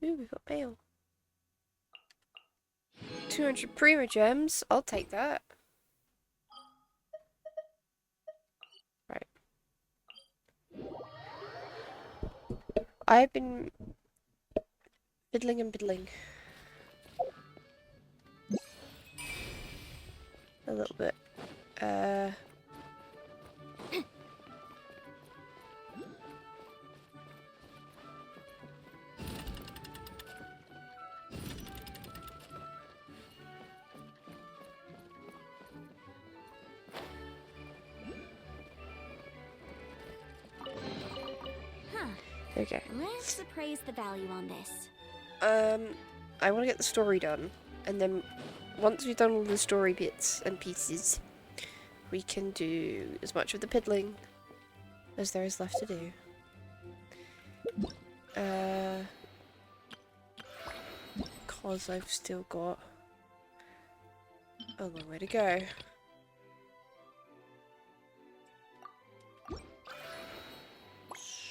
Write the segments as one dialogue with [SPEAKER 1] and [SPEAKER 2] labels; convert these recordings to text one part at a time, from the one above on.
[SPEAKER 1] Ooh, we got mail. 200 Prima Gems. I'll take that. Right. I've been fiddling and biddling. A little bit. Okay.
[SPEAKER 2] Let's appraise the value on this.
[SPEAKER 1] I want to get the story done, and then once we've done all the story bits and pieces, we can do as much of the piddling as there is left to do. Cause I've still got a long way to go.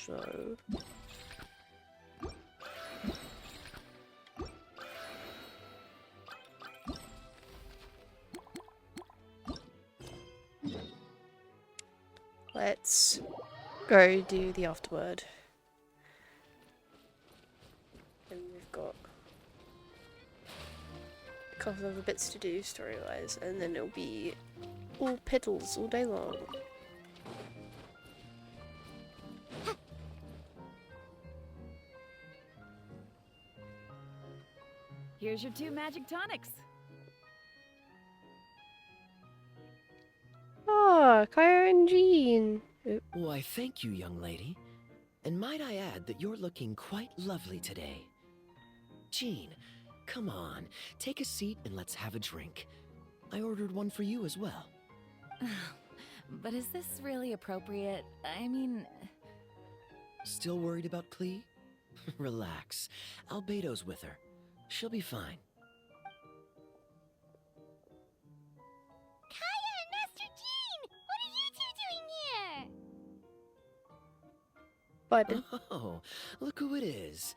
[SPEAKER 1] So... let's go do the afterword. And we've got a couple of bits to do story-wise, and then it'll be all piddles all day long.
[SPEAKER 3] Here's your 2 magic tonics.
[SPEAKER 1] Ah, Kaya and Jean.
[SPEAKER 4] Why, thank you, young lady. And might I add that you're looking quite lovely today. Jean, come on, take a seat and let's have a drink. I ordered one for you as well.
[SPEAKER 3] But is this really appropriate? I mean...
[SPEAKER 4] Still worried about Klee? Relax. Albedo's with her. She'll be fine.
[SPEAKER 2] Kaya and Master Jean! What are you two doing here?
[SPEAKER 1] But
[SPEAKER 4] Oh, look who it is.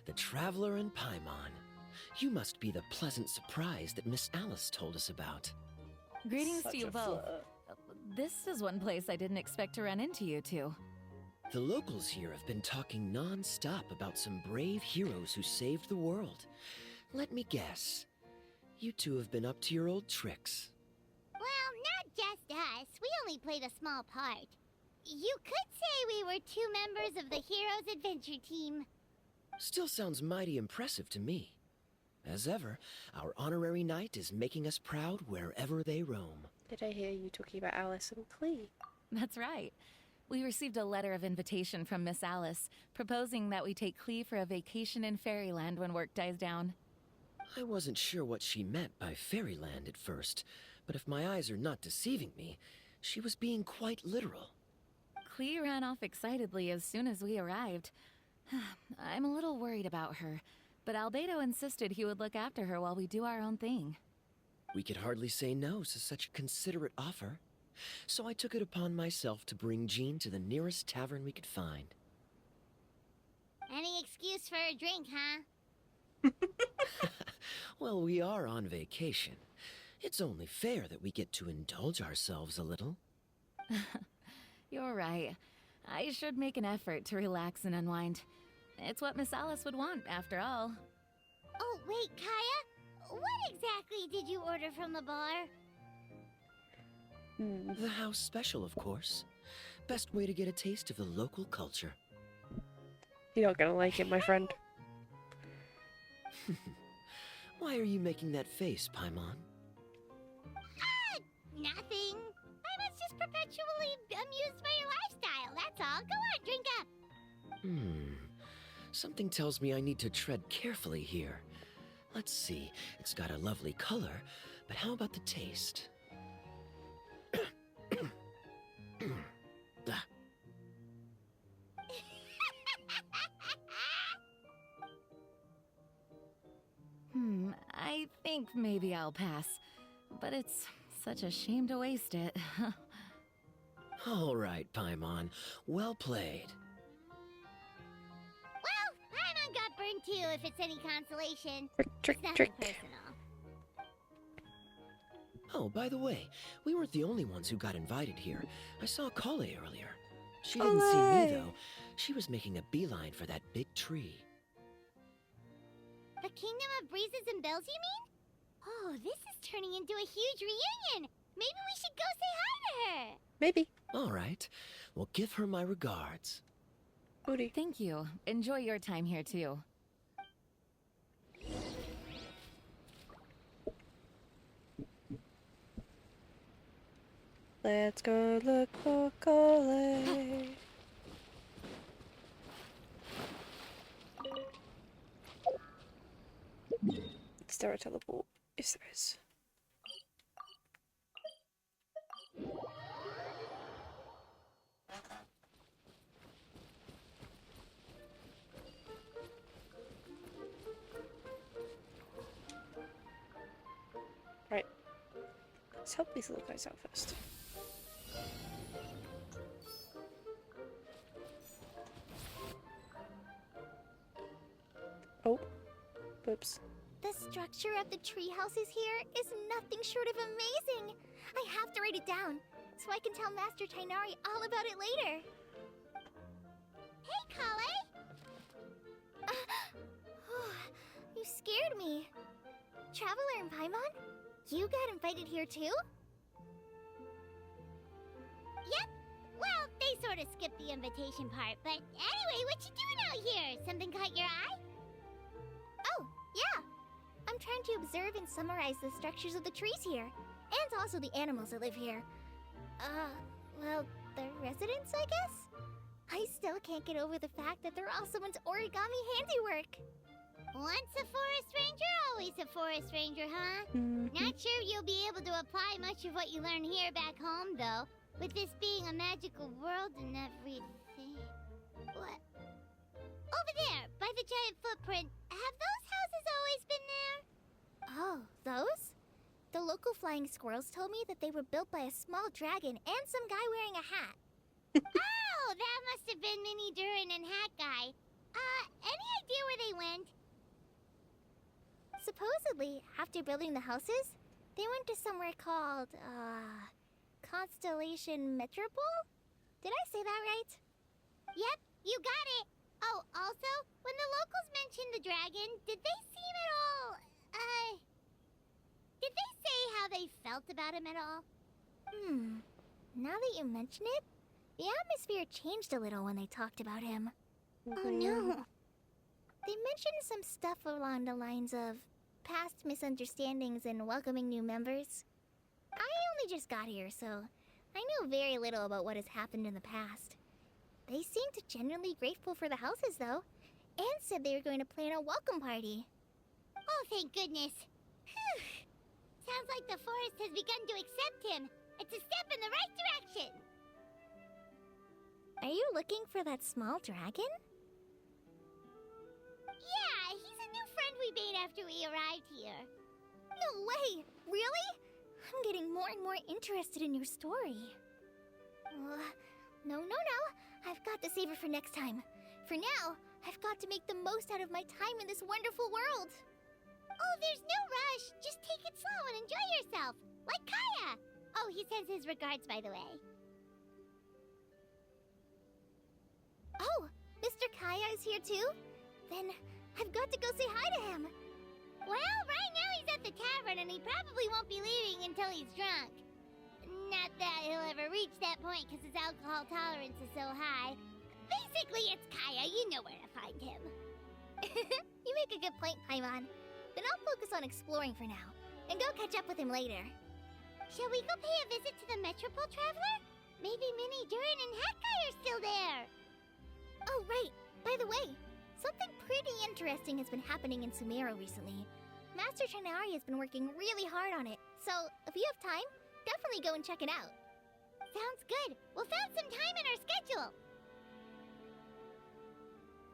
[SPEAKER 4] The Traveler and Paimon. You must be the pleasant surprise that Miss Alice told us about.
[SPEAKER 3] Greetings
[SPEAKER 1] such
[SPEAKER 3] to you
[SPEAKER 1] a
[SPEAKER 3] both.
[SPEAKER 1] flirt.
[SPEAKER 3] This is one place I didn't expect to run into you two.
[SPEAKER 4] The locals here have been talking non-stop about some brave heroes who saved the world. Let me guess. You two have been up to your old tricks.
[SPEAKER 2] Well, not just us. We only played a small part. You could say we were 2 members of the Heroes Adventure Team.
[SPEAKER 4] Still sounds mighty impressive to me. As ever, our honorary knight is making us proud wherever they roam.
[SPEAKER 1] Did I hear you talking about Alice and Klee?
[SPEAKER 3] That's right. We received a letter of invitation from Miss Alice, proposing that we take Klee for a vacation in Fairyland when work dies down.
[SPEAKER 4] I wasn't sure what she meant by fairyland at first, but if my eyes are not deceiving me, she was being quite literal.
[SPEAKER 3] Klee ran off excitedly as soon as we arrived. I'm a little worried about her, but Albedo insisted he would look after her while we do our own thing.
[SPEAKER 4] We could hardly say no to such a considerate offer, so I took it upon myself to bring Jean to the nearest tavern we could find.
[SPEAKER 2] Any excuse for a drink, huh?
[SPEAKER 4] Well, we are on vacation. It's only fair that we get to indulge ourselves a little.
[SPEAKER 3] You're right. I should make an effort to relax and unwind. It's what Miss Alice would want, after all.
[SPEAKER 2] Oh, wait, Kaya? What exactly did you order from the bar?
[SPEAKER 4] The house special, of course. Best way to get a taste of the local culture.
[SPEAKER 1] You're not gonna like it, my friend.
[SPEAKER 4] Why are you making that face, Paimon?
[SPEAKER 2] Nothing. I was just perpetually amused by your lifestyle, that's all. Go on, drink up.
[SPEAKER 4] Something tells me I need to tread carefully here. Let's see, it's got a lovely color, but how about the taste? Ah,
[SPEAKER 3] I think maybe I'll pass. But it's such a shame to waste it.
[SPEAKER 4] all right, Paimon. Well played.
[SPEAKER 2] Well, Paimon got burnt too, if it's any consolation.
[SPEAKER 1] Trick,
[SPEAKER 2] It's nothing
[SPEAKER 1] trick.
[SPEAKER 2] personal.
[SPEAKER 4] Oh, by the way, we weren't the only ones who got invited here. I saw Kale earlier. She didn't see me,
[SPEAKER 1] Kale!
[SPEAKER 4] though. She was making a beeline for that big tree.
[SPEAKER 2] The Kingdom of Breezes and Bells, you mean? Oh, this is turning into a huge reunion. Maybe we should go say hi to her.
[SPEAKER 1] Maybe.
[SPEAKER 4] All right. Well, give her my regards.
[SPEAKER 1] Booty.
[SPEAKER 3] Thank you. Enjoy your time here, too.
[SPEAKER 1] Let's go look for Kale. Is there a teleport? Yes, there is. Right. Let's help these little guys out first. Oh. Whoops.
[SPEAKER 2] The structure of the tree houses here is nothing short of amazing. I have to write it down so I can tell Master Tainari all about it later. Hey, Kale! You scared me. Traveler and Paimon, you got invited here too? Yep. Well, they sort of skipped the invitation part, but anyway, what you doing out here? Something caught your eye? Oh, yeah. I'm trying to observe and summarize the structures of the trees here, and also the animals that live here. Well, the residents, I guess? I still can't get over the fact that they're all someone's origami handiwork. Once a forest ranger, always a forest ranger, huh? Not sure you'll be able to apply much of what you learn here back home, though, with this being a magical world and everything. What? Over there, by the giant footprint, have those houses always been there? Oh, those? The local flying squirrels told me that they were built by a small dragon and some guy wearing a hat. Oh, that must have been Minnie Durin and Hat Guy. Any idea where they went? Supposedly, after building the houses, they went to somewhere called, Constellation Metropole? Did I say that right? Yep, you got it. Oh, also, when the locals mentioned the dragon, did they seem at all, did they say how they felt about him at all? Now that you mention it, the atmosphere changed a little when they talked about him. Oh no. They mentioned some stuff along the lines of past misunderstandings and welcoming new members. I only just got here, so I know very little about what has happened in the past. They seemed genuinely grateful for the houses, though, and said they were going to plan a welcome party. Oh, thank goodness. Phew. Sounds like the forest has begun to accept him. It's a step in the right direction. Are you looking for that small dragon? Yeah, he's a new friend we made after we arrived here. No way! Really? I'm getting more and more interested in your story. No. I've got to save it for next time. For now, I've got to make the most out of my time in this wonderful world. Oh, there's no rush. Just take it slow and enjoy yourself. Like Kaya. Oh, he sends his regards, by the way. Oh, Mr. Kaya is here too? Then I've got to go say hi to him. Well, right now he's at the tavern and he probably won't be leaving until he's drunk. Not that he'll ever reach that point because his alcohol tolerance is so high. Basically, it's Kaya. You know where to find him. You make a good point, Paimon. Then I'll focus on exploring for now and go catch up with him later. Shall we go pay a visit to the Metropole Traveler? Maybe Minnie Durin and Hat Guy are still there. Oh, right. By the way, something pretty interesting has been happening in Sumeru recently. Master Tainari has been working really hard on it, so if you have time, definitely go and check it out. Sounds good. We'll find some time in our schedule.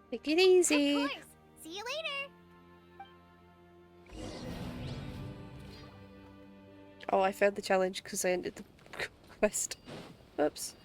[SPEAKER 1] Take it easy.
[SPEAKER 2] Of course. See you later.
[SPEAKER 1] Oh, I failed the challenge because I ended the quest. Oops.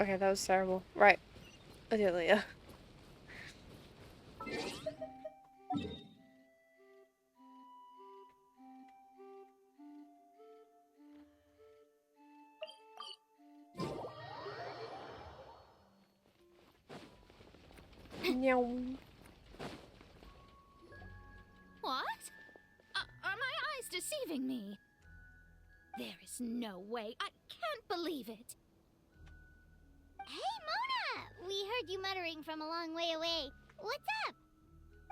[SPEAKER 1] Okay, that was terrible. Right. I'll do it later. Meow.
[SPEAKER 3] What? Are my eyes deceiving me? There is no way. I can't believe it.
[SPEAKER 2] Hey, Mona! We heard you muttering from a long way away. What's up?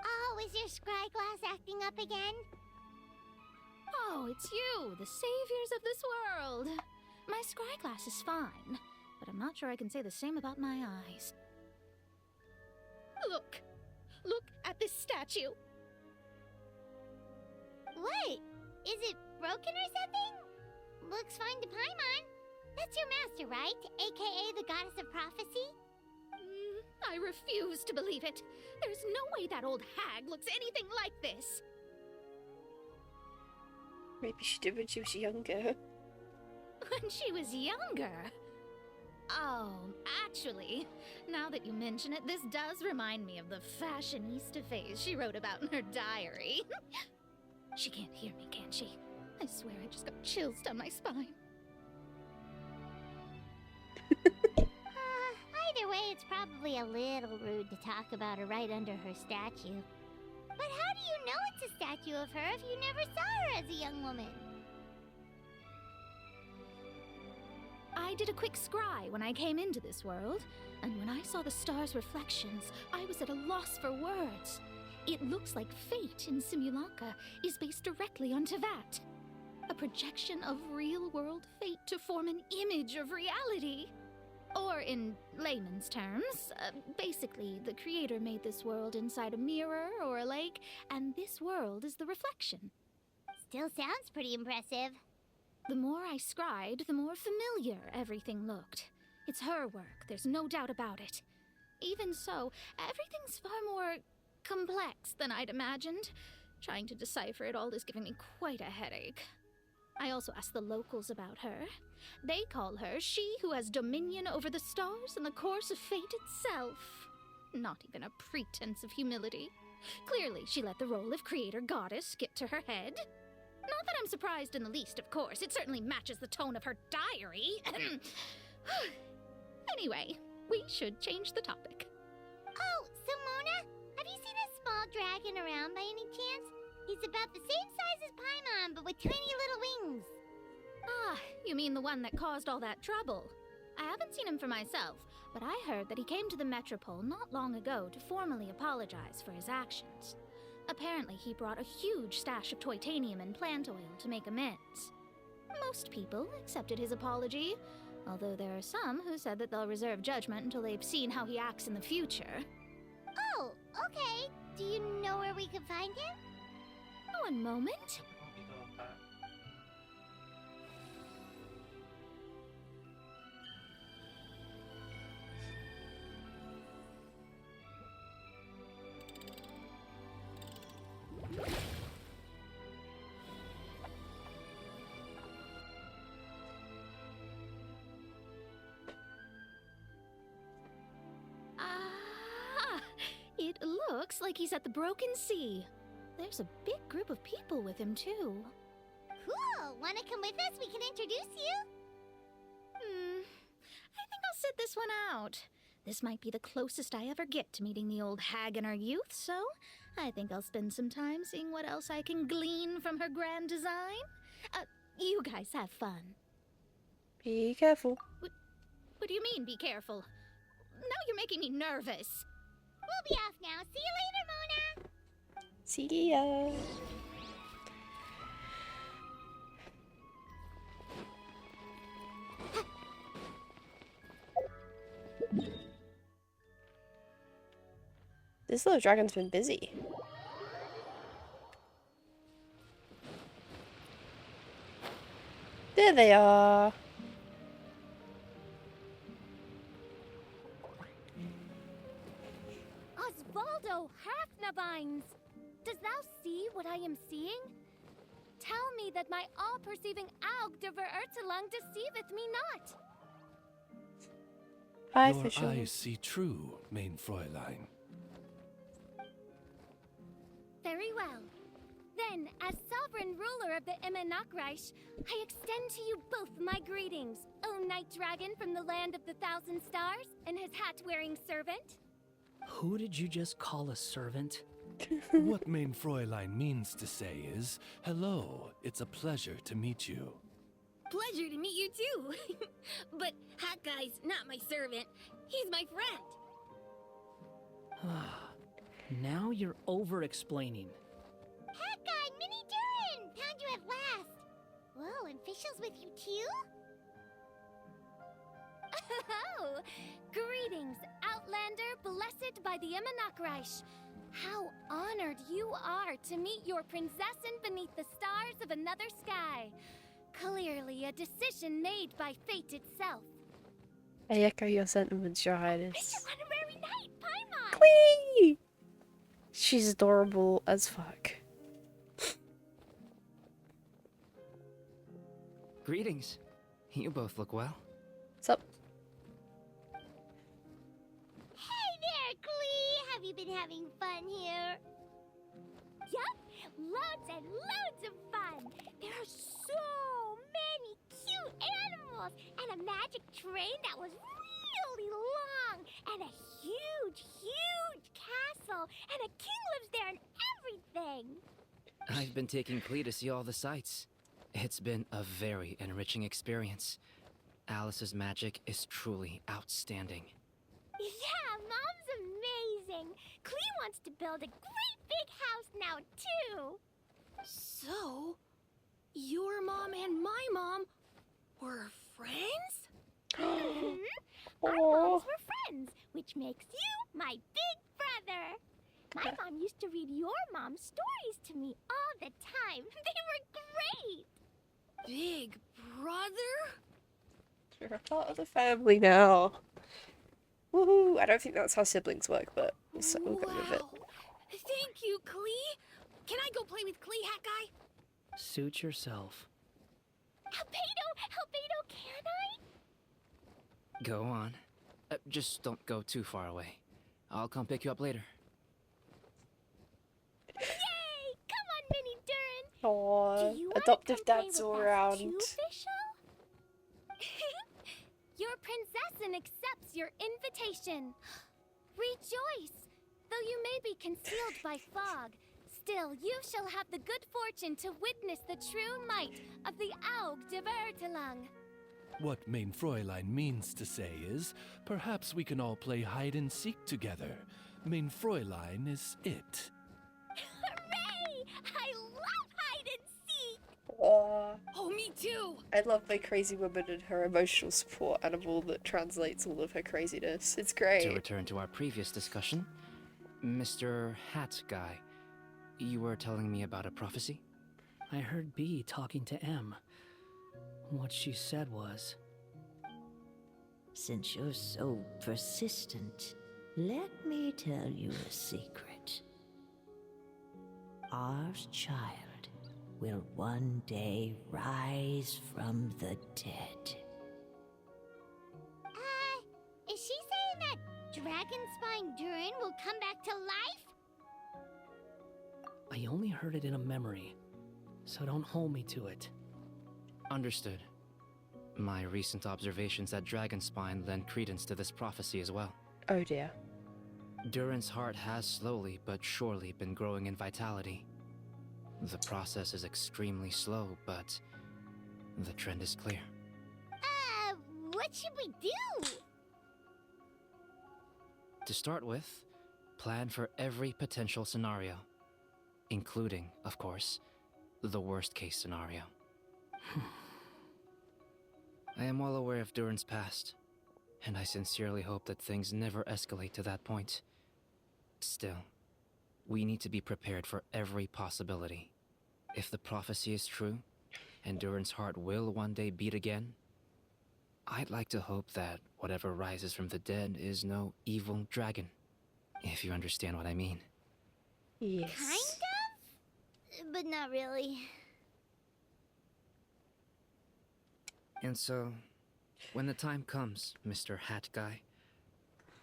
[SPEAKER 2] Oh, is your scryglass acting up again?
[SPEAKER 3] Oh, it's you, the saviors of this world. My scryglass is fine, but I'm not sure I can say the same about my eyes. Look! Look at this statue!
[SPEAKER 2] What? Is it broken or something? Looks fine to Paimon. That's your master, right? AKA the goddess of prophecy?
[SPEAKER 3] I refuse to believe it. There's no way that old hag looks anything like this.
[SPEAKER 1] Maybe she did when she was younger.
[SPEAKER 3] When she was younger? Oh, actually, now that you mention it, this does remind me of the fashionista phase she wrote about in her diary. She can't hear me, can she? I swear I just got chills down my spine.
[SPEAKER 2] Either way, it's probably a little rude to talk about her right under her statue. But how do you know it's a statue of her if you never saw her as a young woman?
[SPEAKER 3] I did a quick scry when I came into this world, and when I saw the stars' reflections, I was at a loss for words. It looks like fate in Simulanka is based directly on Tevat. A projection of real-world fate to form an image of reality. Or in layman's terms, basically, the creator made this world inside a mirror or a lake, and this world is the reflection.
[SPEAKER 2] Still sounds pretty impressive.
[SPEAKER 3] The more I scried, the more familiar everything looked. It's her work, there's no doubt about it. Even so, everything's far more complex than I'd imagined. Trying to decipher it all is giving me quite a headache. I also asked the locals about her. They call her she who has dominion over the stars and the course of fate itself. Not even a pretense of humility. Clearly, she let the role of creator goddess get to her head. Not that I'm surprised in the least, of course. It certainly matches the tone of her diary. Anyway, we should change the topic.
[SPEAKER 2] Oh, so Mona, have you seen a small dragon around by any chance? He's about the same size as Paimon, but with tiny little wings.
[SPEAKER 3] Ah, you mean the one that caused all that trouble? I haven't seen him for myself, but I heard that he came to the Metropole not long ago to formally apologize for his actions. Apparently, he brought a huge stash of Toitanium and plant oil to make amends. Most people accepted his apology, although there are some who said that they'll reserve judgment until they've seen how he acts in the future.
[SPEAKER 2] Oh, okay. Do you know where we can find him?
[SPEAKER 3] One moment. It looks like he's at the Broken Sea. There's a big group of people with him, too.
[SPEAKER 2] Cool! Wanna come with us? We can introduce you?
[SPEAKER 3] I think I'll sit this one out. This might be the closest I ever get to meeting the old hag in her youth, so I think I'll spend some time seeing what else I can glean from her grand design. You guys have fun.
[SPEAKER 1] Be careful.
[SPEAKER 3] What do you mean, be careful? Now you're making me nervous.
[SPEAKER 2] We'll be off now. See you later, Mona!
[SPEAKER 1] See ya. This little dragon's been busy. There they are.
[SPEAKER 5] Osvaldo Halfnavines! Does thou see what I am seeing? Tell me that my all-perceiving Aug de Verurtelung deceiveth me not.
[SPEAKER 1] Hi,
[SPEAKER 6] Your
[SPEAKER 1] official.
[SPEAKER 6] eyes see true, main Fräulein.
[SPEAKER 5] Very well. Then, as sovereign ruler of the Immernachtreich, I extend to you both my greetings, O Night Dragon from the land of the Thousand Stars and his hat-wearing servant.
[SPEAKER 7] Who did you just call a servant?
[SPEAKER 6] What main Fräulein means to say is, hello, it's a pleasure to meet you.
[SPEAKER 8] Pleasure to meet you too. But Hat Guy's not my servant. He's my friend.
[SPEAKER 7] Now you're over-explaining.
[SPEAKER 2] Hat Guy, Mini Durin! Found you at last! Whoa, and Fischl's with you too?
[SPEAKER 5] Oh, greetings, Outlander blessed by the Immernachtreich. How honored you are to meet your prinzessin beneath the stars of another sky. Clearly a decision made by fate itself.
[SPEAKER 1] I echo your sentiments, Your Highness.
[SPEAKER 5] It's your honorary knight, Paimon!
[SPEAKER 1] Whee! She's adorable as fuck.
[SPEAKER 9] Greetings. You both look well.
[SPEAKER 1] What's up?
[SPEAKER 2] Hey there, Klee! Have you been having fun here?
[SPEAKER 5] Yup, loads and loads of fun.
[SPEAKER 2] There are so many cute animals, and a magic train that was really long, and a huge, huge castle, and a king lives there and everything.
[SPEAKER 9] I've been taking Klee to see all the sights. It's been a very enriching experience. Alice's magic is truly outstanding.
[SPEAKER 2] Yeah, Mom's amazing. Klee wants to build a great big house now, too.
[SPEAKER 8] So, your mom and my mom were friends?
[SPEAKER 2] Our moms were friends, which makes you my big brother. My mom used to read your mom's stories to me all the time. They were great.
[SPEAKER 8] Big brother?
[SPEAKER 1] You're a part of the family now. Woohoo! I don't think that's how siblings work, but we'll go with it.
[SPEAKER 8] Thank you, Klee. Can I go play with Klee, Hat Guy?
[SPEAKER 7] Suit yourself.
[SPEAKER 2] Albedo, can I?
[SPEAKER 9] Go on. Just don't go too far away. I'll come pick you up later.
[SPEAKER 2] Yay! Come on, Mini Durin.
[SPEAKER 1] Aww,
[SPEAKER 2] Do you wanna
[SPEAKER 1] adoptive
[SPEAKER 2] come play
[SPEAKER 1] dads
[SPEAKER 2] with
[SPEAKER 1] all
[SPEAKER 2] us
[SPEAKER 1] around.
[SPEAKER 2] too, Fischl?
[SPEAKER 5] Your prinzessin accepts your invitation. Rejoice! Though you may be concealed by fog, still you shall have the good fortune to witness the true might of the Aug de Vertelang.
[SPEAKER 6] What main Fräulein means to say is, perhaps we can all play hide and seek together. Main Fräulein is it.
[SPEAKER 2] Hooray! I love hide and seek.
[SPEAKER 1] Aww.
[SPEAKER 8] Oh, me too.
[SPEAKER 1] I love my crazy woman and her emotional support animal that translates all of her craziness. It's
[SPEAKER 9] To
[SPEAKER 1] great.
[SPEAKER 9] return to our previous discussion, Mr. Hat Guy, you were telling me about a prophecy?
[SPEAKER 7] I heard B talking to M. What she said was,
[SPEAKER 10] Since you're so persistent, let me tell you a secret. Our child will one day rise from the dead.
[SPEAKER 2] Is she saying that Dragon Spine Durin will come back to life?
[SPEAKER 7] I only heard it in a memory, so don't hold me to it.
[SPEAKER 9] Understood. My recent observations at Dragonspine lend credence to this prophecy as well.
[SPEAKER 1] Oh dear.
[SPEAKER 9] Durin's heart has slowly but surely been growing in vitality. The process is extremely slow, but the trend is clear.
[SPEAKER 2] What should we do?
[SPEAKER 9] To start with, plan for every potential scenario, including, of course, the worst case scenario. I am well aware of Durin's past, and I sincerely hope that things never escalate to that point. Still, we need to be prepared for every possibility. If the prophecy is true, and Durin's heart will one day beat again, I'd like to hope that whatever rises from the dead is no evil dragon, if you understand what I mean.
[SPEAKER 1] Yes.
[SPEAKER 2] Kind of? But not really.
[SPEAKER 9] And so, when the time comes, Mr. Hat Guy,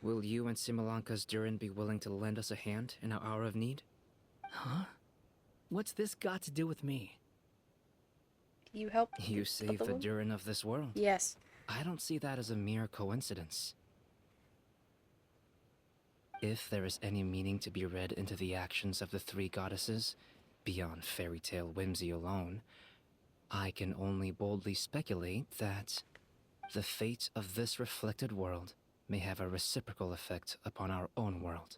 [SPEAKER 9] Will you and Simolanka's Durin be willing to lend us a hand in our hour of need?
[SPEAKER 7] Huh? What's this got to do with me?
[SPEAKER 1] You help.
[SPEAKER 9] You saved the Durin of this world.
[SPEAKER 1] Yes.
[SPEAKER 9] I don't see that as a mere coincidence. If there is any meaning to be read into the actions of the three goddesses, beyond fairy tale whimsy alone, I can only boldly speculate that the fate of this reflected world may have a reciprocal effect upon our own world.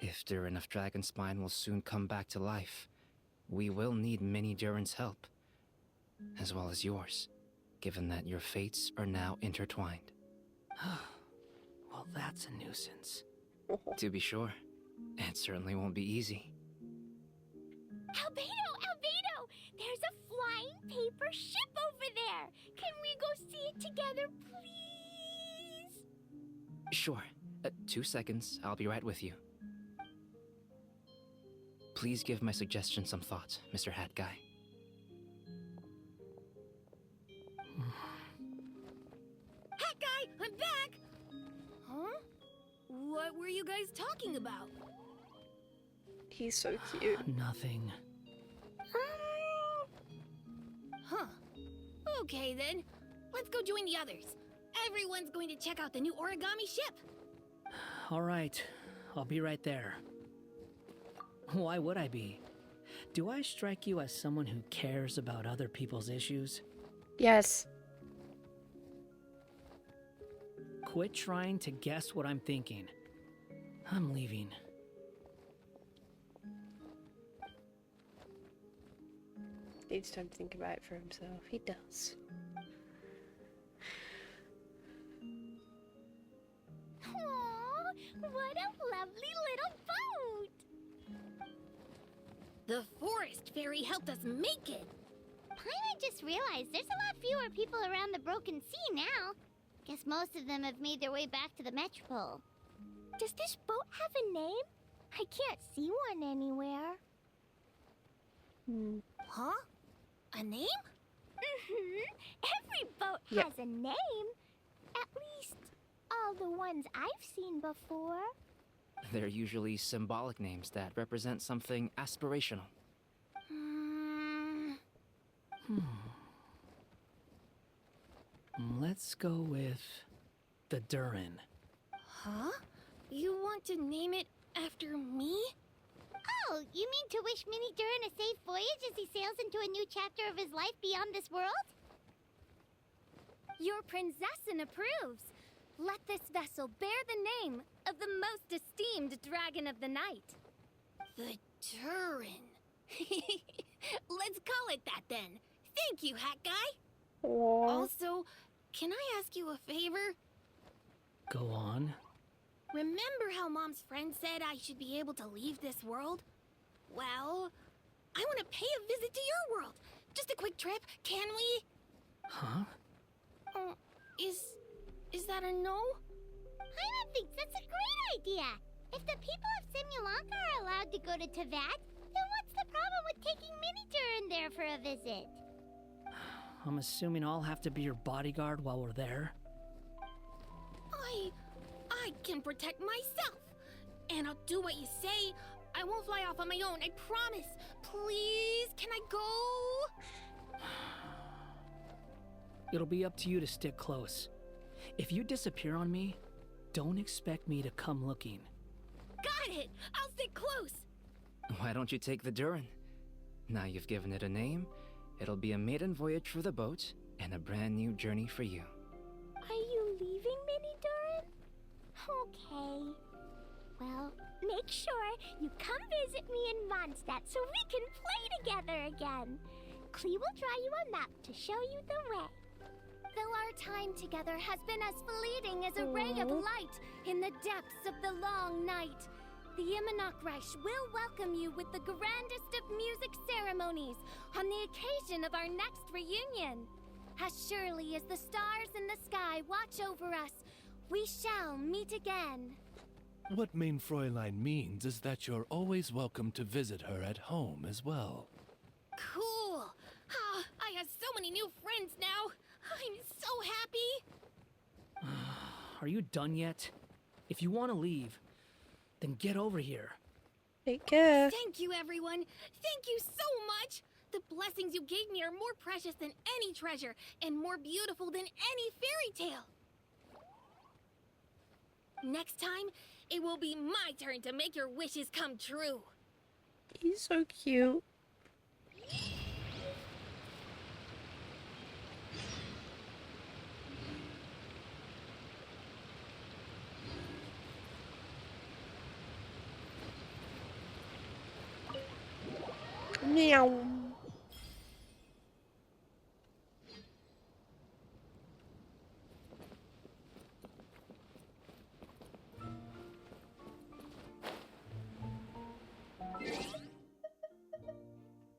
[SPEAKER 9] If Durin of Dragonspine will soon come back to life, we will need many Durin's help, as well as yours, given that your fates are now intertwined.
[SPEAKER 7] Well, that's a nuisance.
[SPEAKER 9] To be sure, it certainly won't be easy.
[SPEAKER 2] Albedo! Albedo! There's a flying paper ship over there! Can we go see it together, please?
[SPEAKER 9] Sure. 2 seconds, I'll be right with you. Please give my suggestion some thought, Mr. Hat Guy.
[SPEAKER 8] Hat Guy, I'm back! Huh? What were you guys talking about?
[SPEAKER 1] He's so cute.
[SPEAKER 7] Nothing.
[SPEAKER 8] Huh. Okay then. Let's go join the others. Everyone's going to check out the new origami ship.
[SPEAKER 7] All right, I'll be right there. Why would I be? Do I strike you as someone who cares about other people's issues?
[SPEAKER 1] Yes.
[SPEAKER 7] Quit trying to guess what I'm thinking. I'm leaving.
[SPEAKER 1] Needs time to think about it for himself. He does.
[SPEAKER 2] Aww, what a lovely little boat!
[SPEAKER 8] The forest fairy helped us make it.
[SPEAKER 2] Paimon just realized there's a lot fewer people around the Broken Sea now. Guess most of them have made their way back to the Metropole. Does this boat have a name? I can't see one anywhere.
[SPEAKER 8] Huh? A name?
[SPEAKER 2] Every boat
[SPEAKER 1] Yep.
[SPEAKER 2] has a name. At least all the ones I've seen before.
[SPEAKER 9] They're usually symbolic names that represent something aspirational.
[SPEAKER 7] Let's go with the Durin.
[SPEAKER 8] Huh? You want to name it after me?
[SPEAKER 2] Oh, you mean to wish Mini Durin a safe voyage as he sails into a new chapter of his life beyond this world?
[SPEAKER 5] Your princessin approves. Let this vessel bear the name of the most esteemed dragon of the night.
[SPEAKER 8] The Durin. Let's call it that then. Thank you, Hat Guy.
[SPEAKER 1] Aww.
[SPEAKER 8] Also, can I ask you a favor?
[SPEAKER 7] Go on.
[SPEAKER 8] Remember how Mom's friend said I should be able to leave this world? Well, I want to pay a visit to your world. Just a quick trip, can we?
[SPEAKER 7] Huh?
[SPEAKER 8] Is that a no?
[SPEAKER 2] Paimon thinks that's a great idea. If the people of Simulanka are allowed to go to Teyvat, then what's the problem with taking Mini Durin there for a visit?
[SPEAKER 7] I'm assuming I'll have to be your bodyguard while we're there.
[SPEAKER 8] I can protect myself. And I'll do what you say. I won't fly off on my own, I promise. Please, can I go?
[SPEAKER 7] It'll be up to you to stick close. If you disappear on me, don't expect me to come looking.
[SPEAKER 8] Got it! I'll stick close.
[SPEAKER 9] Why don't you take the Durin? Now you've given it a name, it'll be a maiden voyage for the boat and a brand new journey for you.
[SPEAKER 2] Are you leaving, Mini Durin? Okay. Well, make sure you come visit me in Mondstadt so we can play together again. Klee will draw you a map to show you the way.
[SPEAKER 5] Though our time together has been as fleeting as a ray of light in the depths of the long night, the Immonok will welcome you with the grandest of music ceremonies on the occasion of our next reunion. As surely as the stars in the sky watch over us, we shall meet again.
[SPEAKER 6] What Main Fräulein means is that you're always welcome to visit her at home as well.
[SPEAKER 8] Cool. I have so many new friends now. I'm so happy.
[SPEAKER 7] Are you done yet? If you want to leave, then get over here.
[SPEAKER 1] Take care.
[SPEAKER 8] Thank you, everyone. Thank you so much. The blessings you gave me are more precious than any treasure and more beautiful than any fairy tale. Next time, it will be my turn to make your wishes come true.
[SPEAKER 1] He's so cute. Meow.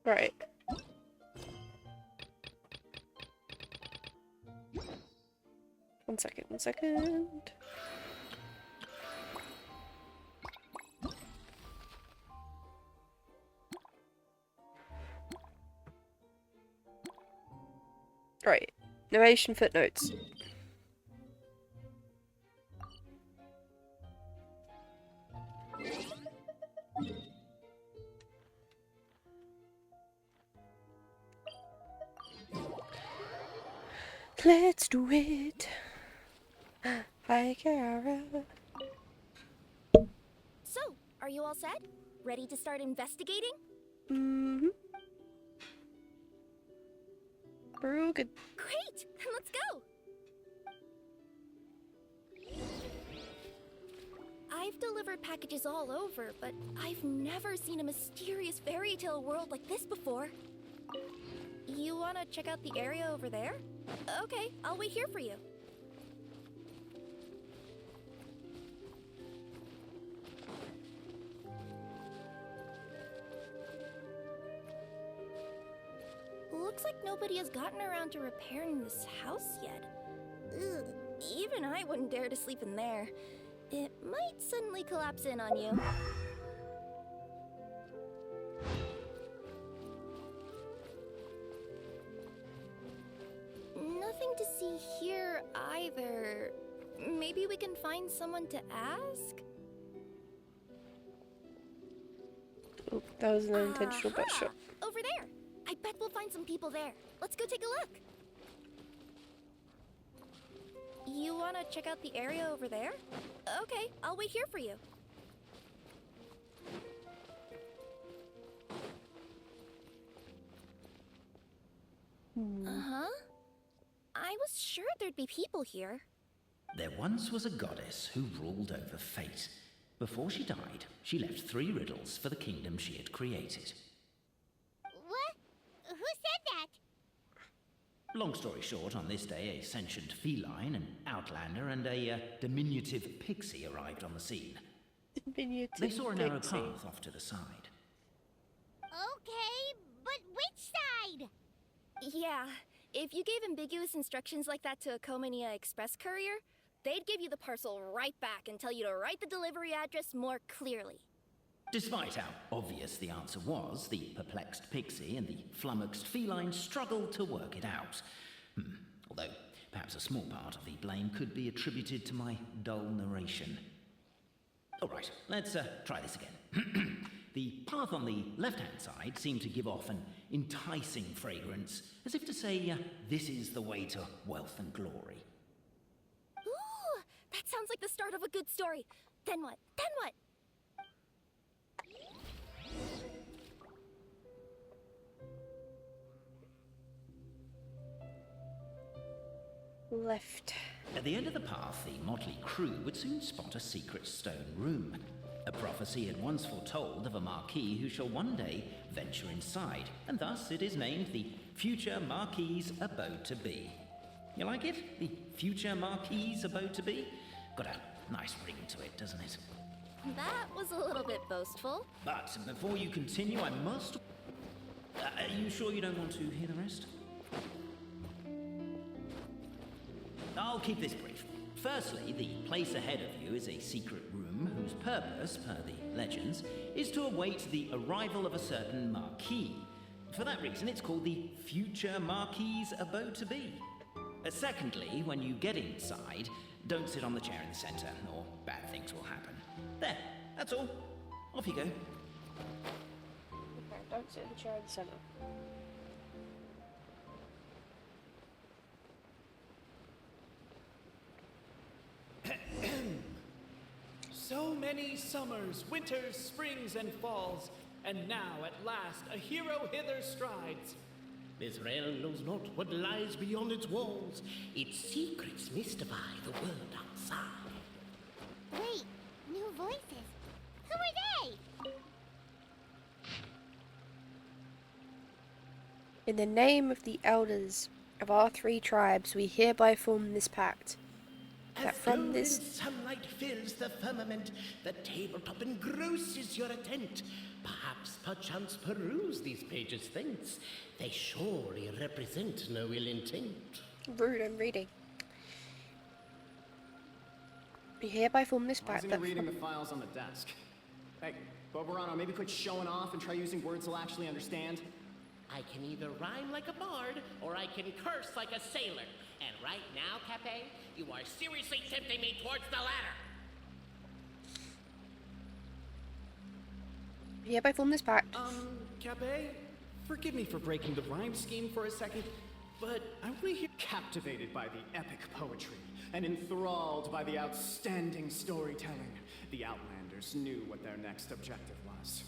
[SPEAKER 1] Right. One second. Right. Narration footnotes. Let's do it. Hi, Kara.
[SPEAKER 5] So, are you all set? Ready to start investigating?
[SPEAKER 1] Mm-hmm. We're all good.
[SPEAKER 5] Great! Then let's go! I've delivered packages all over, but I've never seen a mysterious fairy tale world like this before. You wanna check out the area over there? Okay, I'll wait here for you. Looks like nobody has gotten around to repairing this house yet. Ugh, even I wouldn't dare to sleep in there. It might suddenly collapse in on you. Nothing to see here either. Maybe we can find someone to ask?
[SPEAKER 1] Oh, that was an unintentional butt shot.
[SPEAKER 5] Over there! I bet we'll find some people there. Let's go take a look. You wanna check out the area over there? Okay, I'll wait here for you. Uh-huh. I was sure there'd be people here.
[SPEAKER 11] There once was a goddess who ruled over fate. Before she died, she left 3 riddles for the kingdom she had created.
[SPEAKER 2] What? Who said that?
[SPEAKER 11] Long story short, on this day, a sentient feline, an outlander, and a diminutive pixie arrived on the scene. They saw a narrow path off to the side.
[SPEAKER 2] Okay, but which side?
[SPEAKER 5] Yeah, if you gave ambiguous instructions like that to a Comania Express courier, they'd give you the parcel right back and tell you to write the delivery address more clearly.
[SPEAKER 11] Despite how obvious the answer was, the perplexed pixie and the flummoxed feline struggled to work it out. Although, perhaps a small part of the blame could be attributed to my dull narration. All right, let's try this again. The path on the left-hand side seemed to give off an enticing fragrance, as if to say, this is the way to wealth and glory.
[SPEAKER 5] Ooh, that sounds like the start of a good story. Then what? Then what?
[SPEAKER 1] Left.
[SPEAKER 11] At the end of the path, the motley crew would soon spot a secret stone room. A prophecy had once foretold of a Marquis who shall one day venture inside, and thus it is named the future Marquis's abode to be. You like it? The future Marquis's abode to be? Got a nice ring to it, doesn't it?
[SPEAKER 5] That was a little bit boastful.
[SPEAKER 11] But before you continue, I must... are you sure you don't want to hear the rest? I'll keep this brief. Firstly, the place ahead of you is a secret room whose purpose, per the legends, is to await the arrival of a certain Marquis. For that reason, it's called the future Marquis's abode to be. Secondly, when you get inside, Don't sit on the chair in the center, or bad things will happen. There, that's all. Off you go.
[SPEAKER 1] Okay, don't sit in the chair in the centre.
[SPEAKER 12] So many summers, winters, springs, and falls, and now at last a hero hither strides.
[SPEAKER 13] This realm knows not what lies beyond its walls. Its secrets mystify the world outside.
[SPEAKER 2] Wait, new voices. Who are they?
[SPEAKER 1] In the name of the elders of our 3 tribes, we hereby form this pact. That
[SPEAKER 13] As
[SPEAKER 1] from
[SPEAKER 13] golden
[SPEAKER 1] this
[SPEAKER 13] sunlight fills the firmament, the tabletop engrosses your attent. Perchance peruse these pages thence. They surely represent no ill intent.
[SPEAKER 1] rude, I'm reading. We hereby form this
[SPEAKER 14] Why
[SPEAKER 1] pact.
[SPEAKER 14] isn't he reading the files on the desk? Hey, Bobarano, maybe quit showing off and try using words he'll actually understand.
[SPEAKER 13] I can either rhyme like a bard, or I can curse like a sailor. And right now, Cape, you are seriously tempting me towards the latter.
[SPEAKER 1] We hereby form this pact.
[SPEAKER 12] Cape, forgive me for breaking the rhyme scheme for a second, but I want to hear.
[SPEAKER 14] Captivated by the epic poetry and enthralled by the outstanding storytelling, the Outlanders knew what their next objective was.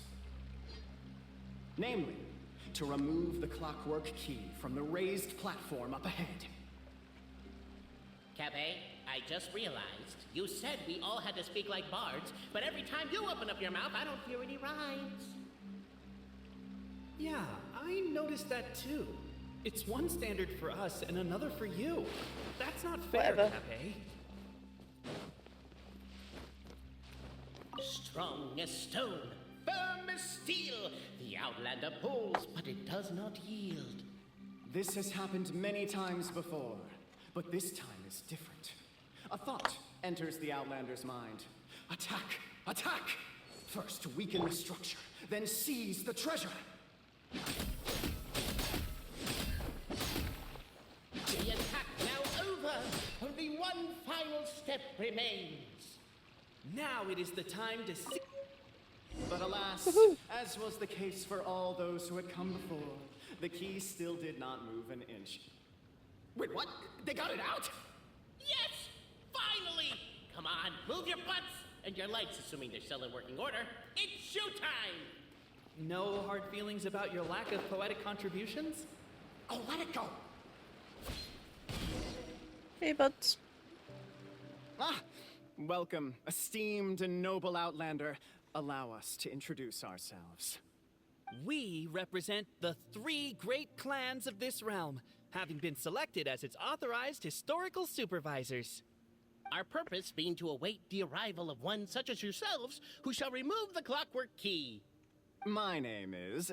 [SPEAKER 14] Namely, to remove the clockwork key from the raised platform up ahead.
[SPEAKER 13] Cape, I just realized you said we all had to speak like bards, but every time you open up your mouth, I don't hear any rhymes.
[SPEAKER 12] Yeah, I noticed that too. It's one standard for us and another for you. That's not fair,
[SPEAKER 1] Whatever.
[SPEAKER 12] Cape.
[SPEAKER 13] Strong as stone, firm as steel, the Outlander pulls, but it does not yield.
[SPEAKER 14] This has happened many times before, but this time is different. A thought enters the Outlander's mind. Attack! Attack! First weaken the structure, then seize the treasure.
[SPEAKER 13] The attack now over, only one final step remains.
[SPEAKER 12] Now it is the time to see.
[SPEAKER 14] But alas, as was the case for all those who had come before, the key still did not move an inch. Wait, what? They got it out?
[SPEAKER 13] Yes! Finally! Come on, move your butts! And your legs, assuming they're still in working order. It's showtime!
[SPEAKER 12] No hard feelings about your lack of poetic contributions?
[SPEAKER 14] Oh, let it go!
[SPEAKER 1] Hey, buds.
[SPEAKER 14] Ah! Welcome, esteemed and noble Outlander. Allow us to introduce ourselves.
[SPEAKER 12] We represent the 3 great clans of this realm, having been selected as its authorized historical supervisors.
[SPEAKER 13] Our purpose being to await the arrival of one such as yourselves who shall remove the clockwork key.
[SPEAKER 14] My name is...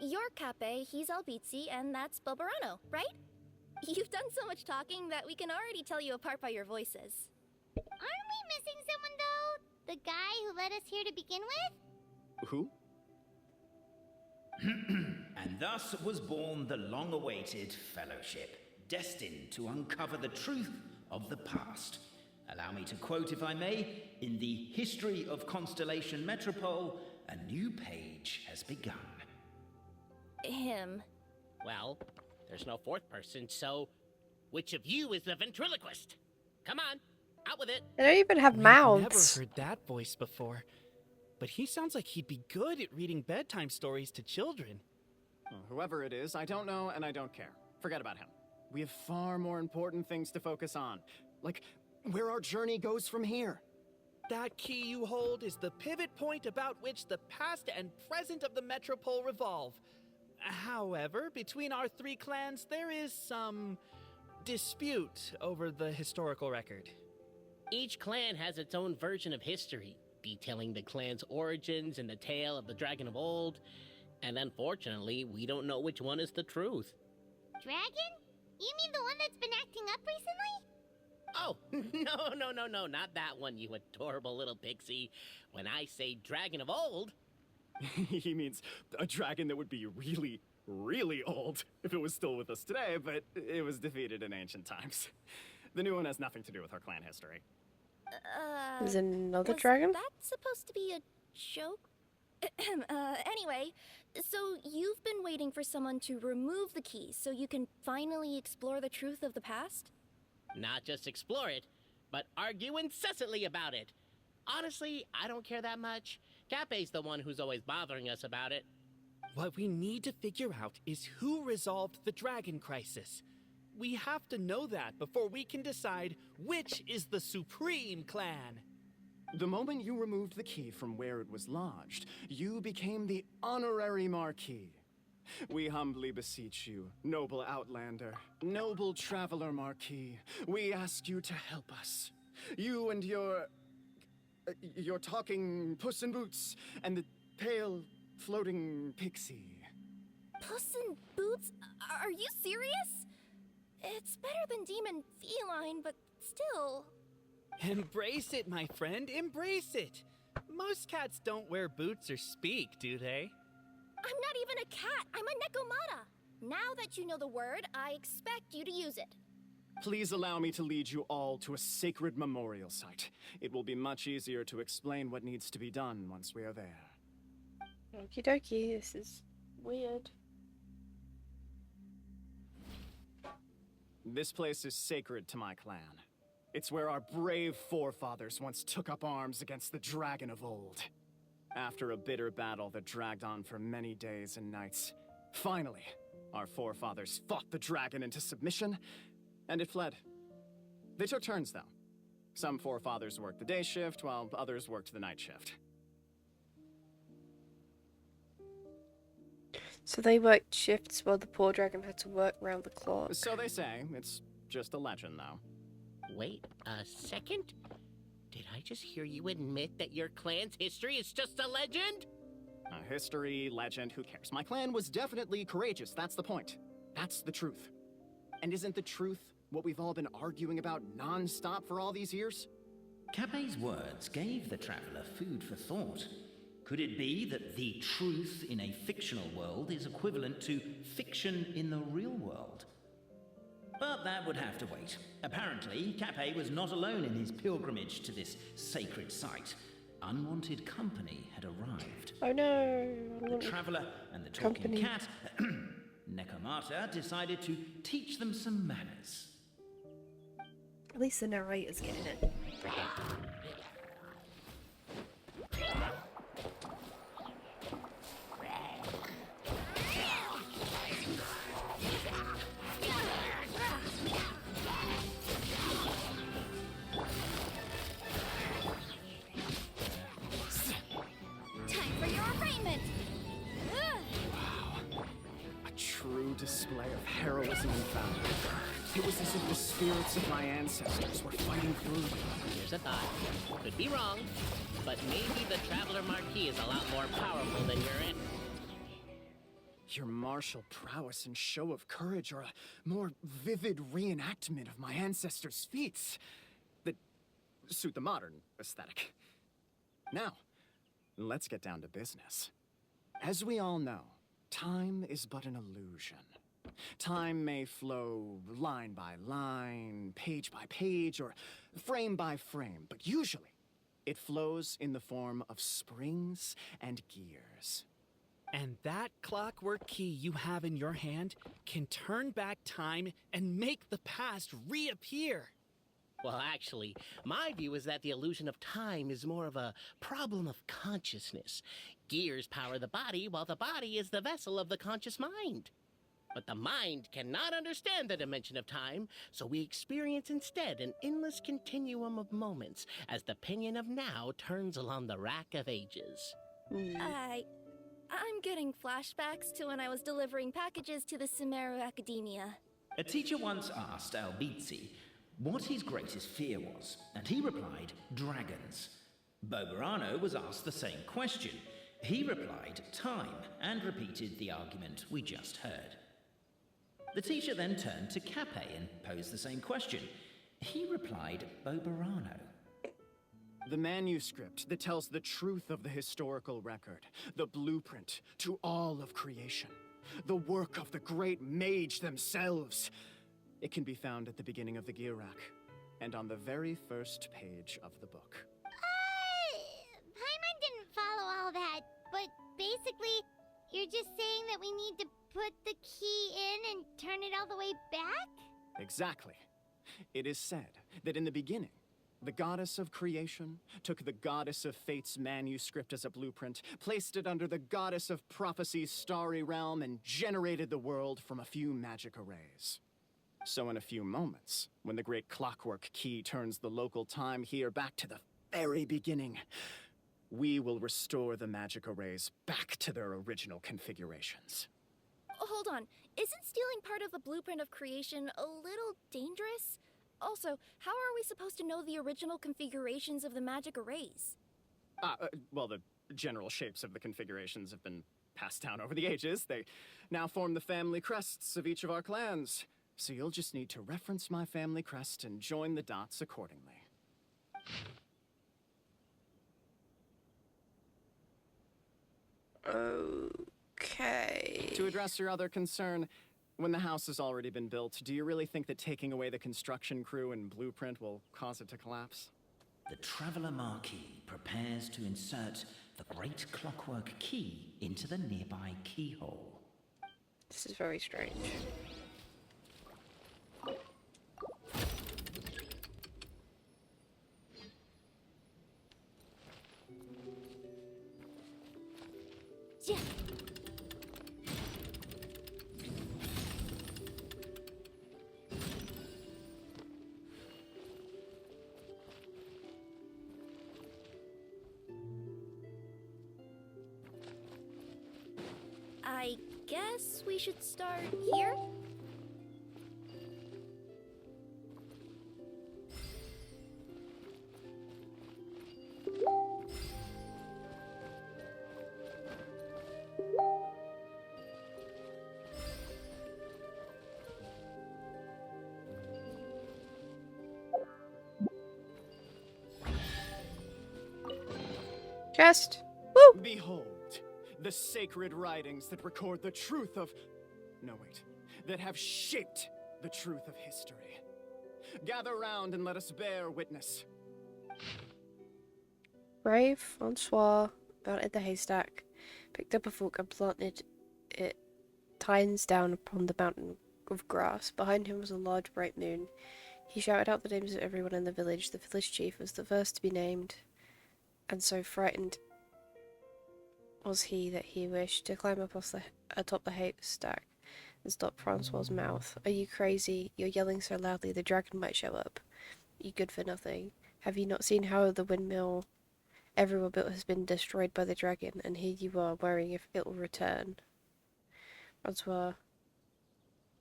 [SPEAKER 5] You're Cape, he's Albizzi, and that's Bobarano, right? You've done so much talking that we can already tell you apart by your voices.
[SPEAKER 2] Aren't we missing someone, though? The guy who led us here to begin with?
[SPEAKER 14] Who?
[SPEAKER 11] And thus was born the long-awaited fellowship, destined to uncover the truth of the past. Allow me to quote, if I may, in the history of Constellation Metropole, a new page has begun.
[SPEAKER 5] Him.
[SPEAKER 13] Well, there's no fourth person, so which of you is the ventriloquist? Come on, out with it.
[SPEAKER 1] They don't even have
[SPEAKER 12] We've
[SPEAKER 1] mouths.
[SPEAKER 12] never heard that voice before. But he sounds like he'd be good at reading bedtime stories to children.
[SPEAKER 14] Well, whoever it is, I don't know and I don't care. Forget about him. We have far more important things to focus on. Like, where our journey goes from here.
[SPEAKER 12] That key you hold is the pivot point about which the past and present of the Metropole revolve. However, between our 3 clans, there is some dispute over the historical record.
[SPEAKER 13] Each clan has its own version of history, detailing the clan's origins and the tale of the Dragon of Old. And unfortunately, we don't know which one is the truth.
[SPEAKER 2] Dragon? You mean the one that's been acting up recently?
[SPEAKER 13] Oh, no, not that one, you adorable little pixie. When I say Dragon of Old...
[SPEAKER 14] He means a dragon that would be really, really old if it was still with us today, but it was defeated in ancient times. The new one has nothing to do with our clan history.
[SPEAKER 1] Is it another
[SPEAKER 5] was
[SPEAKER 1] dragon?
[SPEAKER 5] that supposed to be a joke? Anyway, so you've been waiting for someone to remove the key so you can finally explore the truth of the past?
[SPEAKER 13] Not just explore it, but argue incessantly about it. Honestly, I don't care that much. Cape's the one who's always bothering us about it.
[SPEAKER 12] What we need to figure out is who resolved the dragon crisis. We have to know that before we can decide which is the supreme clan.
[SPEAKER 14] The moment you removed the key from where it was lodged, you became the honorary Marquis. We humbly beseech you, noble Outlander, noble Traveler Marquis, we ask you to help us. You and your talking Puss in Boots, and the pale, floating pixie.
[SPEAKER 5] Puss in Boots? Are you serious? It's better than demon feline, but still.
[SPEAKER 12] Embrace it, my friend, embrace it. Most cats don't wear boots or speak, do they?
[SPEAKER 5] I'm not even a cat, I'm a Nekomata. Now that you know the word, I expect you to use it.
[SPEAKER 14] Please allow me to lead you all to a sacred memorial site. It will be much easier to explain what needs to be done once we are there.
[SPEAKER 1] Okie dokie, this is weird.
[SPEAKER 14] This place is sacred to my clan. It's where our brave forefathers once took up arms against the dragon of old. After a bitter battle that dragged on for many days and nights, finally, our forefathers fought the dragon into submission, and it fled. They took turns, though. Some forefathers worked the day shift, while others worked the night shift.
[SPEAKER 1] So they worked shifts while the poor dragon had to work round the clock.
[SPEAKER 14] So they say. It's just a legend, though.
[SPEAKER 13] Wait a second? Did I just hear you admit that your clan's history is just a legend?
[SPEAKER 14] History, legend, who cares? My clan was definitely courageous, that's the point. That's the truth. And isn't the truth what we've all been arguing about non-stop for all these years?
[SPEAKER 11] Cape's words gave the traveler food for thought. Could it be that the truth in a fictional world is equivalent to fiction in the real world? But that would have to wait. Apparently, Cape was not alone in his pilgrimage to this sacred site. Unwanted company had arrived.
[SPEAKER 1] Oh no!
[SPEAKER 11] The traveler and the talking cat, Nekomata, decided to teach them some manners.
[SPEAKER 1] At least the narrator's getting it.
[SPEAKER 14] Display of heroism and valor. It was as if the spirits of my ancestors were fighting through me.
[SPEAKER 13] Here's a thought. Could be wrong, but maybe the Traveler Marquis is a lot more powerful than you're in.
[SPEAKER 14] Your martial prowess and show of courage are a more vivid reenactment of my ancestors' feats that suit the modern aesthetic. Now, let's get down to business. As we all know, time is but an illusion. Time may flow line by line, page by page, or frame by frame, but usually it flows in the form of springs and gears.
[SPEAKER 12] And that clockwork key you have in your hand can turn back time and make the past reappear.
[SPEAKER 13] Well, actually, my view is that the illusion of time is more of a problem of consciousness. Gears power the body, while the body is the vessel of the conscious mind. But the mind cannot understand the dimension of time, so we experience instead an endless continuum of moments as the pinion of now turns along the rack of ages.
[SPEAKER 5] I'm getting flashbacks to when I was delivering packages to the Sumeru Academia.
[SPEAKER 11] A teacher once asked Albizzi what his greatest fear was, and he replied, dragons. Boberano was asked the same question. He replied, time, and repeated the argument we just heard. The teacher then turned to Cape and posed the same question. He replied, Boberano.
[SPEAKER 14] The manuscript that tells the truth of the historical record, the blueprint to all of creation, the work of the great mage themselves. It can be found at the beginning of the gear rack, and on the very first page of the book.
[SPEAKER 2] Paimon didn't follow all that, but basically, you're just saying that we need to put the key in and turn it all the way back?
[SPEAKER 14] Exactly. It is said that in the beginning, the goddess of creation took the goddess of fate's manuscript as a blueprint, placed it under the goddess of prophecy's starry realm, and generated the world from a few magic arrays. So in a few moments, when the great clockwork key turns the local time here back to the very beginning, we will restore the magic arrays back to their original configurations.
[SPEAKER 5] Hold on. Isn't stealing part of the blueprint of creation a little dangerous? Also, how are we supposed to know the original configurations of the magic arrays?
[SPEAKER 14] Well, the general shapes of the configurations have been passed down over the ages. They now form the family crests of each of our clans. So you'll just need to reference my family crest and join the dots accordingly.
[SPEAKER 1] Okay.
[SPEAKER 14] To address your other concern, when the house has already been built, do you really think that taking away the construction crew and blueprint will cause it to collapse?
[SPEAKER 11] The Traveler Marquis prepares to insert the great clockwork key into the nearby keyhole.
[SPEAKER 1] This is very strange.
[SPEAKER 2] Yeah.
[SPEAKER 5] I guess we should start here?
[SPEAKER 1] Chest. Woo!
[SPEAKER 14] Behold, the sacred writings that record the truth of... No, wait. That have shaped the truth of history. Gather round and let us bear witness.
[SPEAKER 1] Brave Francois mounted the haystack, picked up a fork and planted it tines down upon the mountain of grass. Behind him was a large bright moon. He shouted out the names of everyone in the village. The village chief was the first to be named, and so frightened was he that he wished to climb up atop the haystack and stop Francois's mouth. Are you crazy? You're yelling so loudly the dragon might show up. You good for nothing. Have you not seen how the windmill everyone built has been destroyed by the dragon, and here you are worrying if it will return? Francois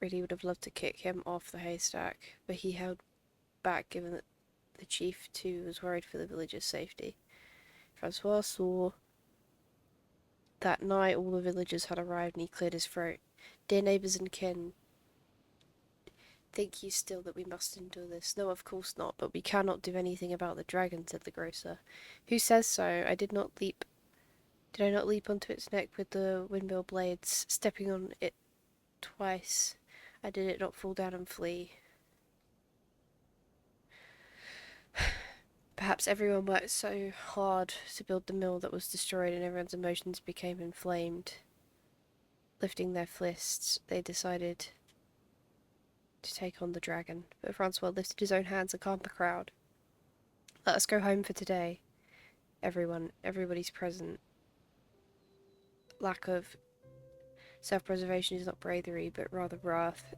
[SPEAKER 1] really would have loved to kick him off the haystack, but he held back given that the chief too was worried for the village's safety. Francois saw that night all the villagers had arrived and he cleared his throat. Dear neighbours and kin, think you still that we must endure this? No, of course not, but we cannot do anything about the dragon, said the grocer. Who says so? Did I not leap onto its neck with the windmill blades, stepping on it twice? I did it not fall down and flee. Perhaps everyone worked so hard to build the mill that was destroyed and everyone's emotions became inflamed. Lifting their fists, they decided to take on the dragon. But Francois lifted his own hands and calmed the crowd. Let us go home for today. Everybody's present. Lack of self-preservation is not bravery, but rather wrath.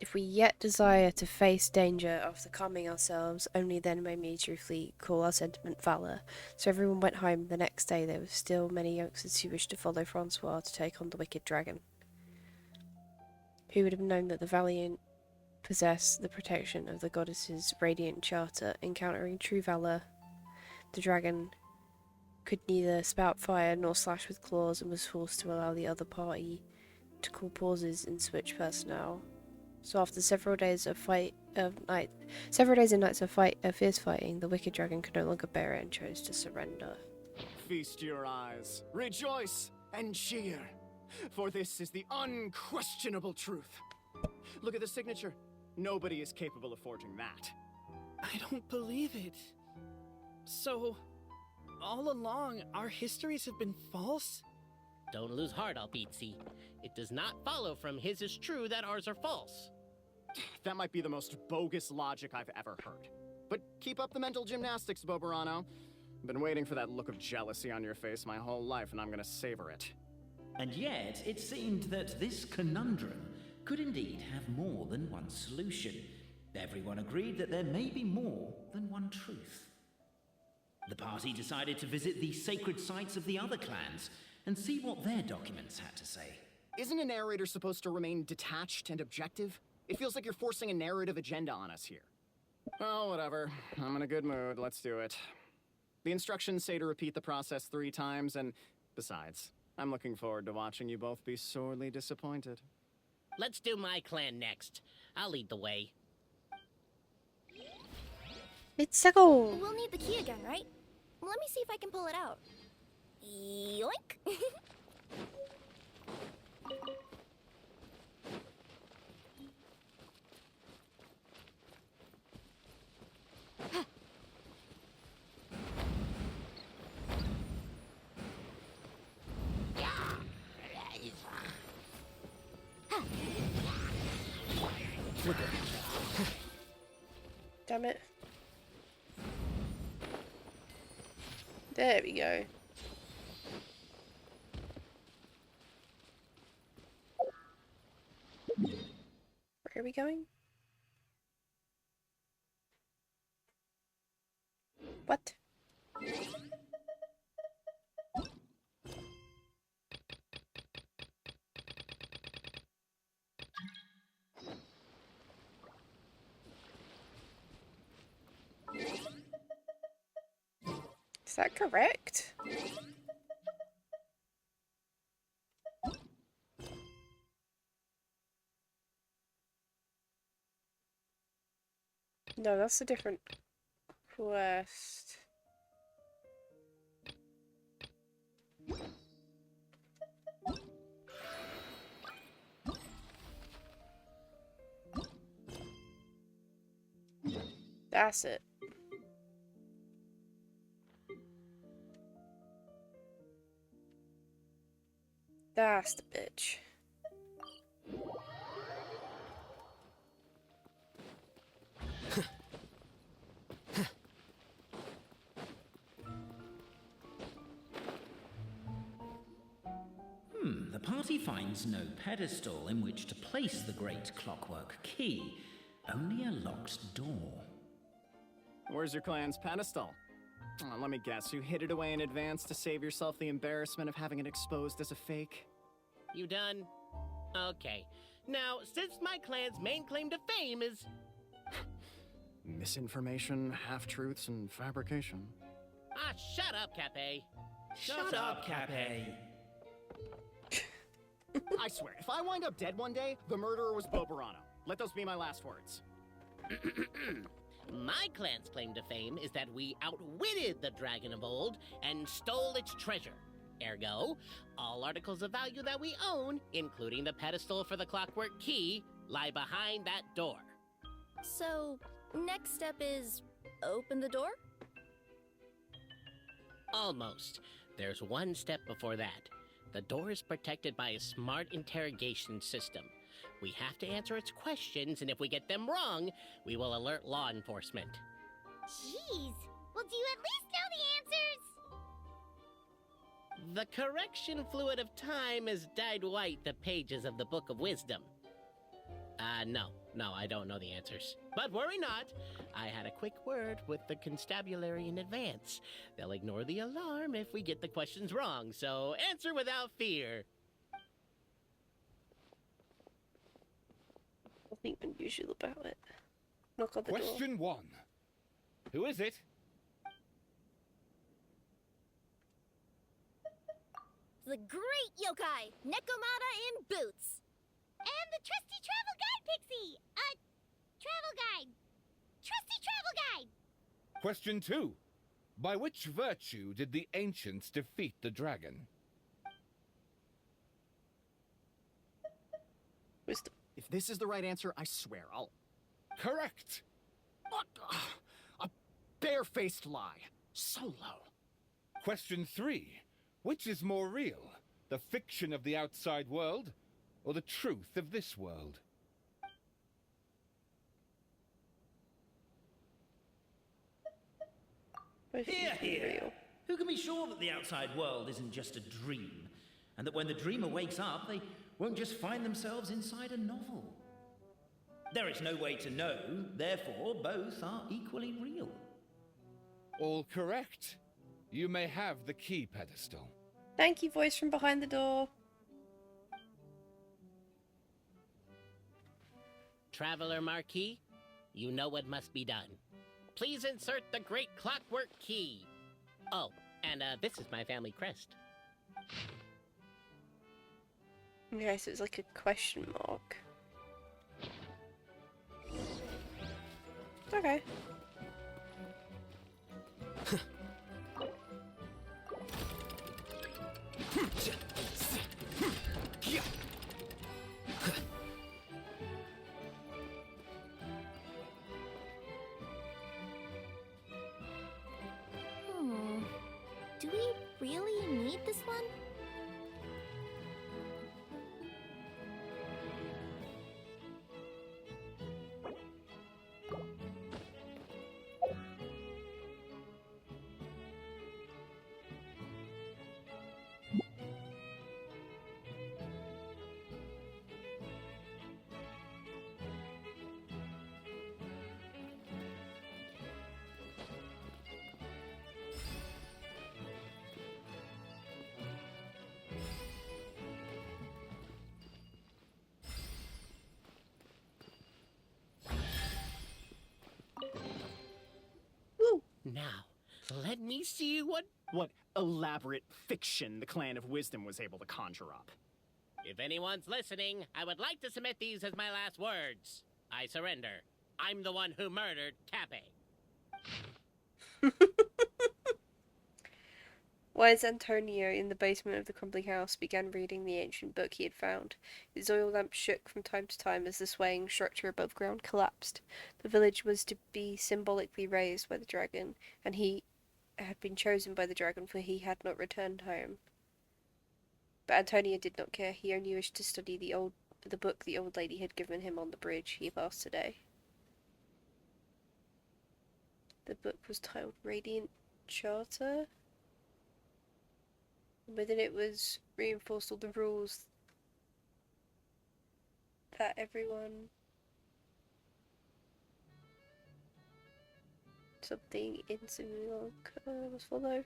[SPEAKER 1] If we yet desire to face danger after calming ourselves, only then may we truthfully call our sentiment valour. So everyone went home. The next day there were still many youngsters who wished to follow Francois to take on the wicked dragon. Who would have known that the valiant possess the protection of the goddess's radiant charter? Encountering true valour, the dragon could neither spout fire nor slash with claws and was forced to allow the other party to call pauses and switch personnel. So after several days and nights of fierce fighting, the wicked dragon could no longer bear it and chose to surrender.
[SPEAKER 14] Feast your eyes, rejoice, and cheer, for this is the unquestionable truth. Look at the signature. Nobody is capable of forging that.
[SPEAKER 12] I don't believe it. So, all along, our histories have been false?
[SPEAKER 13] Don't lose heart, Alpizzi. It does not follow from his is true that ours are false.
[SPEAKER 14] That might be the most bogus logic I've ever heard. But keep up the mental gymnastics, Boberano. I've been waiting for that look of jealousy on your face my whole life, and I'm gonna savor it.
[SPEAKER 11] And yet, it seemed that this conundrum could indeed have more than one solution. Everyone agreed that there may be more than one truth. The party decided to visit the sacred sites of the other clans and see what their documents had to say.
[SPEAKER 14] Isn't a narrator supposed to remain detached and objective? It feels like you're forcing a narrative agenda on us here. Oh, whatever. I'm in a good mood. Let's do it. The instructions say to repeat the process 3 times, and besides, I'm looking forward to watching you both be sorely disappointed.
[SPEAKER 13] Let's do my clan next. I'll lead the way.
[SPEAKER 1] It's a goal.
[SPEAKER 5] We'll need the key again, right? Let me see if I can pull it out. Yoink!
[SPEAKER 1] Damn it. There we go. Where are we going? What? Is that correct? No, that's a different quest. That's it. That's the bitch.
[SPEAKER 11] The party finds no pedestal in which to place the great clockwork key, only a locked door.
[SPEAKER 14] Where's your clan's pedestal? Let me guess, you hid it away in advance to save yourself the embarrassment of having it exposed as a fake?
[SPEAKER 13] You done? Okay. Now, since my clan's main claim to fame is...
[SPEAKER 14] Misinformation, half-truths, and fabrication.
[SPEAKER 13] Ah, shut up, Cape.
[SPEAKER 11] Shut up, Cape.
[SPEAKER 14] I swear, if I wind up dead one day, the murderer was Boberano. Let those be my last words.
[SPEAKER 13] My clan's claim to fame is that we outwitted the dragon of old and stole its treasure. Ergo, all articles of value that we own, including the pedestal for the clockwork key, lie behind that door.
[SPEAKER 5] So, next step is open the door?
[SPEAKER 13] Almost. There's one step before that. The door is protected by a smart interrogation system. We have to answer its questions, and if we get them wrong, we will alert law enforcement.
[SPEAKER 2] Jeez. Well, do you at least know the answers?
[SPEAKER 13] The correction fluid of time has dyed white the pages of the Book of Wisdom. No, I don't know the answers. But worry not. I had a quick word with the constabulary in advance. They'll ignore the alarm if we get the questions wrong, so answer without fear.
[SPEAKER 1] Nothing unusual about it. Knock on the door.
[SPEAKER 15] Question 1. Who is it?
[SPEAKER 5] The great yokai, Nekomata in boots.
[SPEAKER 2] And the trusty travel guide, Pixie! Travel guide. Trusty travel guide!
[SPEAKER 15] Question 2. By which virtue did the ancients defeat the dragon?
[SPEAKER 1] Wisdom.
[SPEAKER 14] If this is the right answer, I swear, I'll
[SPEAKER 15] Correct.
[SPEAKER 14] What? A barefaced lie. So low.
[SPEAKER 15] Question 3. Which is more real? The fiction of the outside world, or the truth of this world?
[SPEAKER 11] Hear, hear! Who can be sure that the outside world isn't just a dream, and that when the dreamer wakes up, they won't just find themselves inside a novel? There is no way to know, therefore both are equally real.
[SPEAKER 15] All correct. You may have the key pedestal.
[SPEAKER 1] Thank you, voice from behind the door.
[SPEAKER 13] Traveler Marquis, you know what must be done. Please insert the great clockwork key. Oh, and this is my family crest.
[SPEAKER 1] Okay, so it's like a question mark. Okay.
[SPEAKER 2] Do we really need this one?
[SPEAKER 13] Now, let me see what
[SPEAKER 14] elaborate fiction the Clan of Wisdom was able to conjure up.
[SPEAKER 13] If anyone's listening, I would like to submit these as my last words. I surrender. I'm the one who murdered Cappe.
[SPEAKER 1] Wise Antonio, in the basement of the crumbling house, began reading the ancient book he had found. His oil lamp shook from time to time as the swaying structure above ground collapsed. The village was to be symbolically raised by the dragon, and he had been chosen by the dragon, for he had not returned home. But Antonio did not care. He only wished to study the book the old lady had given him on the bridge he passed today. The book was titled Radiant Charter. Within it was reinforced all the rules that everyone something in Simulacra must follow.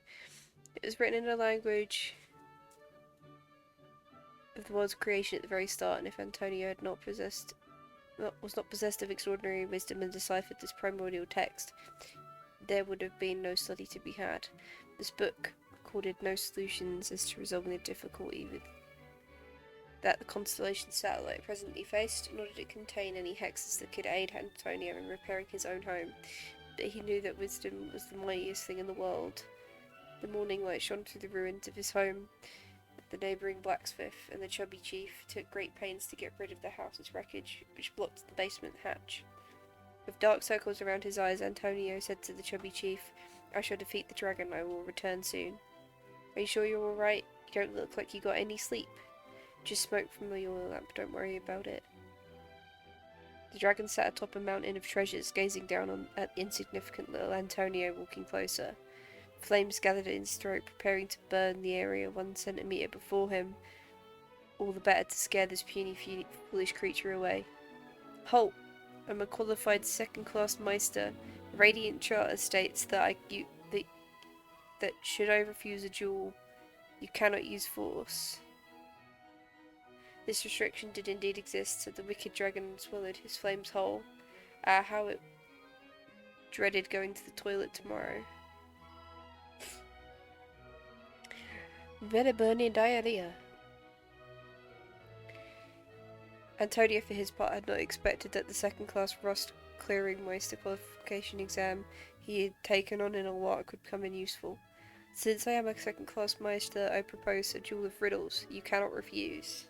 [SPEAKER 1] It was written in a language of the world's creation at the very start, and if Antonio had was not possessed of extraordinary wisdom and deciphered this primordial text, there would have been no study to be had. This book recorded no solutions as to resolving the difficulty that the constellation satellite presently faced, nor did it contain any hexes that could aid Antonio in repairing his own home. But he knew that wisdom was the mightiest thing in the world. The morning light shone through the ruins of his home. The neighbouring blacksmith and the chubby chief took great pains to get rid of the house's wreckage, which blocked the basement hatch. With dark circles around his eyes, Antonio said to the chubby chief, "I shall defeat the dragon. I will return soon." "Are you sure you're alright? You don't look like you got any sleep." "Just smoke from the oil lamp, don't worry about it." The dragon sat atop a mountain of treasures, gazing down at insignificant little Antonio walking closer. Flames gathered in his throat, preparing to burn the area 1 centimetre before him, all the better to scare this puny, foolish creature away. "Halt! I'm a qualified second-class Meister. Radiant Charter states that that should I refuse a duel, you cannot use force." This restriction did indeed exist, so the wicked dragon swallowed his flames whole. Ah, how it dreaded going to the toilet tomorrow. Better burning diarrhea. Antonio, for his part, had not expected that the second-class rust clearing Meister qualification exam he had taken on in a lot could come in useful. "Since I am a second-class Meister, I propose a duel of riddles. You cannot refuse."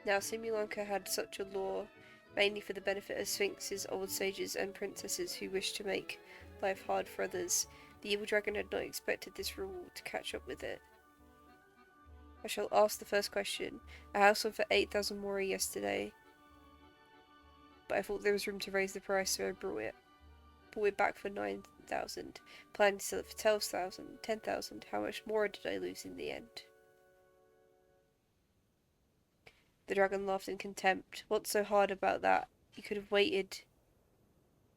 [SPEAKER 1] Now, Simulacra had such a law mainly for the benefit of sphinxes, old sages, and princesses who wish to make life hard for others. The evil dragon had not expected this reward to catch up with it. I shall ask the first question. A house went for 8,000 mori yesterday, but I thought there was room to raise the price, so I brought it back for 9,000. Planning to sell it for 12,000, 10,000. How much more did I lose in the end? The dragon laughed in contempt. What's so hard about that? You could have waited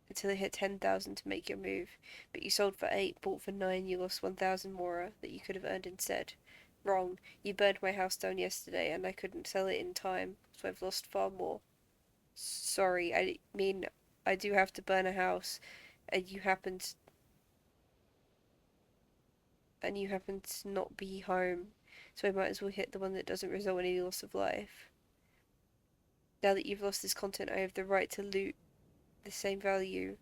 [SPEAKER 1] until it hit 10,000 to make your move, but you sold for 8, bought for 9, you lost 1,000 mora that you could have earned instead. Wrong. You burned my house down yesterday and I couldn't sell it in time, so I've lost far more. Sorry, I mean, I do have to burn a house, and you happen to not be home, so I might as well hit the one that doesn't result in any loss of life. Now that you've lost this content, I have the right to loot the same value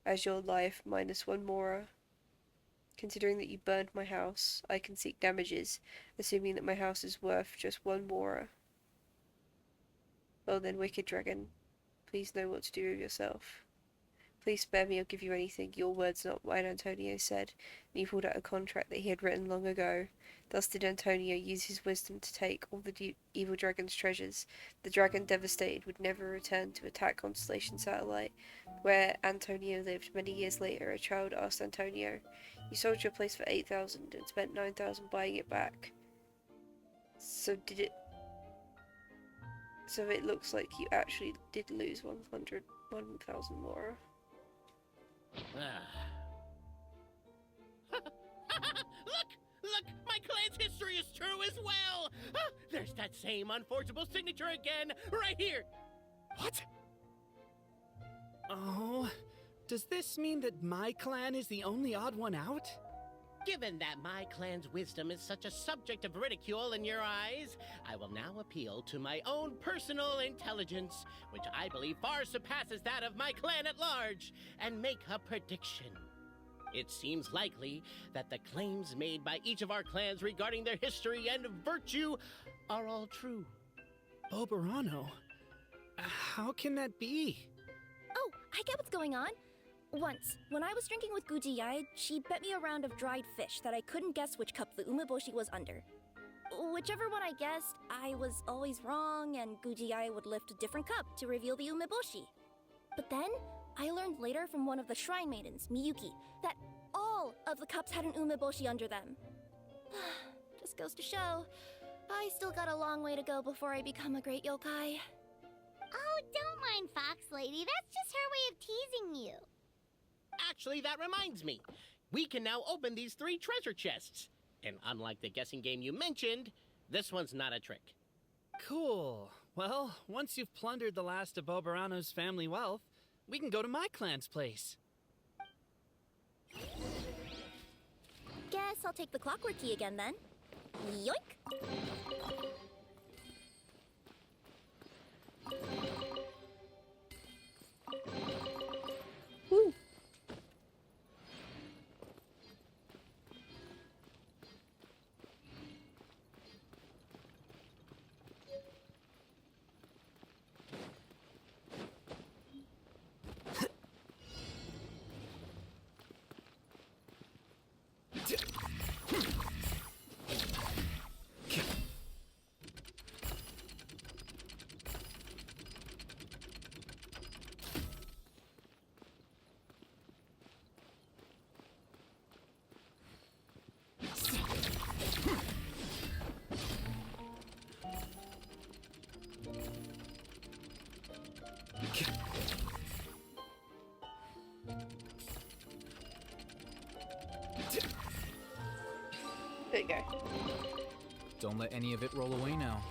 [SPEAKER 1] as your life minus 1 mora. Considering that you burned my house, I can seek damages, assuming that my house is worth just 1 mora. Well then, wicked dragon, please know what to do with yourself. Please spare me, I'll give you anything. Your words, not mine, Antonio said, and he pulled out a contract that he had written long ago. Thus did Antonio use his wisdom to take all the evil dragon's treasures. The dragon, devastated, would never return to attack Constellation Satellite, where Antonio lived. Many years later, a child asked Antonio, "You sold your place for 8,000 and spent 9,000 buying it back. So it looks like you actually did lose 1,000 more."
[SPEAKER 13] Look! My clan's history is true as well! Ah, there's that same unforgeable signature again, right here!
[SPEAKER 12] What? Oh, does this mean that my clan is the only odd one out?
[SPEAKER 13] Given that my clan's wisdom is such a subject of ridicule in your eyes, I will now appeal to my own personal intelligence, which I believe far surpasses that of my clan at large, and make a prediction. It seems likely that the claims made by each of our clans regarding their history and virtue are all true.
[SPEAKER 12] Boberano? How can that be?
[SPEAKER 5] Oh, I get what's going on. Once, when I was drinking with Guji-ai, she bet me a round of dried fish that I couldn't guess which cup the umeboshi was under. Whichever one I guessed, I was always wrong, and Guji-ai would lift a different cup to reveal the umeboshi. But then, I learned later from one of the shrine maidens, Miyuki, that all of the cups had an umeboshi under them. Just goes to show, I still got a long way to go before I become a great yokai.
[SPEAKER 2] Oh, don't mind Fox Lady. That's just her way of teasing you.
[SPEAKER 13] Actually, that reminds me. We can now open these 3 treasure chests. And unlike the guessing game you mentioned, this one's not a trick.
[SPEAKER 12] Cool. Well, once you've plundered the last of Boberano's family wealth, we can go to my clan's place.
[SPEAKER 5] Guess I'll take the clockwork key again then. Yoink!
[SPEAKER 1] Woo! There you go.
[SPEAKER 16] Don't let any of it roll away now.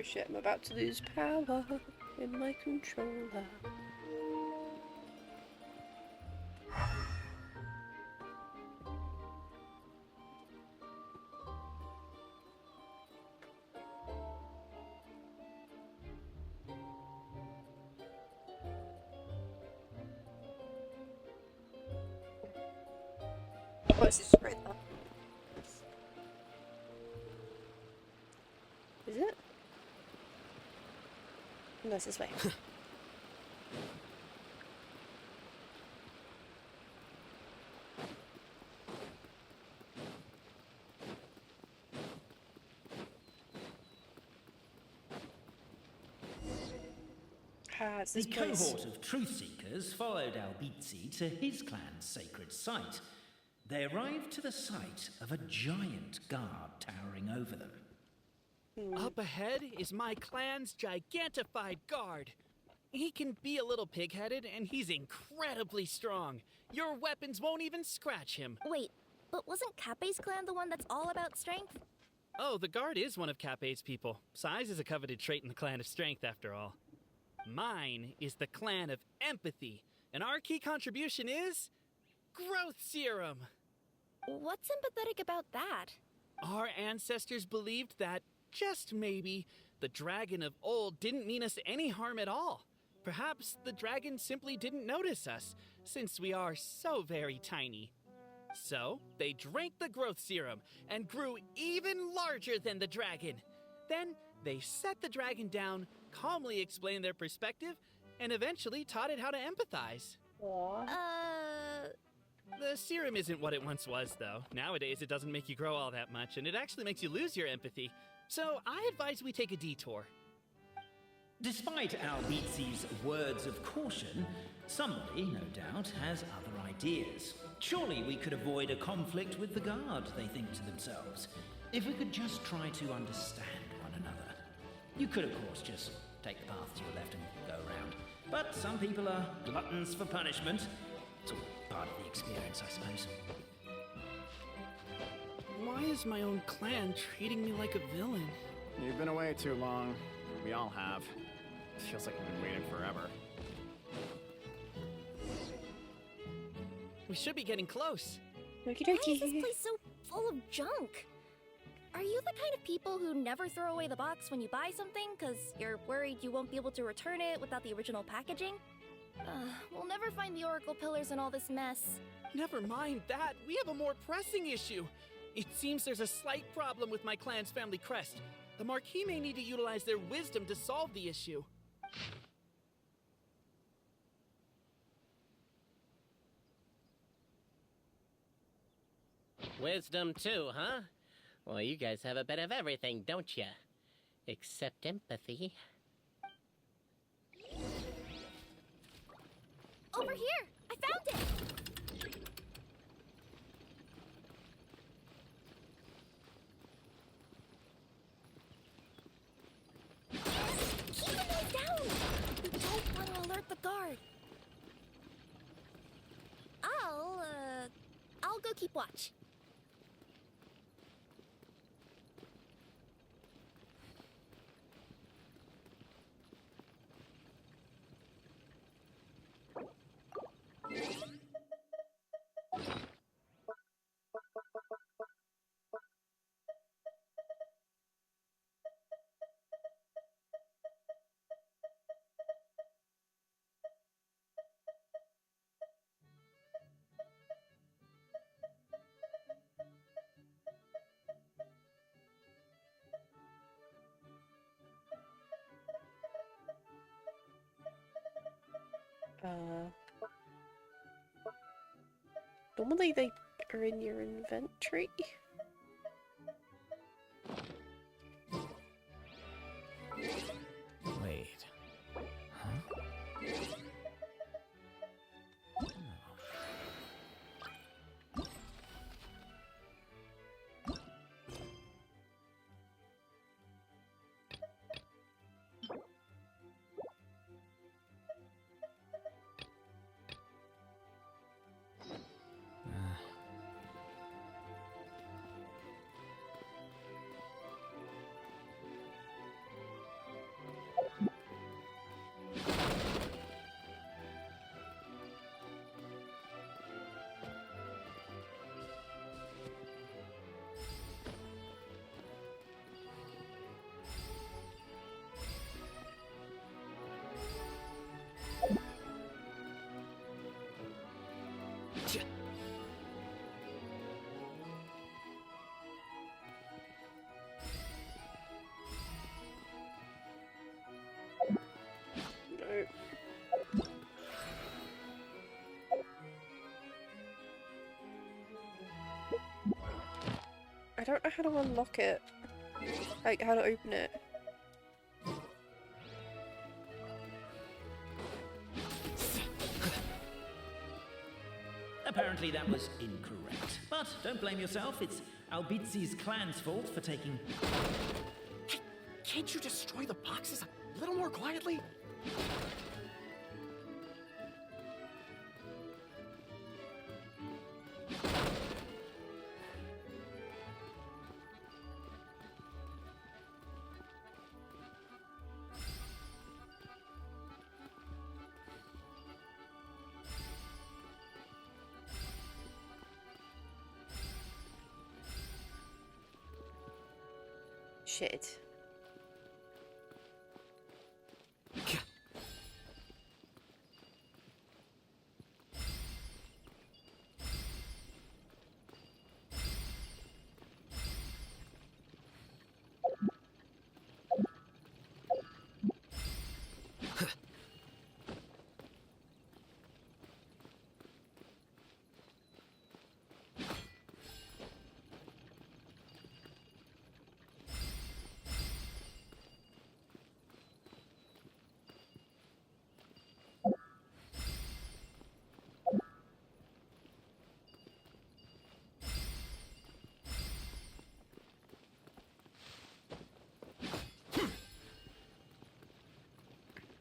[SPEAKER 1] shit, I'm about to lose power in my controller. What's this right now? Is it? No, it's this way. It's
[SPEAKER 11] The
[SPEAKER 1] this place.
[SPEAKER 11] cohort of truth seekers followed Albizzi to his clan's sacred site. They arrived to the site of a giant guard towering over them.
[SPEAKER 12] Up ahead is my clan's gigantified guard. He can be a little pig-headed, and he's incredibly strong. Your weapons won't even scratch him.
[SPEAKER 5] Wait, but wasn't Kappe's clan the one that's all about strength?
[SPEAKER 12] Oh, the guard is one of Kappe's people. Size is a coveted trait in the clan of strength, after all. Mine is the clan of empathy, and our key contribution is growth serum.
[SPEAKER 5] What's empathetic about that?
[SPEAKER 12] Our ancestors believed that, just maybe, the dragon of old didn't mean us any harm at all. Perhaps the dragon simply didn't notice us, since we are so very tiny. So, they drank the growth serum and grew even larger than the dragon. Then, they set the dragon down, calmly explained their perspective, and eventually taught it how to empathize. The serum isn't what it once was, though. Nowadays, it doesn't make you grow all that much, and it actually makes you lose your empathy. So, I advise we take a detour.
[SPEAKER 11] Despite Albizzi's words of caution, somebody, no doubt, has other ideas. Surely we could avoid a conflict with the guard, they think to themselves, if we could just try to understand one another. You could, of course, just take the path to your left and go around. But some people are gluttons for punishment. It's all part of the experience, I suppose.
[SPEAKER 12] Why is my own clan treating me like a villain?
[SPEAKER 14] You've been away too long. We all have. Feels like we've been waiting forever.
[SPEAKER 12] We should be getting close.
[SPEAKER 1] Okie
[SPEAKER 5] Why is
[SPEAKER 1] dokie.
[SPEAKER 5] this place so full of junk? Are you the kind of people who never throw away the box when you buy something because you're worried you won't be able to return it without the original packaging? We'll never find the Oracle Pillars in all this mess.
[SPEAKER 12] Never mind that. We have a more pressing issue. It seems there's a slight problem with my clan's family crest. The Marquis may need to utilize their wisdom to solve the issue.
[SPEAKER 17] Wisdom too, huh? Well, you guys have a bit of everything, don't ya? Except empathy.
[SPEAKER 5] Over here! I found it! Keep the knife down! We don't want to alert the guard. I'll go keep watch.
[SPEAKER 1] Normally they are in your inventory.
[SPEAKER 16] Wait. Huh?
[SPEAKER 1] know how to unlock it. Like, how to open it.
[SPEAKER 11] Apparently that was incorrect. But don't blame yourself, it's Albizi's clan's fault for taking...
[SPEAKER 14] Hey, can't you destroy the boxes a little more quietly?
[SPEAKER 1] Shit.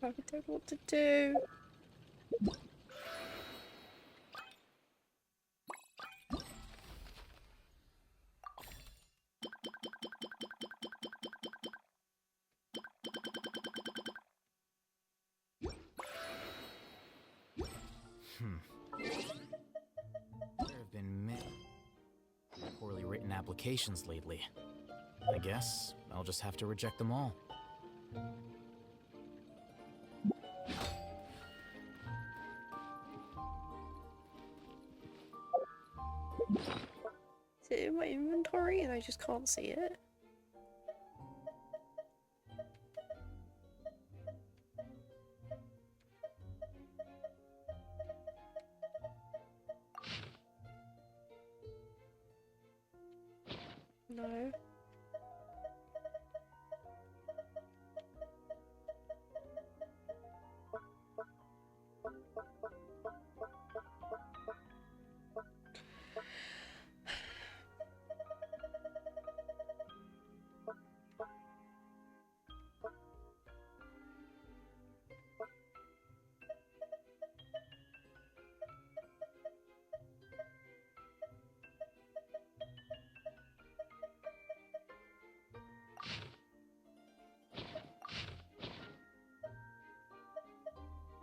[SPEAKER 1] I don't know what to do.
[SPEAKER 18] There have been many poorly written applications lately. I guess I'll just have to reject them all.
[SPEAKER 1] Is it in my inventory and I just can't see it? No.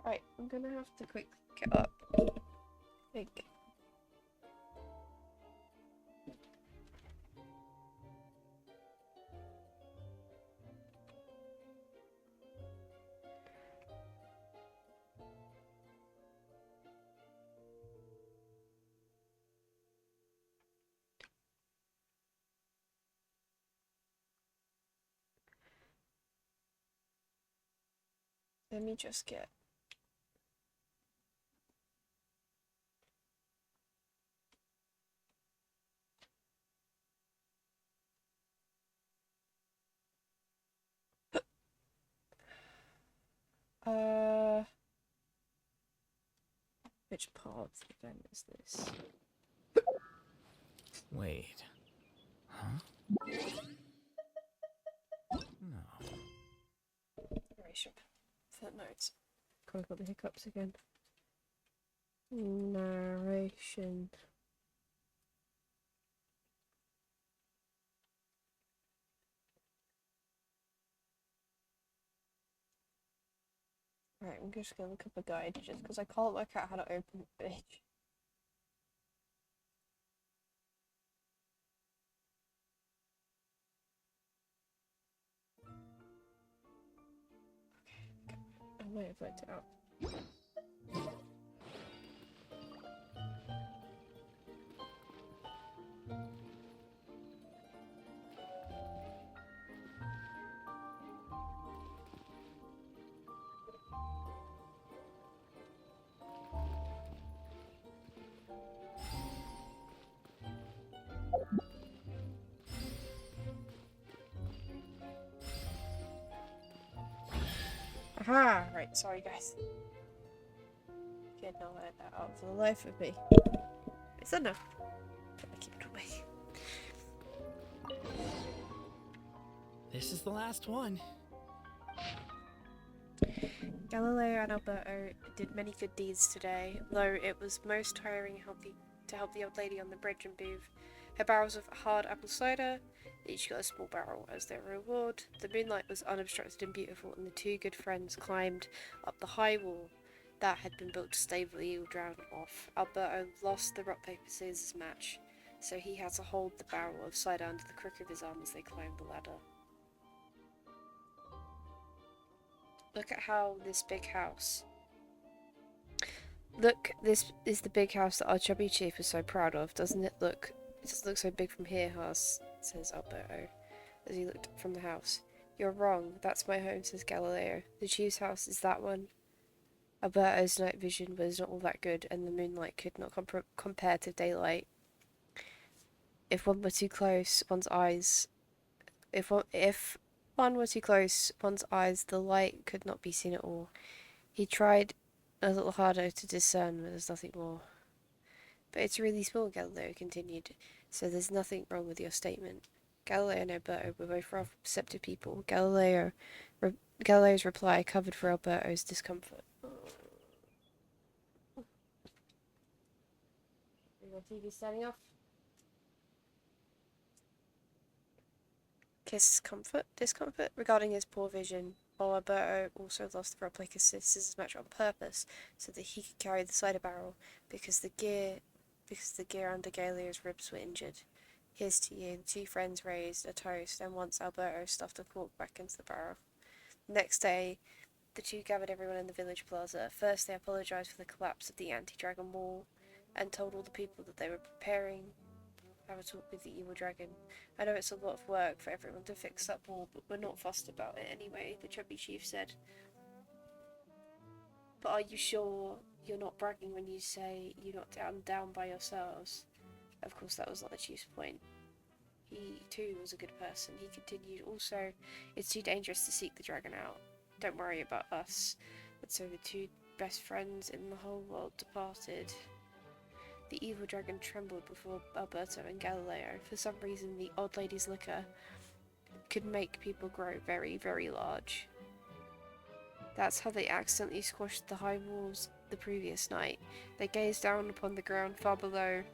[SPEAKER 1] Right, I'm gonna have to quickly get up. I think. Let me just get which part of the event is this?
[SPEAKER 18] Wait. Huh? No.
[SPEAKER 1] Narration. Footnotes. God, I've got the hiccups again. Narration. Right, I'm just gonna look up a guide just because I can't work out how to open the page. Okay, I might have worked it out. Aha! Right, sorry guys. Cannot let that out for the life of me. It's enough. Keep it away.
[SPEAKER 12] This is the last one.
[SPEAKER 1] Galileo and Alberto did many good deeds today, though it was most tiring to help the old lady on the bridge and move. Her barrels of hard apple cider, they each got a small barrel as their reward. The moonlight was unobstructed and beautiful, and the two good friends climbed up the high wall that had been built to stave the evil dragon off. Alberto lost the rock paper scissors match, so he had to hold the barrel of cider under the crook of his arm as they climbed the ladder. Look at how this big house. Look, this is the big house that our chubby chief was so proud of. Doesn't it look? It doesn't look so big from here, Haas, says Alberto, as he looked from the house. You're wrong. That's my home, says Galileo. The chief's house is that one. Alberto's night vision was not all that good, and the moonlight could not compare to daylight. If one were too close, one's eyes. If one were too close, one's eyes, the light could not be seen at all. He tried a little harder to discern, but there's nothing more. But it's really small, Galileo continued, so there's nothing wrong with your statement. Galileo and Alberto were both rather perceptive people. Galileo's reply covered for Alberto's discomfort. Your TV standing off. Discomfort regarding his poor vision, while Alberto also lost the replica scissors match on purpose so that he could carry the cider barrel because the gear under Galileo's ribs were injured. Here's to you. The two friends raised a toast, and once Alberto stuffed a cork back into the barrel. The next day, the two gathered everyone in the village plaza. First, they apologized for the collapse of the anti-dragon wall and told all the people that they were preparing to have a talk with the evil dragon. I know it's a lot of work for everyone to fix that wall, but we're not fussed about it anyway, the chubby chief said. But are you sure you're not bragging when you say you're not down by yourselves? Of course, that was not the chief's point. He, too, was a good person. He continued, also, it's too dangerous to seek the dragon out. Don't worry about us. And so the two best friends in the whole world departed. The evil dragon trembled before Alberto and Galileo. For some reason, the old lady's liquor could make people grow very, very large. That's how they accidentally squashed the high walls the previous night. They gazed down upon the ground far below.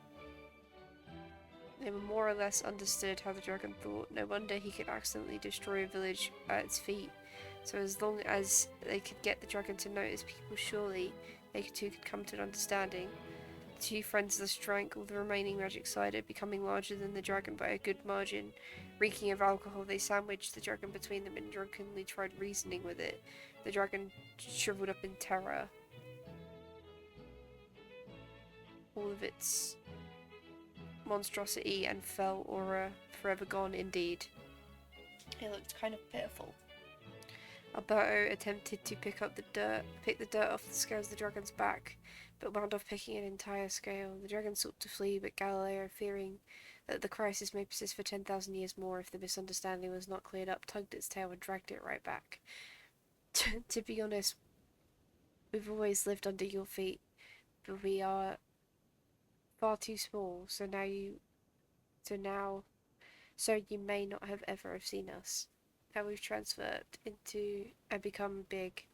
[SPEAKER 1] They were more or less understood how the dragon thought. No wonder he could accidentally destroy a village at its feet. So as long as they could get the dragon to notice people, surely they too could come to an understanding. The two friends thus drank all the remaining magic cider, becoming larger than the dragon by a good margin. Reeking of alcohol, they sandwiched the dragon between them and drunkenly tried reasoning with it. The dragon shriveled up in terror. All of its monstrosity and fell aura forever gone indeed. It looked kind of pitiful. Alberto attempted to pick the dirt off the scales of the dragon's back, but wound up picking an entire scale. The dragon sought to flee, but Galileo, fearing that the crisis may persist for 10,000 years more if the misunderstanding was not cleared up, tugged its tail and dragged it right back. To be honest, we've always lived under your feet, but we are far too small, so you may not have ever have seen us. Now we've transferred into and become big,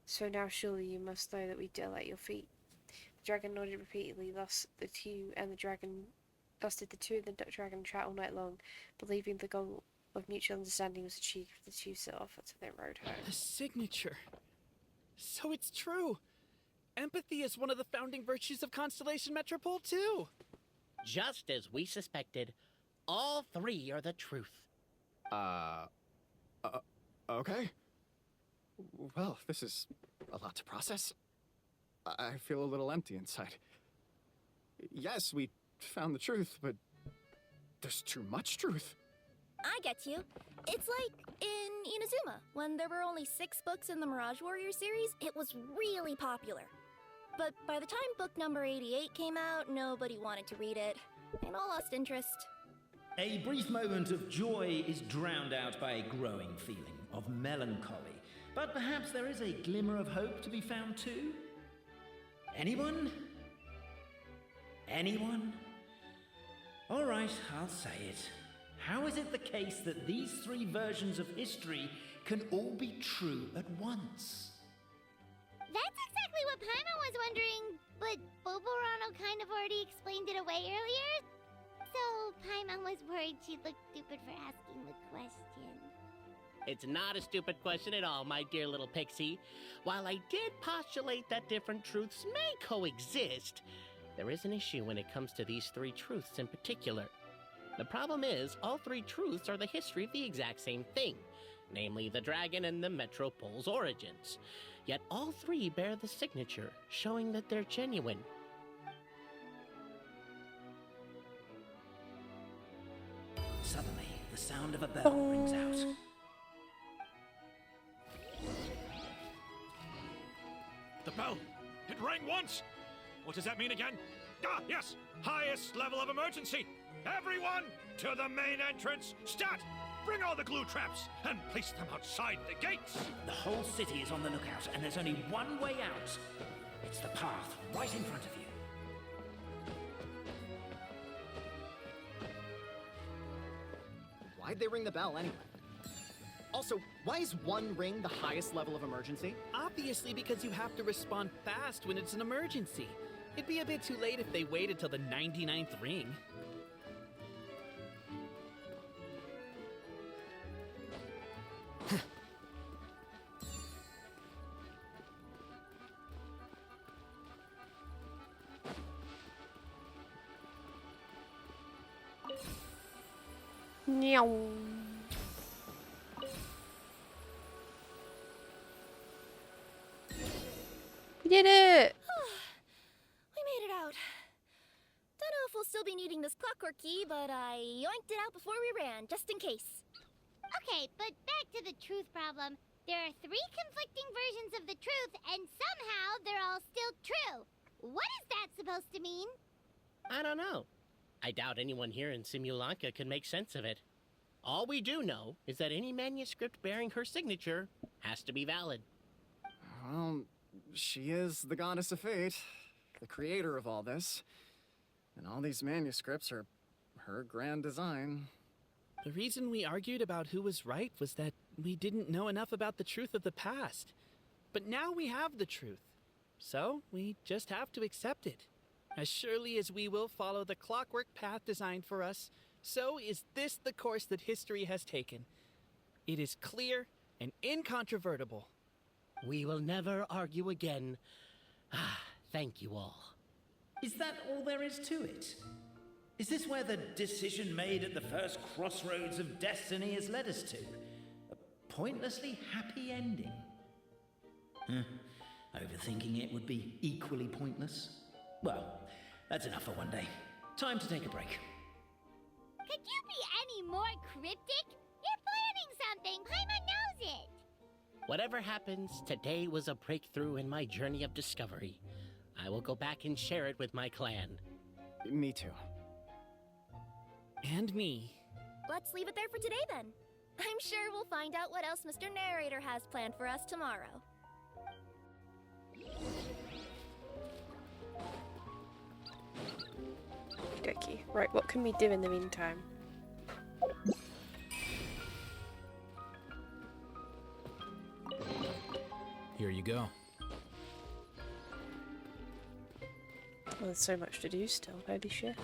[SPEAKER 1] so now surely you must know that we dwell at your feet. The dragon nodded repeatedly, thus did the two and the dragon chat all night long, believing the goal of mutual understanding was achieved. The two set off to their road home.
[SPEAKER 12] The signature. So it's true. Empathy is one of the founding virtues of Constellation Metropole, too.
[SPEAKER 17] Just as we suspected, all three are the truth.
[SPEAKER 18] Okay. Well, this is a lot to process. I feel a little empty inside. Yes, we found the truth, but there's too much truth.
[SPEAKER 5] I get you. It's like in Inazuma, when there were only 6 books in the Mirage Warrior series, it was really popular. But by the time book number 88 came out, nobody wanted to read it, and all lost interest.
[SPEAKER 11] A brief moment of joy is drowned out by a growing feeling of melancholy. But perhaps there is a glimmer of hope to be found too? Anyone? Anyone? All right, I'll say it. How is it the case that these three versions of history can all be true at once?
[SPEAKER 2] That's exactly what Paimon was wondering, but Boborano kind of already explained it away earlier. So Paimon was worried she'd look stupid for asking the question.
[SPEAKER 17] It's not a stupid question at all, my dear little pixie. While I did postulate that different truths may coexist, there is an issue when it comes to these three truths in particular. The problem is, all three truths are the history of the exact same thing, namely the dragon and the Metropole's origins. Yet all three bear the signature, showing that they're genuine.
[SPEAKER 11] Suddenly, the sound of a bell rings out.
[SPEAKER 19] The bell! It rang once! What does that mean again? Ah, yes! Highest level of emergency! Everyone, to the main entrance! Stat! Bring all the glue traps and place them outside the gates!
[SPEAKER 11] The whole city is on the lookout, and there's only one way out. It's the path right in front of you.
[SPEAKER 18] Why'd they ring the bell anyway? Also, why is one ring the highest level of emergency?
[SPEAKER 12] Obviously because you have to respond fast when it's an emergency. It'd be a bit too late if they waited till the 99th ring.
[SPEAKER 1] Meow. We did it!
[SPEAKER 5] We made it out. Don't know if we'll still be needing this clockwork key, but I yoinked it out before we ran, just in case.
[SPEAKER 2] Okay, but back to the truth problem. There are three conflicting versions of the truth, and somehow they're all still true. What is that supposed to mean?
[SPEAKER 17] I don't know. I doubt anyone here in Simulanka can make sense of it. All we do know is that any manuscript bearing her signature has to be valid.
[SPEAKER 18] Well, she is the goddess of fate, the creator of all this. And all these manuscripts are her grand design.
[SPEAKER 12] The reason we argued about who was right was that we didn't know enough about the truth of the past. But now we have the truth. So we just have to accept it. As surely as we will follow the clockwork path designed for us, so is this the course that history has taken. It is clear and incontrovertible.
[SPEAKER 17] We will never argue again. Thank you all.
[SPEAKER 11] Is that all there is to it? Is this where the decision made at the first crossroads of destiny has led us to? A pointlessly happy ending? Overthinking it would be equally pointless. Well, that's enough for one day. Time to take a break.
[SPEAKER 2] Could you be any more cryptic? You're planning something. Paimon knows it.
[SPEAKER 17] Whatever happens, today was a breakthrough in my journey of discovery. I will go back and share it with my clan.
[SPEAKER 18] Me too.
[SPEAKER 12] And me.
[SPEAKER 5] Let's leave it there for today then. I'm sure we'll find out what else Mr. Narrator has planned for us tomorrow.
[SPEAKER 1] Okey-dokey. Right, what can we do in the meantime?
[SPEAKER 9] Here you go.
[SPEAKER 1] Well, there's so much to do still, holy shit.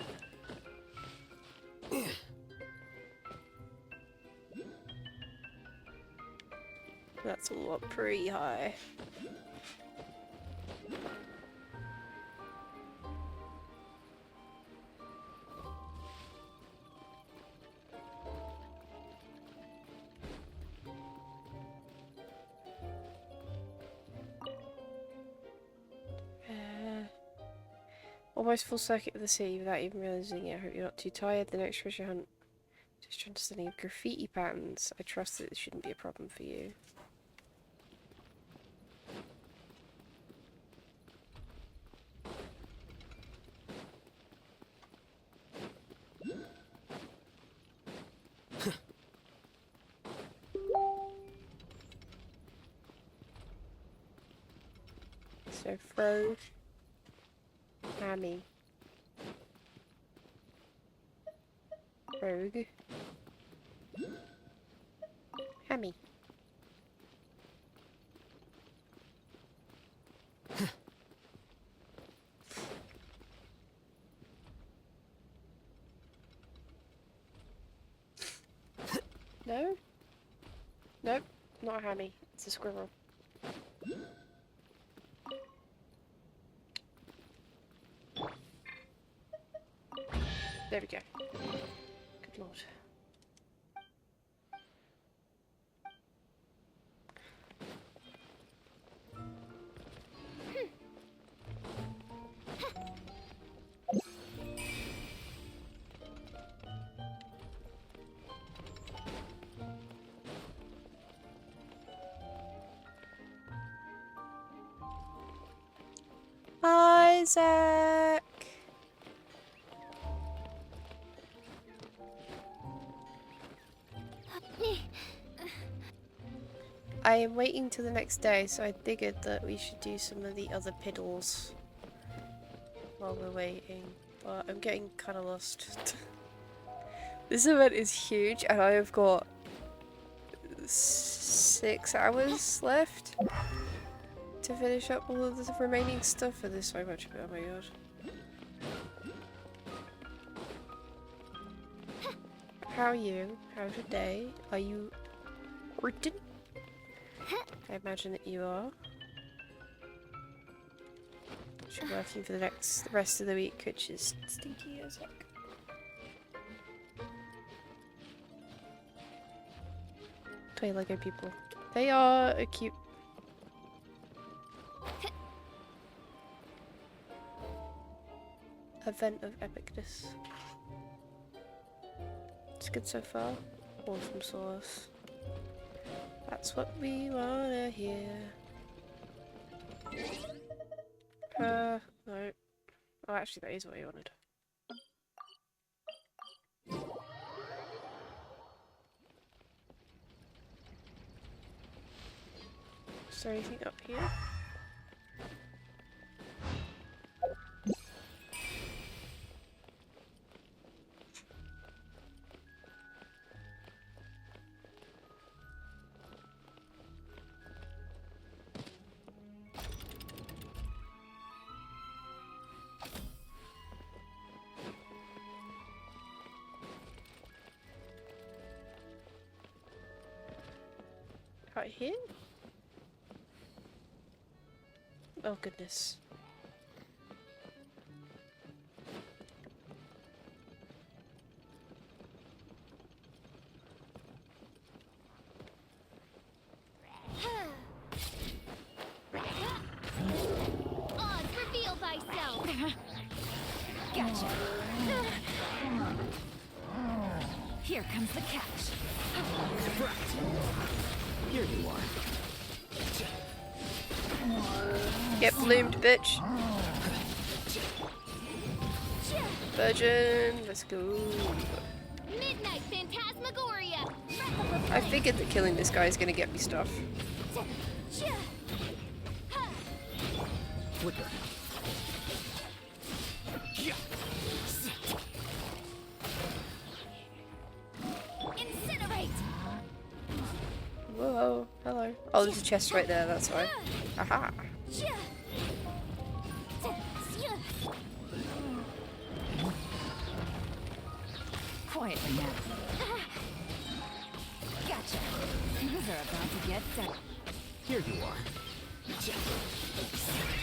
[SPEAKER 1] That's all up pretty high. Almost full circuit of the city without even realizing it. I hope you're not too tired. The next treasure hunt. Just understanding of graffiti patterns. I trust that it shouldn't be a problem for you. So throw Hammy. Rogue. Hammy. No? Nope, not a hammy. It's a squirrel. There we go. Good lord. Isaac! I am waiting till the next day, so I figured that we should do some of the other piddles while we're waiting. But I'm getting kind of lost. This event is huge, and I have got 6 hours left to finish up all of the remaining stuff for this so much of it. Oh my god. How are you? How's your day? Are you written? I imagine that you are. She's working for the rest of the week, which is stinky as heck. Toy Lego people. They are a cute. Event of epicness. It's good so far. Awesome sauce. That's what we wanna hear. No. Oh, actually, that is what I wanted. Is there anything up here? Right here? Oh goodness.
[SPEAKER 5] Oz, reveal thyself! Gotcha. Here comes the catch.
[SPEAKER 9] Here you are.
[SPEAKER 1] Get bloomed, bitch. Virgin, let's go.
[SPEAKER 5] Midnight Phantasmagoria!
[SPEAKER 1] I figured that killing this guy is gonna get me stuff.
[SPEAKER 9] Flicker.
[SPEAKER 5] Incinerate!
[SPEAKER 1] Whoa, hello. Oh, there's a chest right there, that's why. Aha!
[SPEAKER 10] Quietly now. Gotcha. Things are about to get set.
[SPEAKER 9] Here you are.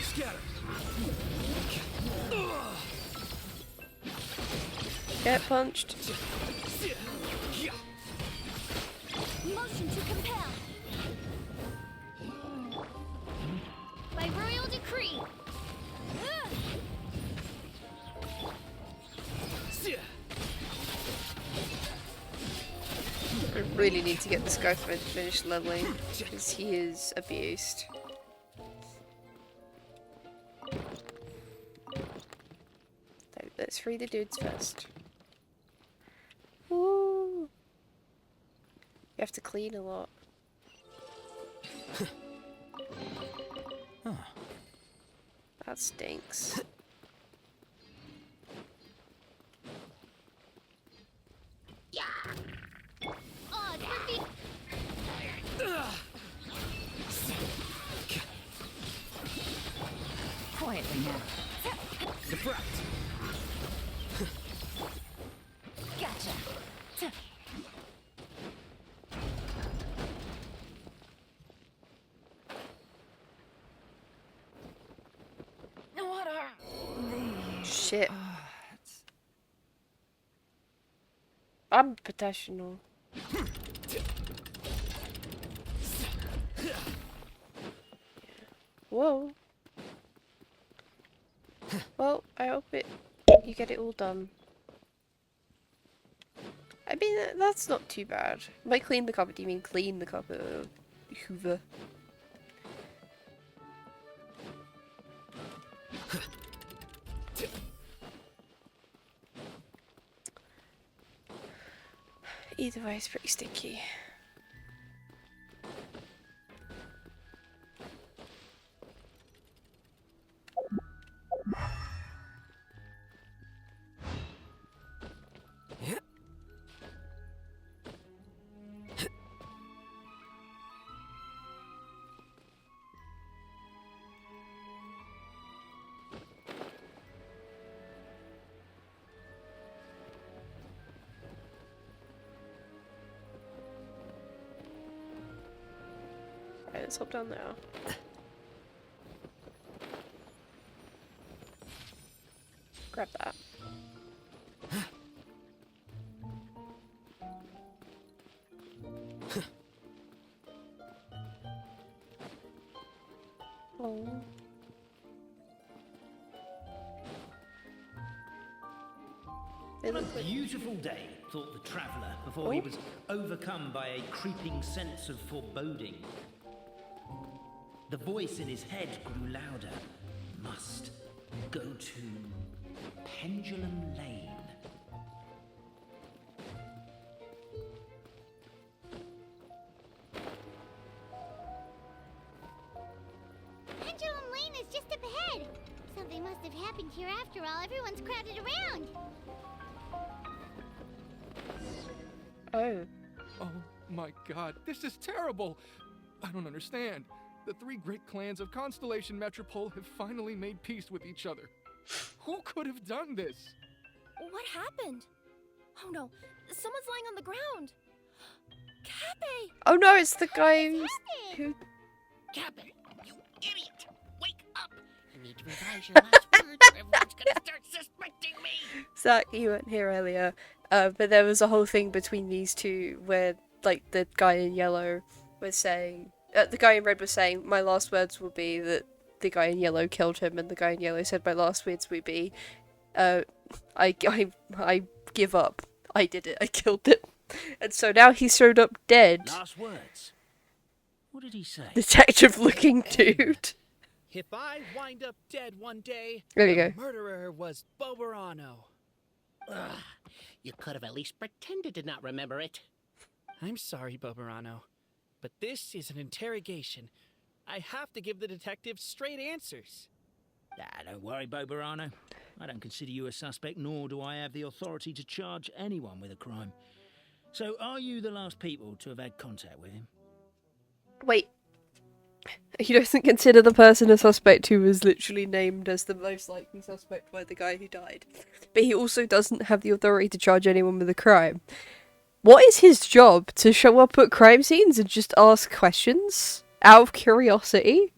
[SPEAKER 19] Scatter.
[SPEAKER 1] Get punched.
[SPEAKER 5] Motion to compel. By royal decree.
[SPEAKER 1] I really need to get this guy finished leveling, because he is a beast. So, let's free the dudes first. Woo! You have to clean a lot. That stinks.
[SPEAKER 2] Oh, it's working.
[SPEAKER 10] Quietly now.
[SPEAKER 4] Deflect.
[SPEAKER 10] Gotcha. What are these?
[SPEAKER 1] Shit. I'm professional. Whoa. Well, I hope you get it all done. I mean, that's not too bad. By clean the carpet, do you mean clean the carpet? Hoover. Either way, it's pretty stinky. Right, let's hop down now. Grab that. Oh.
[SPEAKER 11] What a beautiful day, thought the traveller, before he was overcome by a creeping sense of foreboding. The voice in his head grew louder. Must go to Pendulum Lane.
[SPEAKER 2] Pendulum Lane is just up ahead. Something must have happened here after all. Everyone's crowded around.
[SPEAKER 1] Oh.
[SPEAKER 20] Oh my god, this is terrible! I don't understand. The three great clans of Constellation Metropole have finally made peace with each other. Who could have done this?
[SPEAKER 5] What happened? Oh no, someone's lying on the ground. Cappe!
[SPEAKER 1] Oh no, it's the guy who...
[SPEAKER 17] Cappe, you idiot! Wake up! You need to revise your last words or everyone's gonna start suspecting me!
[SPEAKER 1] Zach, you weren't here earlier, but there was a whole thing between these two where, like, the guy in yellow was saying... the guy in red was saying, my last words will be that the guy in yellow killed him, and the guy in yellow said, my last words will be, I give up. I did it. I killed him. And so now he showed up dead.
[SPEAKER 11] Last words. What did he say?
[SPEAKER 1] Detective-looking dude.
[SPEAKER 12] If I wind up dead one day,
[SPEAKER 1] There you
[SPEAKER 12] the
[SPEAKER 1] go.
[SPEAKER 12] murderer was Boberano.
[SPEAKER 17] Ugh, you could have at least pretended to not remember it.
[SPEAKER 12] I'm sorry, Boberano, but this is an interrogation. I have to give the detective straight answers.
[SPEAKER 11] Don't worry, Boberano. I don't consider you a suspect, nor do I have the authority to charge anyone with a crime. So, are you the last people to have had contact with him?
[SPEAKER 1] Wait. He doesn't consider the person a suspect who was literally named as the most likely suspect by the guy who died. But he also doesn't have the authority to charge anyone with a crime. What is his job? To show up at crime scenes and just ask questions? Out of curiosity?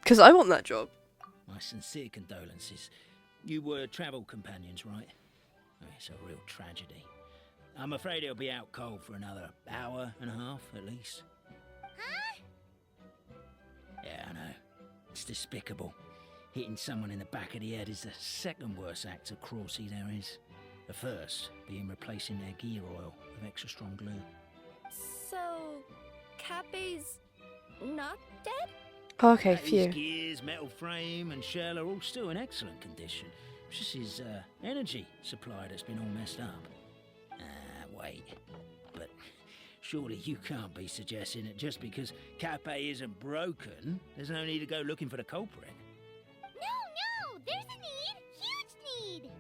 [SPEAKER 1] Because I want that job.
[SPEAKER 11] My sincere condolences. You were travel companions, right? Oh, it's a real tragedy. I'm afraid he'll be out cold for another hour and a half, at least.
[SPEAKER 2] Huh?
[SPEAKER 11] Yeah, I know. It's despicable. Hitting someone in the back of the head is the second worst act of cruelty there is. The first being replacing their gear oil with extra strong glue.
[SPEAKER 5] So, Cappe's not dead?
[SPEAKER 1] Okay,
[SPEAKER 11] His
[SPEAKER 1] phew.
[SPEAKER 11] gears, metal frame, and shell are all still in excellent condition. It's just his energy supply that's been all messed up. Wait. But surely you can't be suggesting that just because Cappe isn't broken, there's no need to go looking for the culprit.
[SPEAKER 2] There's a need! Huge need!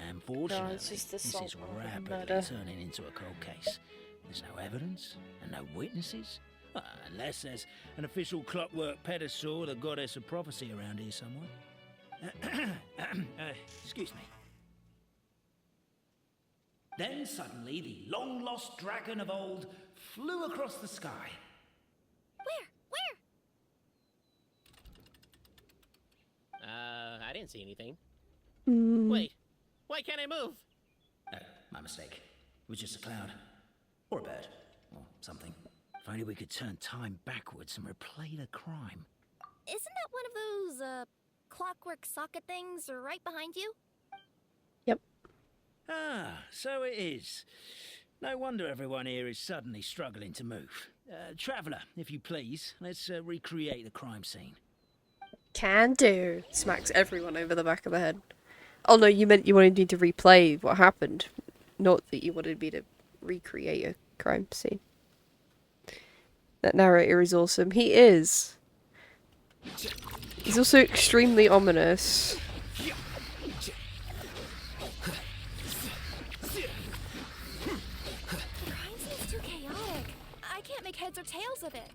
[SPEAKER 11] Unfortunately,
[SPEAKER 1] it's just the
[SPEAKER 11] this
[SPEAKER 1] salt
[SPEAKER 11] is
[SPEAKER 1] of the
[SPEAKER 11] rapidly
[SPEAKER 1] murder.
[SPEAKER 11] turning into a cold case. There's no evidence and no witnesses. Unless there's an official clockwork pedestal, the goddess of prophecy around here somewhere. Excuse me. Then suddenly the long-lost dragon of old flew across the sky.
[SPEAKER 17] I didn't see anything.
[SPEAKER 1] Hmm.
[SPEAKER 17] Wait, why can't I move?
[SPEAKER 11] No, my mistake. It was just a cloud. Or a bird. Or something. If only we could turn time backwards and replay the crime.
[SPEAKER 5] Isn't that one of those, clockwork socket things right behind you?
[SPEAKER 11] Ah, so it is. No wonder everyone here is suddenly struggling to move. Traveller, if you please, let's recreate the crime scene.
[SPEAKER 1] Can do. Smacks everyone over the back of the head. Oh no, you meant you wanted me to replay what happened. Not that you wanted me to recreate a crime scene. That narrator is awesome. He is. He's also extremely ominous.
[SPEAKER 5] The crime seems too chaotic. I can't make heads or tails of it.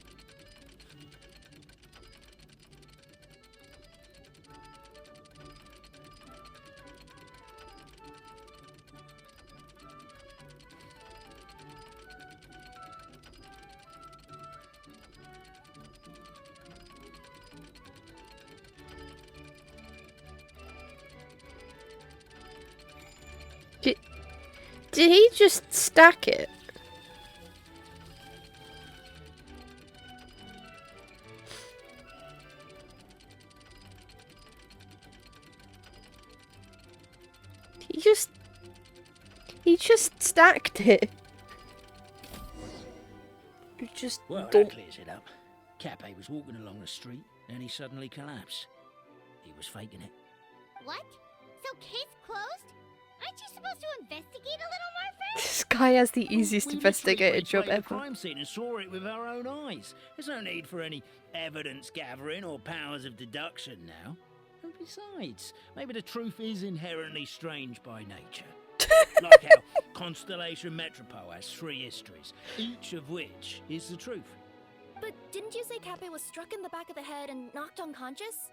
[SPEAKER 1] Did he just stack it? He just stacked it. He just
[SPEAKER 11] Well, that clears it up. Cape was walking along the street, and he suddenly collapsed. He was faking it.
[SPEAKER 2] What? So case closed? Aren't you supposed to investigate a little more first?
[SPEAKER 1] This guy has the easiest
[SPEAKER 11] We
[SPEAKER 1] investigator job
[SPEAKER 11] literally replayed
[SPEAKER 1] ever.
[SPEAKER 11] the crime scene and saw it with our own eyes. There's no need for any evidence gathering or powers of deduction now. And besides, maybe the truth is inherently strange by nature. Like how Constellation Metropole has 3 histories, each of which is the truth.
[SPEAKER 5] But didn't you say Cape was struck in the back of the head and knocked unconscious?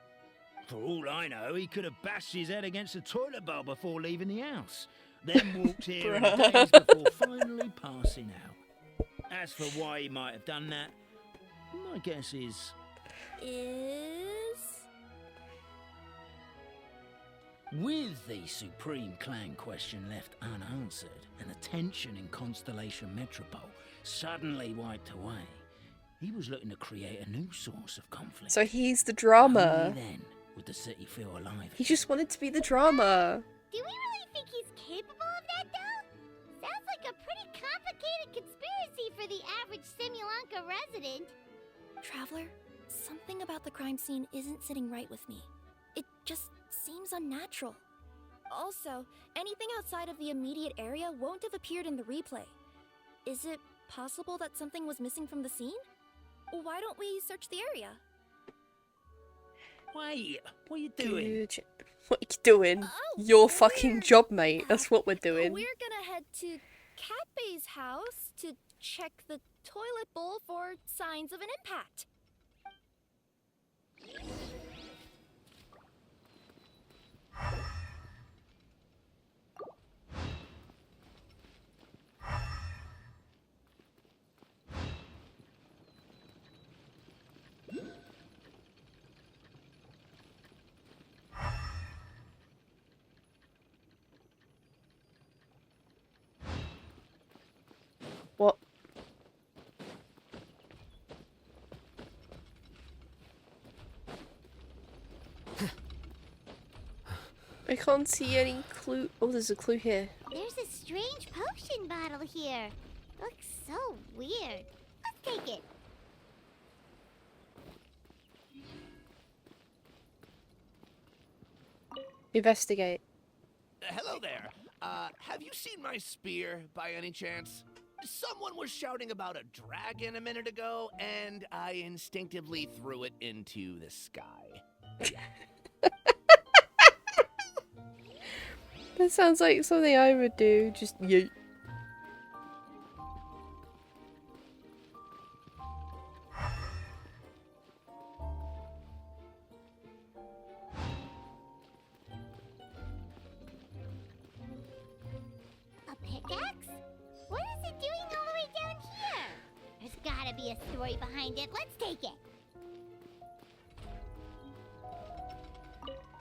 [SPEAKER 11] For all I know, he could have bashed his head against a toilet bowl before leaving the house, then walked here in a daze before finally passing out. As for why he might have done that, my guess is... With the Supreme Clan question left unanswered and the tension in Constellation Metropole suddenly wiped away, he was looking to create a new source of conflict.
[SPEAKER 1] So he's the drama.
[SPEAKER 11] Only then would the city feel alive.
[SPEAKER 1] He just wanted to be the drama.
[SPEAKER 2] Do we really think he's capable of that, though? Sounds like a pretty complicated conspiracy for the average Simulanka resident.
[SPEAKER 5] Traveler, something about the crime scene isn't sitting right with me. It just seems unnatural. Also, anything outside of the immediate area won't have appeared in the replay. Is it possible that something was missing from the scene? Why don't we search the area?
[SPEAKER 11] Wait, what are you doing?
[SPEAKER 1] Dude, what are you doing? Your fucking job, mate. That's what we're doing.
[SPEAKER 5] We're gonna head to Cape's house to check the toilet bowl for signs of an impact.
[SPEAKER 1] What? I can't see any clue. Oh, there's a clue here.
[SPEAKER 2] There's a strange potion bottle here. Looks so weird. Let's take it.
[SPEAKER 1] Investigate.
[SPEAKER 21] Hello there. Have you seen my spear by any chance? Someone was shouting about a dragon a minute ago, and I instinctively threw it into the sky.
[SPEAKER 1] That sounds like something I would do. Just yeet.
[SPEAKER 2] A pickaxe? What is it doing all the way down here? There's gotta be a story behind it. Let's take it.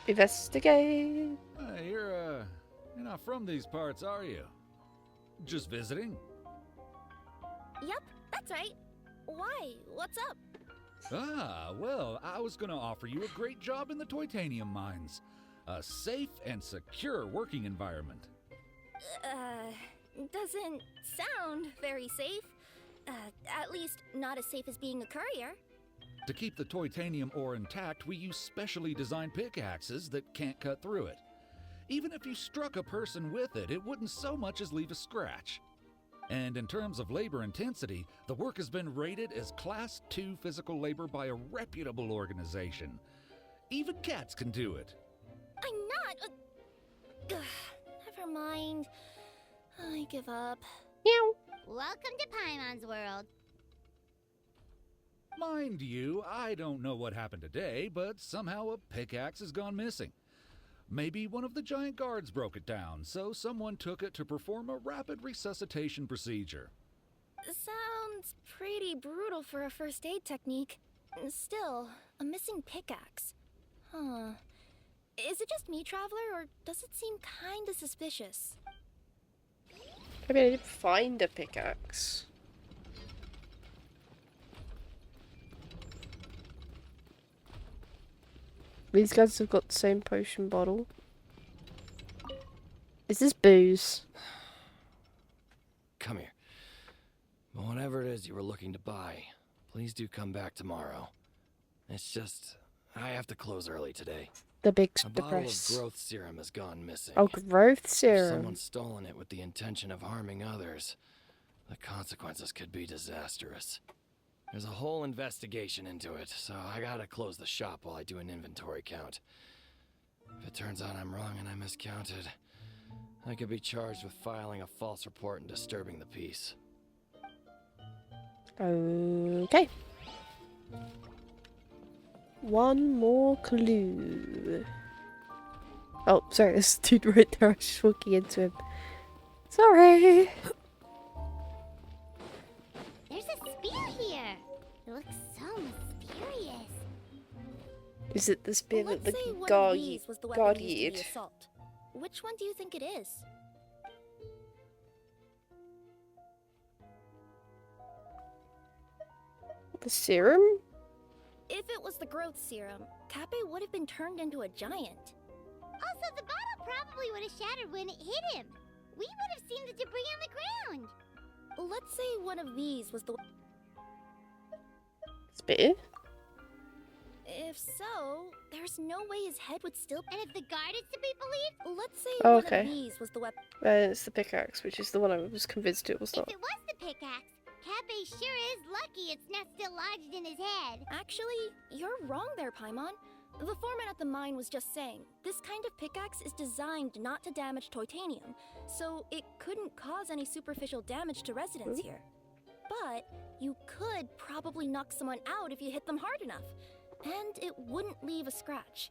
[SPEAKER 1] Investigate.
[SPEAKER 3] You're not from these parts, are you? Just visiting?
[SPEAKER 5] Yep, that's right. Why? What's up?
[SPEAKER 3] Ah, well, I was gonna offer you a great job in the Titanium mines. A safe and secure working environment.
[SPEAKER 5] Doesn't sound very safe. At least not as safe as being a courier.
[SPEAKER 3] To keep the Titanium ore intact, we use specially designed pickaxes that can't cut through it. Even if you struck a person with it, it wouldn't so much as leave a scratch. And in terms of labor intensity, the work has been rated as Class 2 physical labor by a reputable organization. Even cats can do it.
[SPEAKER 5] I'm not never mind. I give up.
[SPEAKER 1] Meow.
[SPEAKER 2] Welcome to Paimon's world.
[SPEAKER 3] Mind you, I don't know what happened today, but somehow a pickaxe has gone missing. Maybe one of the giant guards broke it down, so someone took it to perform a rapid resuscitation procedure.
[SPEAKER 5] Sounds pretty brutal for a first aid technique. Still, a missing pickaxe. Huh. Is it just me, Traveler, or does it seem kinda suspicious?
[SPEAKER 1] I mean, I didn't find a pickaxe. These guys have got the same potion bottle. Is this booze?
[SPEAKER 22] Come here. Whatever it is you were looking to buy, please do come back tomorrow. It's just, I have to close early today.
[SPEAKER 1] The big
[SPEAKER 22] A
[SPEAKER 1] the
[SPEAKER 22] bottle
[SPEAKER 1] press.
[SPEAKER 22] of growth serum has gone missing.
[SPEAKER 1] Oh, growth
[SPEAKER 22] If
[SPEAKER 1] serum.
[SPEAKER 22] someone's stolen it with the intention of harming others, the consequences could be disastrous. There's a whole investigation into it, so I gotta close the shop while I do an inventory count. If it turns out I'm wrong and I miscounted, I could be charged with filing a false report and disturbing the peace.
[SPEAKER 1] Okay. One more clue. Oh, sorry, there's a dude right there. I was just walking into him. Sorry.
[SPEAKER 2] There's a spear here. It looks so mysterious.
[SPEAKER 1] Is it the spear that
[SPEAKER 5] Let's
[SPEAKER 1] the
[SPEAKER 5] say one of
[SPEAKER 1] guard
[SPEAKER 5] these was the weapon used in
[SPEAKER 1] guarded?
[SPEAKER 5] the assault. Which one do you think it is?
[SPEAKER 1] The serum?
[SPEAKER 5] If it was the growth serum, Kappe would have been turned into a giant.
[SPEAKER 2] Also, the bottle probably would have shattered when it hit him. We would have seen the debris on the ground.
[SPEAKER 5] Let's say one of these was the...
[SPEAKER 1] Spear?
[SPEAKER 5] If so, there's no way his head would still...
[SPEAKER 2] And if the guard is to be believed?
[SPEAKER 5] Let's say
[SPEAKER 1] Oh,
[SPEAKER 5] one
[SPEAKER 1] okay.
[SPEAKER 5] of these was the weapon...
[SPEAKER 1] It's the pickaxe, which is the one I was convinced it was not.
[SPEAKER 2] If it was the pickaxe, Kappe sure is lucky it's not still lodged in his head.
[SPEAKER 5] Actually, you're wrong there, Paimon. The foreman at the mine was just saying, this kind of pickaxe is designed not to damage titanium, so it couldn't cause any superficial damage to residents here. But you could probably knock someone out if you hit them hard enough, and it wouldn't leave a scratch.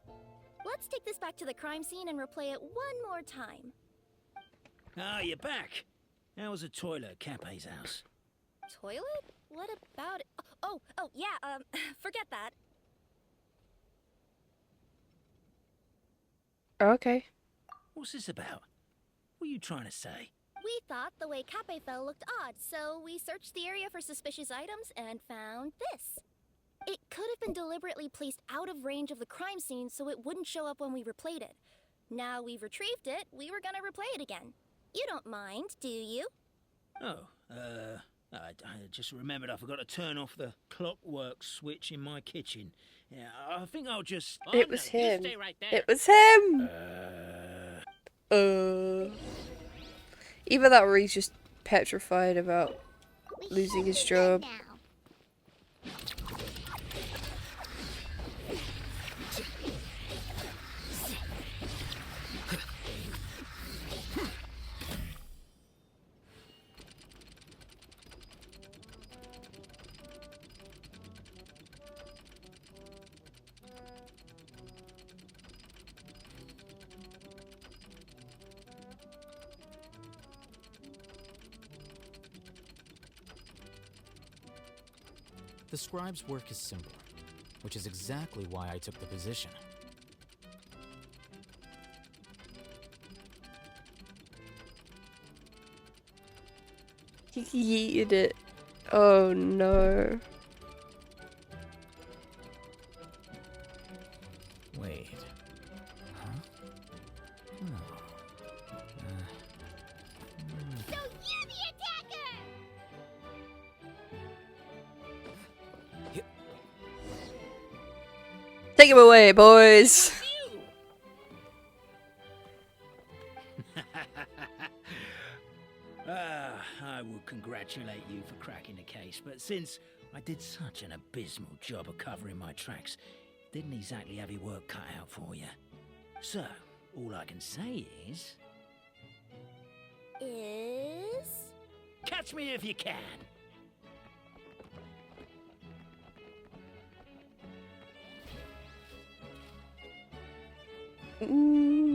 [SPEAKER 5] Let's take this back to the crime scene and replay it one more time.
[SPEAKER 23] Ah, you're back. How was the toilet at Kappe's house?
[SPEAKER 5] Toilet? What about it? Oh, yeah, forget that.
[SPEAKER 1] Okay.
[SPEAKER 23] What's this about? What are you trying to say?
[SPEAKER 5] We thought the way Kappe fell looked odd, so we searched the area for suspicious items and found this. It could have been deliberately placed out of range of the crime scene so it wouldn't show up when we replayed it. Now we've retrieved it, we were gonna replay it again. You don't mind, do you?
[SPEAKER 23] Oh, I just remembered I forgot to turn off the clockwork switch in my kitchen. Yeah, I think I'll just...
[SPEAKER 1] It was him.
[SPEAKER 23] Stay right there.
[SPEAKER 1] It was him! Either that or he's just petrified about losing his job.
[SPEAKER 16] The scribe's work is simple, which is exactly why I took the position.
[SPEAKER 1] He yeeted it. Oh no.
[SPEAKER 16] Wait. Huh? No.
[SPEAKER 2] So you're the attacker!
[SPEAKER 1] Take him away, boys!
[SPEAKER 23] I would congratulate you for cracking the case, but since I did such an abysmal job of covering my tracks, didn't exactly have your work cut out for you. So, all I can say is... Catch me if you can!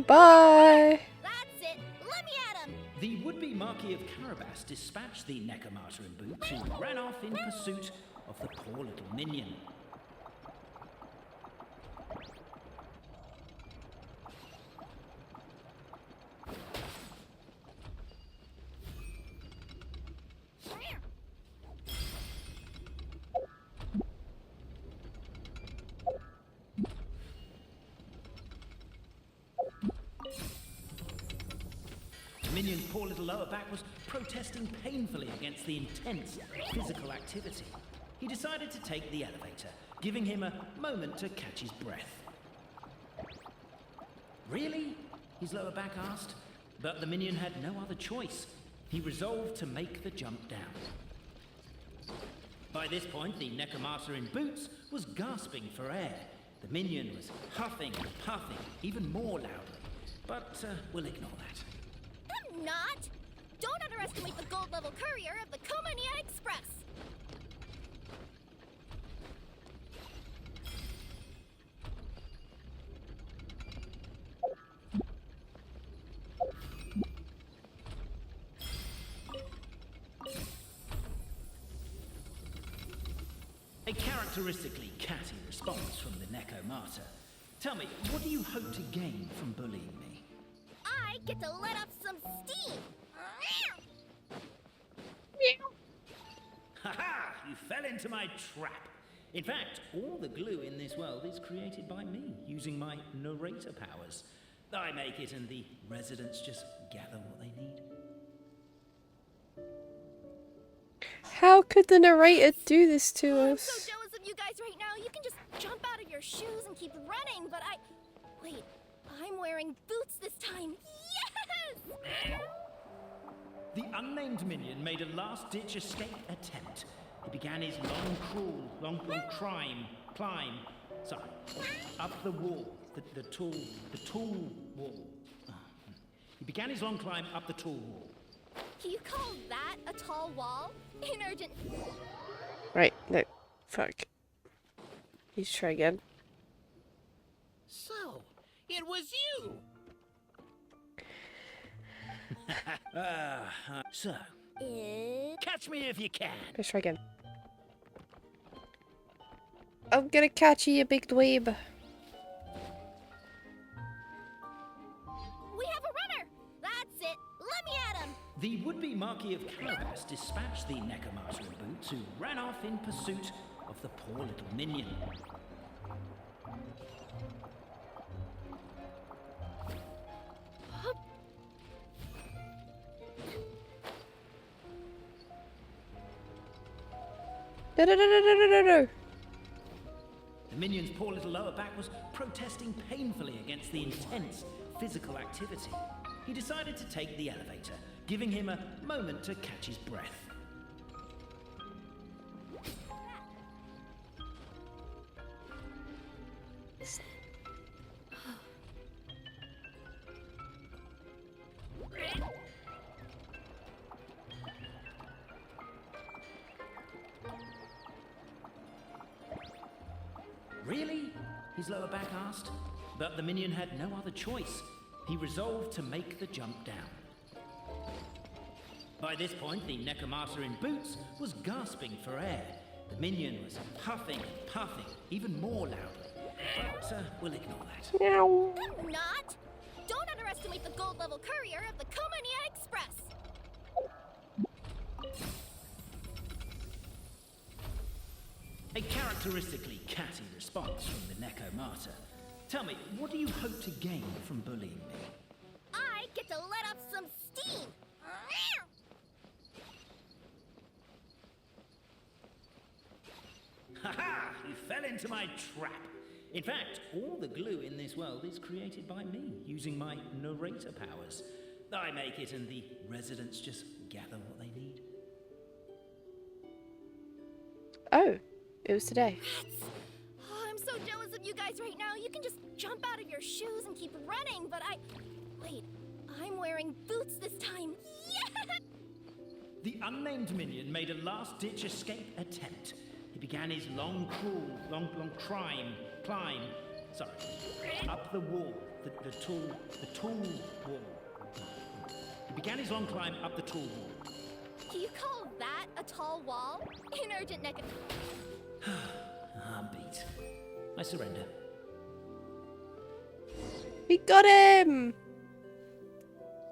[SPEAKER 1] Bye!
[SPEAKER 2] That's it! Let me at him!
[SPEAKER 11] The would-be Marquis of Carabas dispatched the Necromata in boots, who ran off in pursuit of the poor little minion. The minion's poor little lower back was protesting painfully against the intense physical activity. He decided to take the elevator, giving him a moment to catch his breath. Really? His lower back asked. But the minion had no other choice. He resolved to make the jump down. By this point, the Necromata in boots was gasping for air. The minion was huffing and puffing, even more loudly. But we'll ignore that.
[SPEAKER 2] I'm not! Don't underestimate the gold-level courier of the Komania Express!
[SPEAKER 11] A characteristically catty response from the Necromata. Tell me, what do you hope to gain from bullying me?
[SPEAKER 2] I get to let off some steam!
[SPEAKER 11] Ha-ha! You fell into my trap. In fact, all the glue in this world is created by me, using my narrator powers. I make it and the residents just gather what they need.
[SPEAKER 1] How could the narrator do this to
[SPEAKER 2] I'm
[SPEAKER 1] us?
[SPEAKER 2] so jealous of you guys right now. You can just jump out of your shoes and keep running, but Wait, I'm wearing boots this time. Yes!
[SPEAKER 11] The unnamed minion made a last-ditch escape attempt. He began his long climb, up the wall, the tall wall. He began his long climb up the tall wall.
[SPEAKER 2] You call that a tall wall? In urgent...
[SPEAKER 1] Right, no. Fuck. Let's try again.
[SPEAKER 17] So, it was you!
[SPEAKER 11] So, catch me if you can.
[SPEAKER 1] Let's try again. I'm gonna catch you, big dweeb.
[SPEAKER 2] We have a runner! That's it! Let me at him!
[SPEAKER 11] The would-be Marquis of Carabas dispatched the Necromata in boots, who ran off in pursuit of the poor little minion.
[SPEAKER 1] No.
[SPEAKER 11] The minion's poor little lower back was protesting painfully against the intense physical activity. He decided to take the elevator, giving him a moment to catch his breath. Really? His lower back asked. But the minion had no other choice. He resolved to make the jump down. By this point, the Necromata in boots was gasping for air. The minion was puffing and puffing, even more loudly. But we'll ignore that.
[SPEAKER 5] I'm not! Don't underestimate the gold level courier of the Komania Express!
[SPEAKER 11] A characteristically catty response from the Neko Martyr. Tell me, what do you hope to gain from bullying me?
[SPEAKER 5] I get to let off some steam!
[SPEAKER 11] Ha-ha! You fell into my trap. In fact, all the glue in this world is created by me, using my narrator powers. I make it and the residents just gather what they need.
[SPEAKER 1] Oh, it was today.
[SPEAKER 5] Oh, I'm so jealous of you guys right now. You can just jump out of your shoes and keep running, but Wait, I'm wearing boots this time. Yeah!
[SPEAKER 11] The unnamed minion made a last-ditch escape attempt. He began his long climb, up the wall, the tall wall. He began his long climb up the tall wall.
[SPEAKER 5] Do you call that a tall wall? In urgent neck.
[SPEAKER 11] I'm beat. I surrender.
[SPEAKER 1] We got him!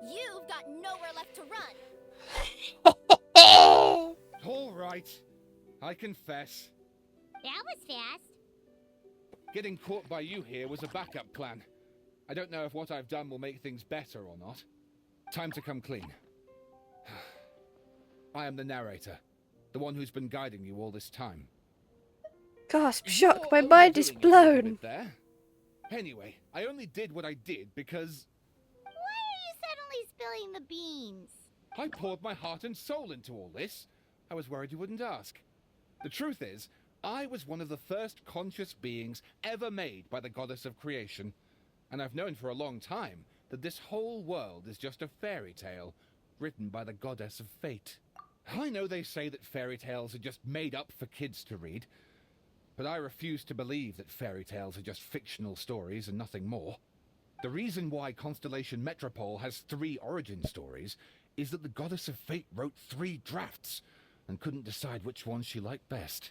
[SPEAKER 5] You've got nowhere left to run.
[SPEAKER 15] All right. I confess.
[SPEAKER 2] That was fast.
[SPEAKER 15] Getting caught by you here was a backup plan. I don't know if what I've done will make things better or not. Time to come clean. I am the narrator, the one who's been guiding you all this time.
[SPEAKER 1] Gasp, shock, my mind is blown.
[SPEAKER 15] There. Anyway, I only did what I did because...
[SPEAKER 2] Why are you suddenly spilling the beans?
[SPEAKER 15] I poured my heart and soul into all this. I was worried you wouldn't ask. The truth is, I was one of the first conscious beings ever made by the goddess of creation. And I've known for a long time that this whole world is just a fairy tale written by the goddess of fate. I know they say that fairy tales are just made up for kids to read, but I refuse to believe that fairy tales are just fictional stories and nothing more. The reason why Constellation Metropole has 3 origin stories is that the goddess of fate wrote 3 drafts and couldn't decide which one she liked best.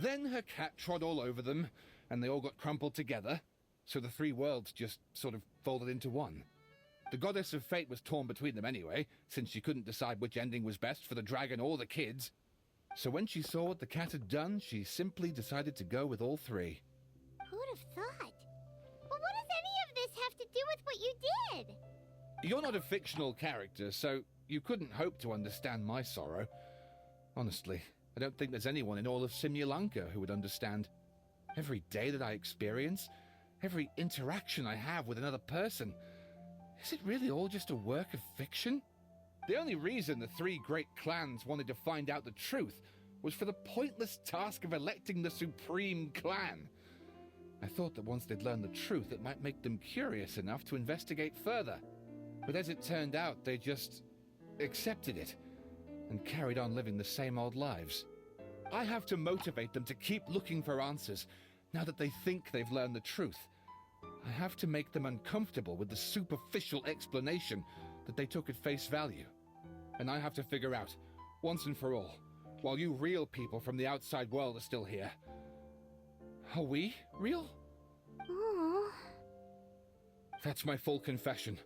[SPEAKER 15] Then her cat trod all over them, and they all got crumpled together, so the 3 worlds just sort of folded into one. The goddess of fate was torn between them anyway, since she couldn't decide which ending was best for the dragon or the kids. So when she saw what the cat had done, she simply decided to go with all 3.
[SPEAKER 2] Who'd have thought? But what does any of this have to do with what you did?
[SPEAKER 15] You're not a fictional character, so you couldn't hope to understand my sorrow. Honestly, I don't think there's anyone in all of Simulanka who would understand. Every day that I experience, every interaction I have with another person, is it really all just a work of fiction? The only reason the 3 great clans wanted to find out the truth was for the pointless task of electing the supreme clan. I thought that once they'd learned the truth, it might make them curious enough to investigate further. But as it turned out, they just accepted it and carried on living the same old lives. I have to motivate them to keep looking for answers now that they think they've learned the truth. I have to make them uncomfortable with the superficial explanation that they took at face value. And I have to figure out, once and for all, while you real people from the outside world are still here, are we real?
[SPEAKER 2] Aww.
[SPEAKER 15] That's my full confession.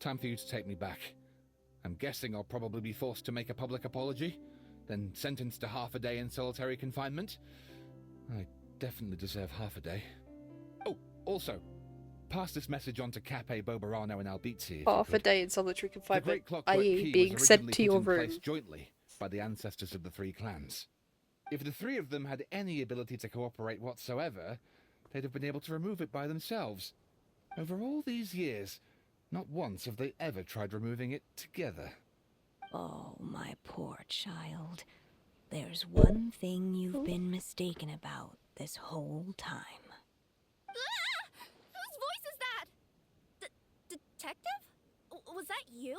[SPEAKER 15] Time for you to take me back. I'm guessing I'll probably be forced to make a public apology, then sentenced to half a day in solitary confinement. I definitely deserve half a day. Oh, also, pass this message on to Cape Bobarano and Albizzi.
[SPEAKER 1] Half a day in solitary
[SPEAKER 15] The
[SPEAKER 1] confinement,
[SPEAKER 15] Great Clockwork
[SPEAKER 1] i.e.
[SPEAKER 15] Key
[SPEAKER 1] being
[SPEAKER 15] was
[SPEAKER 1] sent
[SPEAKER 15] originally
[SPEAKER 1] to your
[SPEAKER 15] put in
[SPEAKER 1] room.
[SPEAKER 15] place jointly by the ancestors of the 3 clans. If the 3 of them had any ability to cooperate whatsoever, they'd have been able to remove it by themselves. Over all these years, not once have they ever tried removing it together.
[SPEAKER 10] Oh, my poor child. There's one thing you've been mistaken about this whole time.
[SPEAKER 5] Ah! Whose voice is that? Detective? Was that you?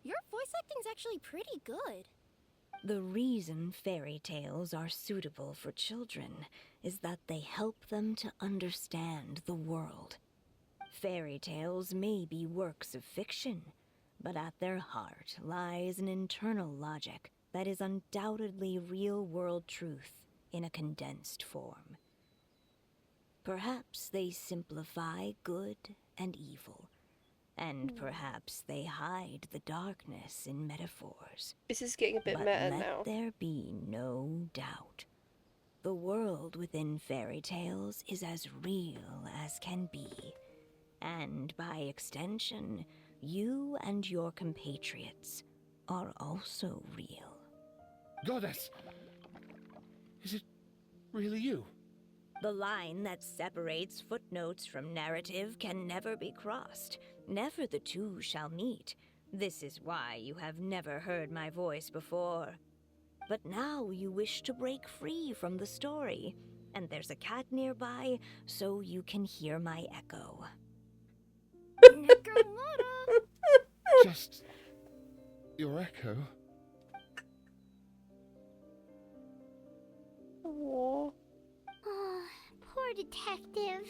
[SPEAKER 5] Your voice acting's actually pretty good.
[SPEAKER 10] The reason fairy tales are suitable for children is that they help them to understand the world. Fairy tales may be works of fiction, but at their heart lies an internal logic that is undoubtedly real-world truth in a condensed form. Perhaps they simplify good and evil, and perhaps they hide the darkness in metaphors.
[SPEAKER 1] This is getting a bit
[SPEAKER 10] But
[SPEAKER 1] meta
[SPEAKER 10] let
[SPEAKER 1] now.
[SPEAKER 10] there be no doubt. The world within fairy tales is as real as can be. And by extension, you and your compatriots are also real.
[SPEAKER 15] Goddess! Is it really you?
[SPEAKER 10] The line that separates footnotes from narrative can never be crossed. Never the two shall meet. This is why you have never heard my voice before. But now you wish to break free from the story, and there's a cat nearby, so you can hear my echo.
[SPEAKER 15] Just your echo?
[SPEAKER 1] Aww.
[SPEAKER 2] Oh, poor detective.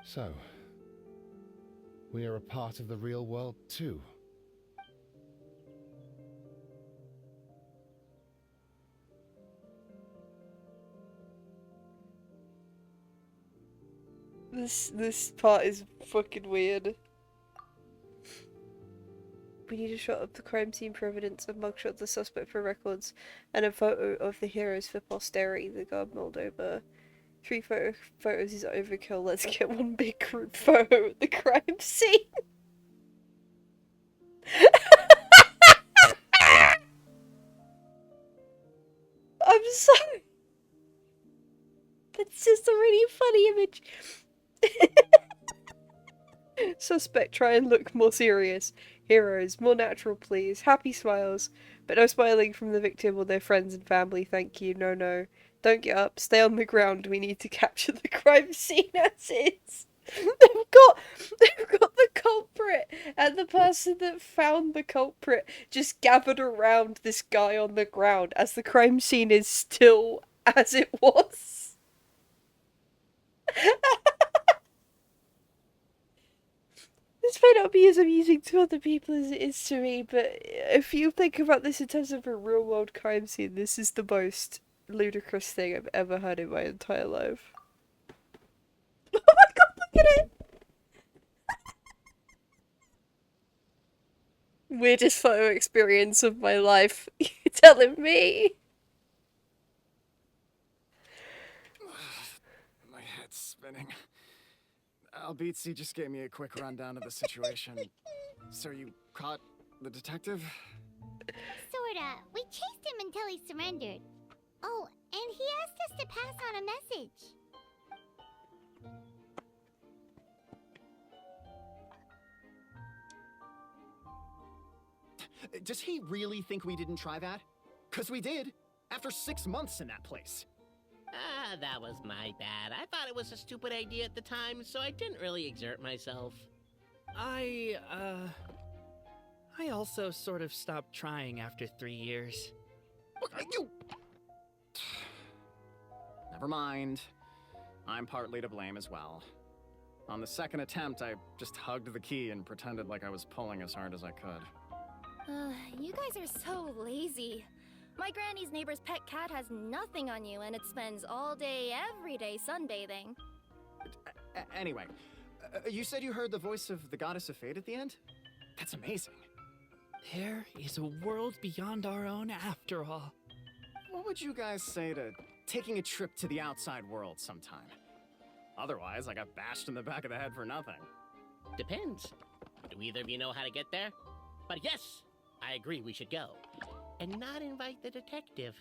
[SPEAKER 15] So, we are a part of the real world too.
[SPEAKER 1] This part is fucking weird. We need a shot of the crime scene for evidence, a mugshot of the suspect for records, and a photo of the heroes for posterity, the guard mulled over. 3 photos is overkill, let's get one big group photo of the crime scene. I'm sorry. That's just a really funny image. Suspect try and look more serious. Heroes, more natural please. Happy smiles. But no smiling from the victim or their friends and family, thank you. No, no. Don't get up. Stay on the ground. We need to capture the crime scene as is. They've got the culprit and the person that found the culprit just gathered around this guy on the ground as the crime scene is still as it was. This may not be as amusing to other people as it is to me, but if you think about this in terms of a real-world crime scene, this is the most ludicrous thing I've ever heard in my entire life. Oh my god, look at it! Weirdest photo experience of my life. You're telling me?
[SPEAKER 18] My head's spinning. Albizzi just gave me a quick rundown of the situation. So you caught the detective?
[SPEAKER 2] Sorta. We chased him until he surrendered. Oh, and he asked us to pass on a message.
[SPEAKER 18] Does he really think we didn't try that? 'Cause we did, after 6 months in that place.
[SPEAKER 17] Ah, that was my bad. I thought it was a stupid idea at the time, so I didn't really exert myself.
[SPEAKER 12] I also sort of stopped trying after 3 years.
[SPEAKER 18] Never mind. I'm partly to blame as well. On the second attempt, I just hugged the key and pretended like I was pulling as hard as I could.
[SPEAKER 5] You guys are so lazy. My granny's neighbor's pet cat has nothing on you, and it spends all day, every day sunbathing.
[SPEAKER 18] Anyway, you said you heard the voice of the Goddess of Fate at the end? That's amazing.
[SPEAKER 12] There is a world beyond our own after all.
[SPEAKER 18] What would you guys say to taking a trip to the outside world sometime? Otherwise, I got bashed in the back of the head for nothing.
[SPEAKER 17] Depends. Do either of you know how to get there? But yes, I agree we should go. And not invite the detective,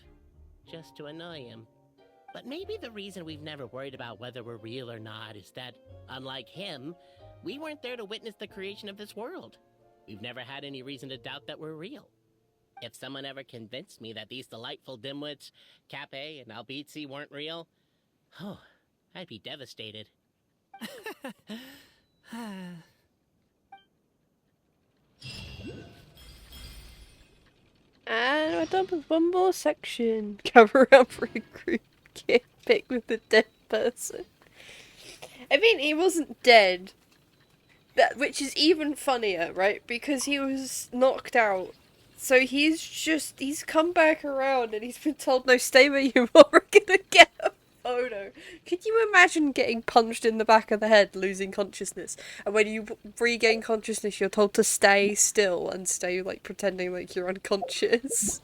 [SPEAKER 17] just to annoy him. But maybe the reason we've never worried about whether we're real or not is that, unlike him, we weren't there to witness the creation of this world. We've never had any reason to doubt that we're real. If someone ever convinced me that these delightful dimwits, Cape and Albizzi, weren't real, oh, I'd be devastated.
[SPEAKER 1] And we're done with one more section. Gather around for a group pick with the dead person. I mean, he wasn't dead. Which is even funnier, right? Because he was knocked out So he's come back around and he's been told, no, stay where you are, we're gonna get a photo. Could you imagine getting punched in the back of the head, losing consciousness? And when you regain consciousness, you're told to stay still and stay, like, pretending like you're unconscious.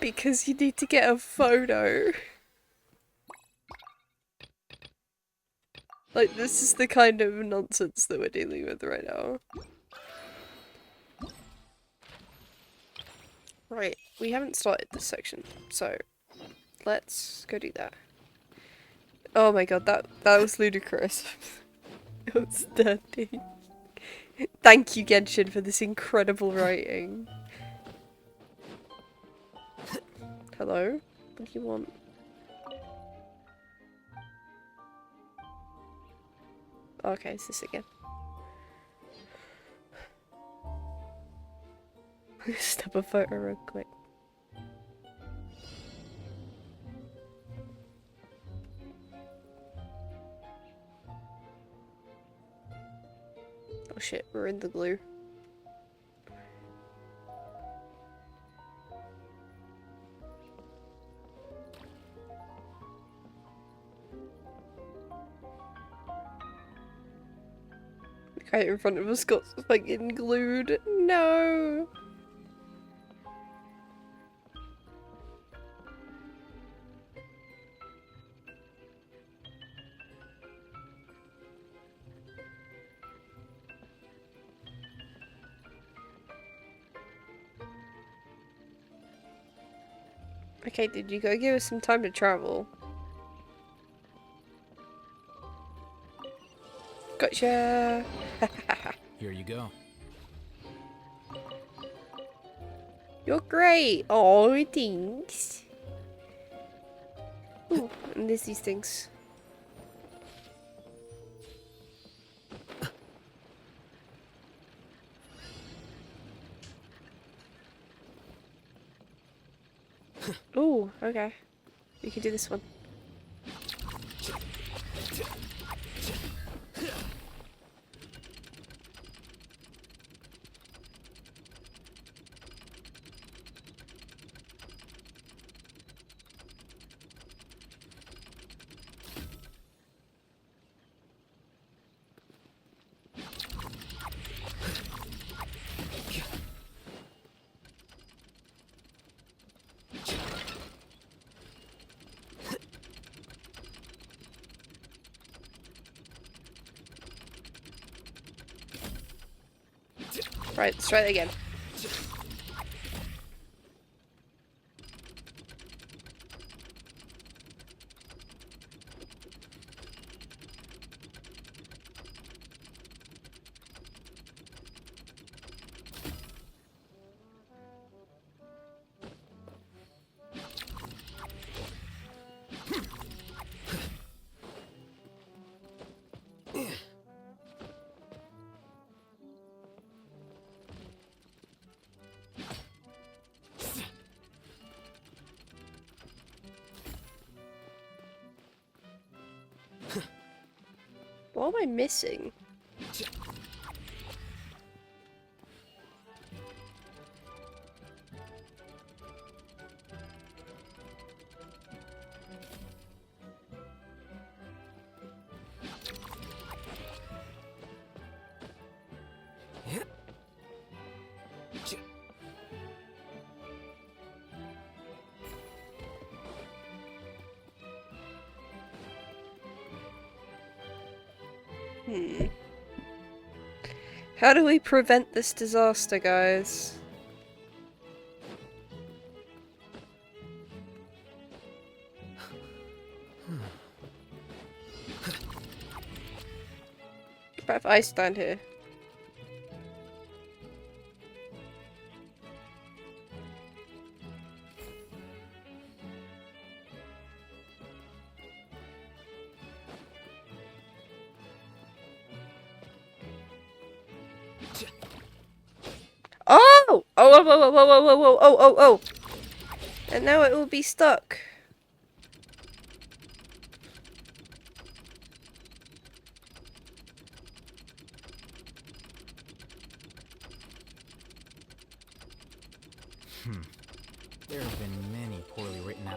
[SPEAKER 1] Because you need to get a photo. Like, this is the kind of nonsense that we're dealing with right now. Right, we haven't started this section, so let's go do that. Oh my god, that was ludicrous. It was dirty. Thank you, Genshin, for this incredible writing. Hello? What do you want? Okay, it's this again. Snap a photo real quick. Oh shit, we're in the glue. The guy in front of us got fucking glued. No! Okay, dude, you gotta give us some time to travel. Gotcha!
[SPEAKER 16] Here you go.
[SPEAKER 1] You're great! Oh, thanks! Ooh, and there's these things. Ooh, okay. We can do this one. Right, let's try it again. What am I missing? How do we prevent this disaster, guys? But if I stand here. Oh! Oh, whoa, whoa, whoa, whoa, whoa, whoa, oh, oh, oh! And now it will be stuck.
[SPEAKER 16] There have been many poorly written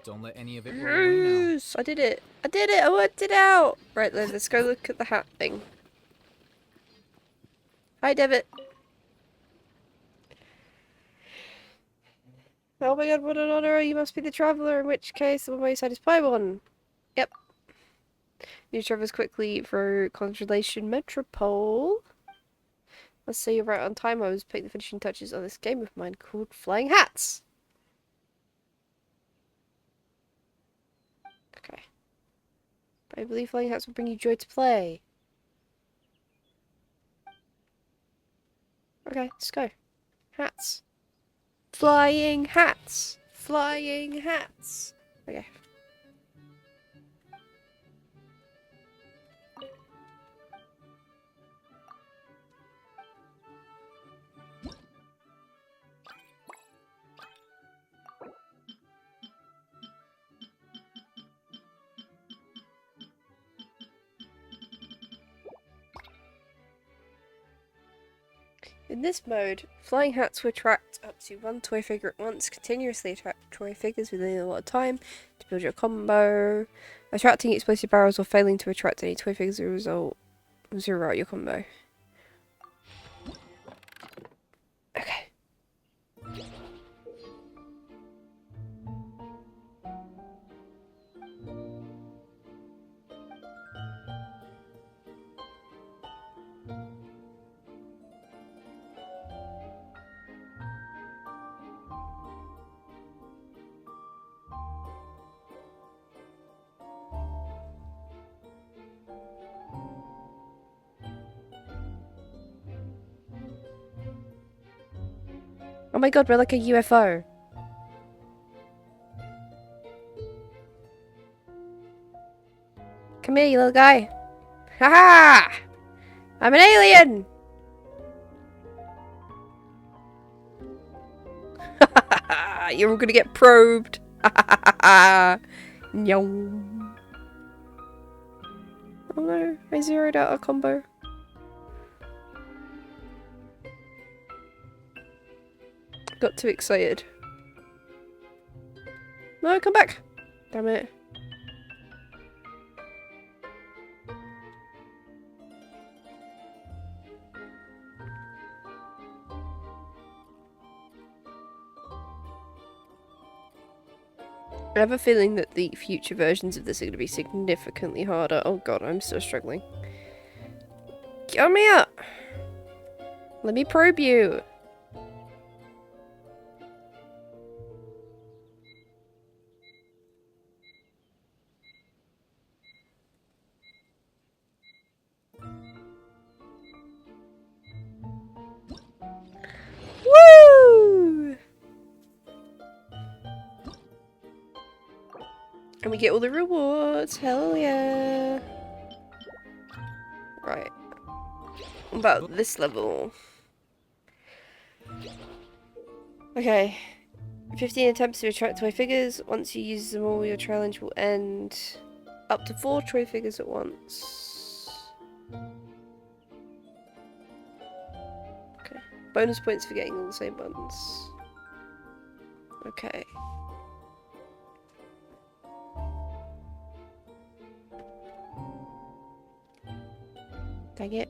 [SPEAKER 16] Don't let any of it worry you now.
[SPEAKER 1] Yes, I did it. I did it. I worked it out. Right then, let's go look at the hat thing. Hi, Devitt. Oh my god, what an honor. You must be the traveler, in which case the one way you is Paimon. Yep. You traverse quickly through Constellation Metropole. Let's say you're right on time. I was putting the finishing touches on this game of mine called Flying Hats. Okay. But I believe Flying Hats will bring you joy to play. Okay, let's go. Hats. Flying hats. Flying hats. Okay. In this mode, flying hats will attract up to one toy figure at once, continuously attract toy figures within a lot of time to build your combo. Attracting explosive barrels or failing to attract any toy figures will result zero out your combo. Okay. Oh my god, we're like a UFO. Come here, you little guy. Haha! I'm an alien! You're all gonna get probed. No. Oh no, I zeroed out a combo. Got too excited. No, come back. Damn it. I have a feeling that the future versions of this are going to be significantly harder. Oh god, I'm still struggling. Come here! Let me probe you! Woo! And we get all the rewards. Hell yeah! Right. What about this level? Okay. 15 attempts to attract toy figures. Once you use them all, your challenge will end. Up to 4 toy figures at once. Okay. Bonus points for getting all the same ones. Okay. Dang it.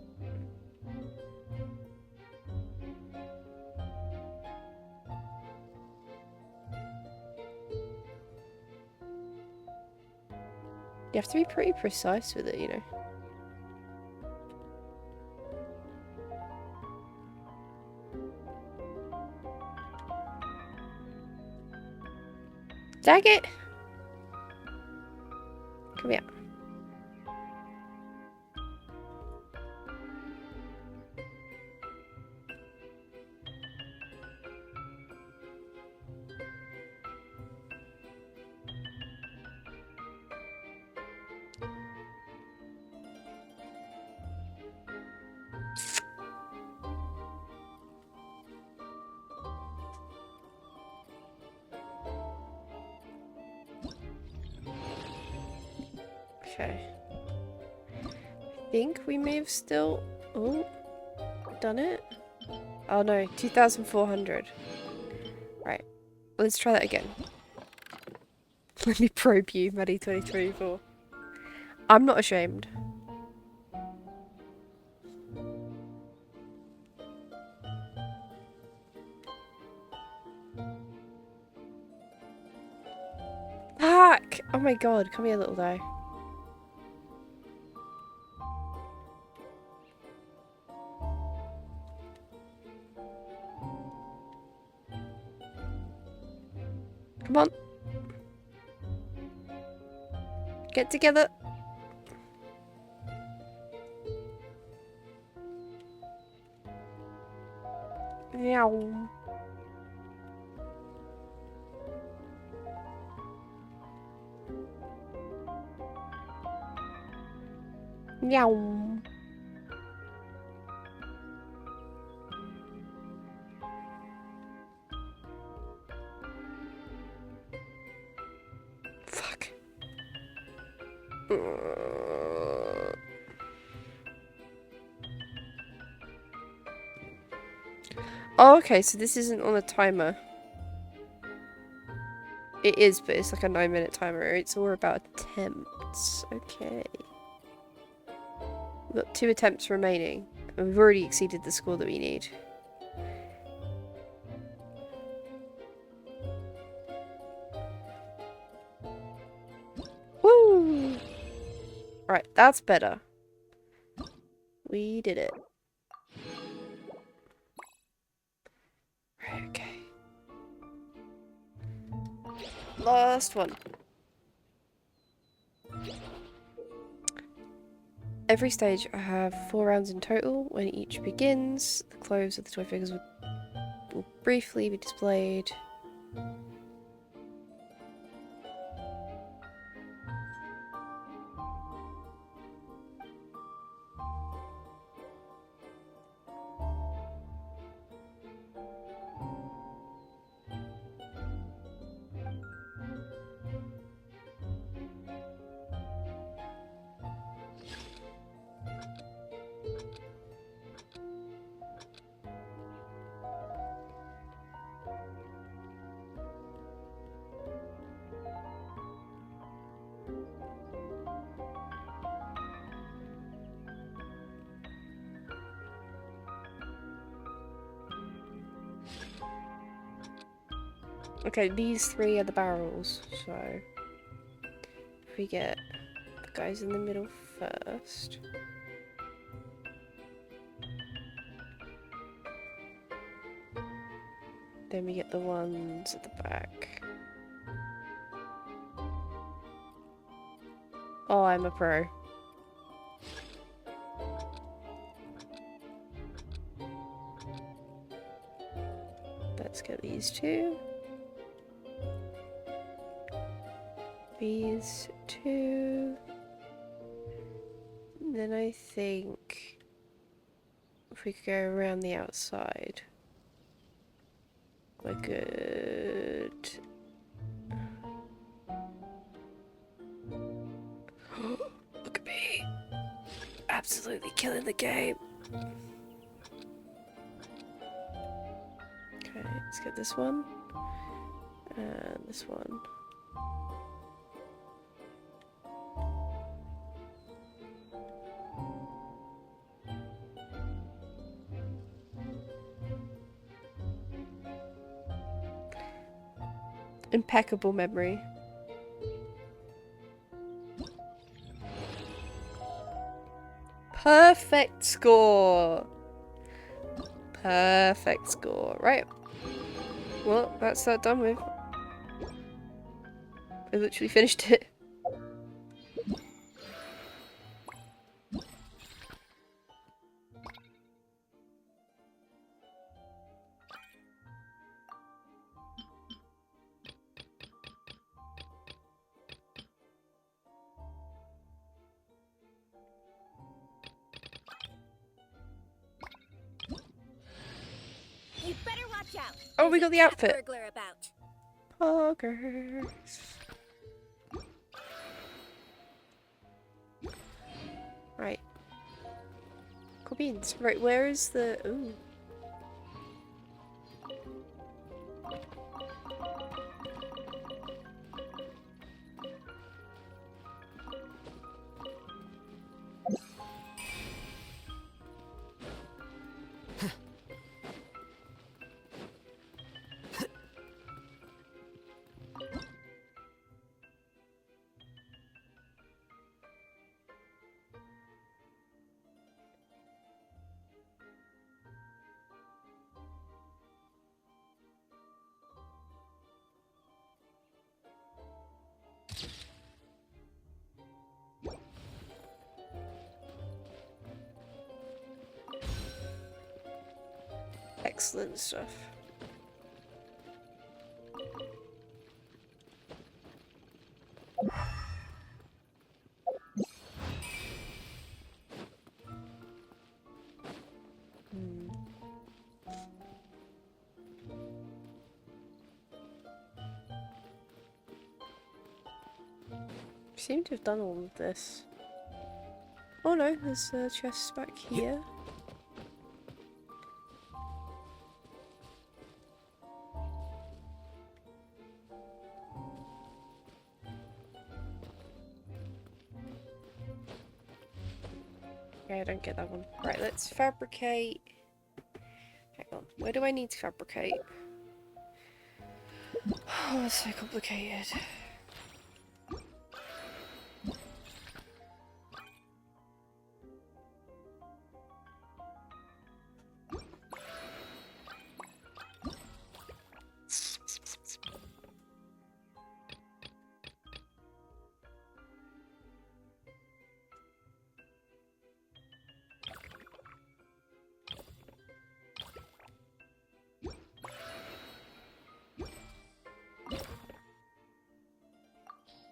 [SPEAKER 1] You have to be pretty precise with it, you know. Dang it! Come here. Okay. I think we may have still... Oh, done it? Oh no, 2,400. Let's try that again. Let me probe you, Maddie 2024. I'm not ashamed. Fuck! Oh my god, come here, little guy. Come on. Get together. Meow. Meow. Fuck. Oh, okay, so this isn't on a timer. It is, but it's like a 9-minute timer. It's all about attempts. Okay. We've got 2 attempts remaining. And we've already exceeded the score that we need. Woo! Right, that's better. We did it. Right, okay. Last one. Every stage I have 4 rounds in total. When each begins, the clothes of the toy figures will briefly be displayed. Okay, these 3 are the barrels, so if we get the guys in the middle first. Then we get the ones at the back. Oh, I'm a pro. Let's get these 2. These 2. And then I think if we could go around the outside, we're good. Look at me. Absolutely killing the game. Okay, let's get this one. And this one. Impeccable memory. Perfect score. Perfect score. Right. Well, that's that done with. I literally finished it.
[SPEAKER 5] You'd better watch out.
[SPEAKER 1] Oh, we got the outfit.
[SPEAKER 5] Burglar about.
[SPEAKER 1] Poggers. Right. Cool beans. Right, where is the... Ooh. excellent stuff. Seem to have done all of this. Oh no, there's a chest back here. Okay, I don't get that one. Right, let's fabricate. Hang on, where do I need to fabricate? Oh, it's so complicated.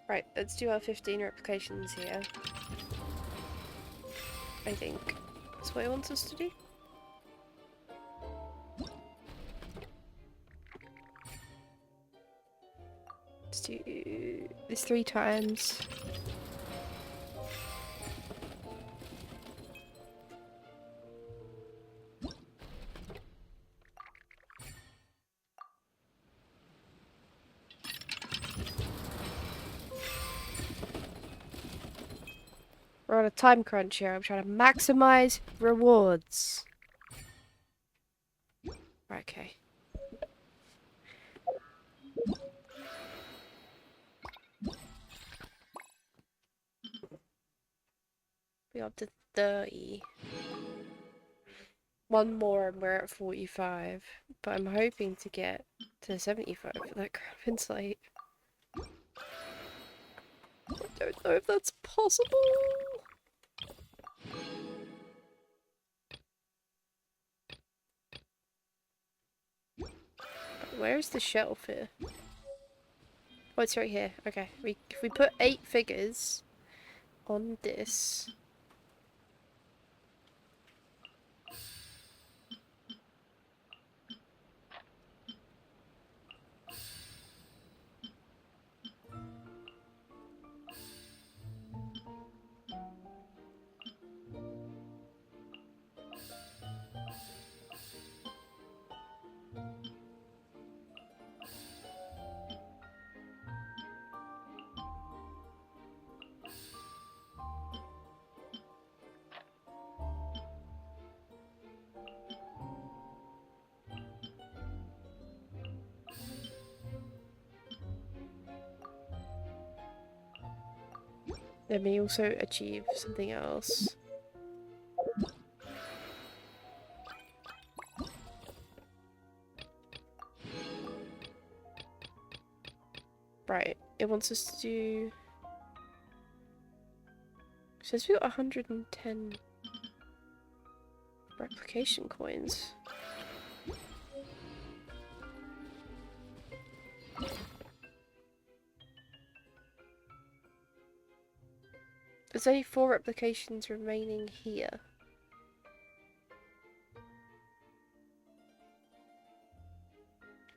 [SPEAKER 1] Right, let's do our 15 replications here. I think that's what it wants us to do. Let's do this 3 times. We're on a time crunch here. I'm trying to maximize rewards. Right, okay. We got up to 30. One more and we're at 45. But I'm hoping to get to 75 for that Crown of Insight. I don't know if that's possible. Where's the shelf here? Oh, it's right here. Okay, if we put 8 figures on this. Let me also achieve something else. Right, it wants us to do... It says we got 110 replication coins. There's only 4 replications remaining here.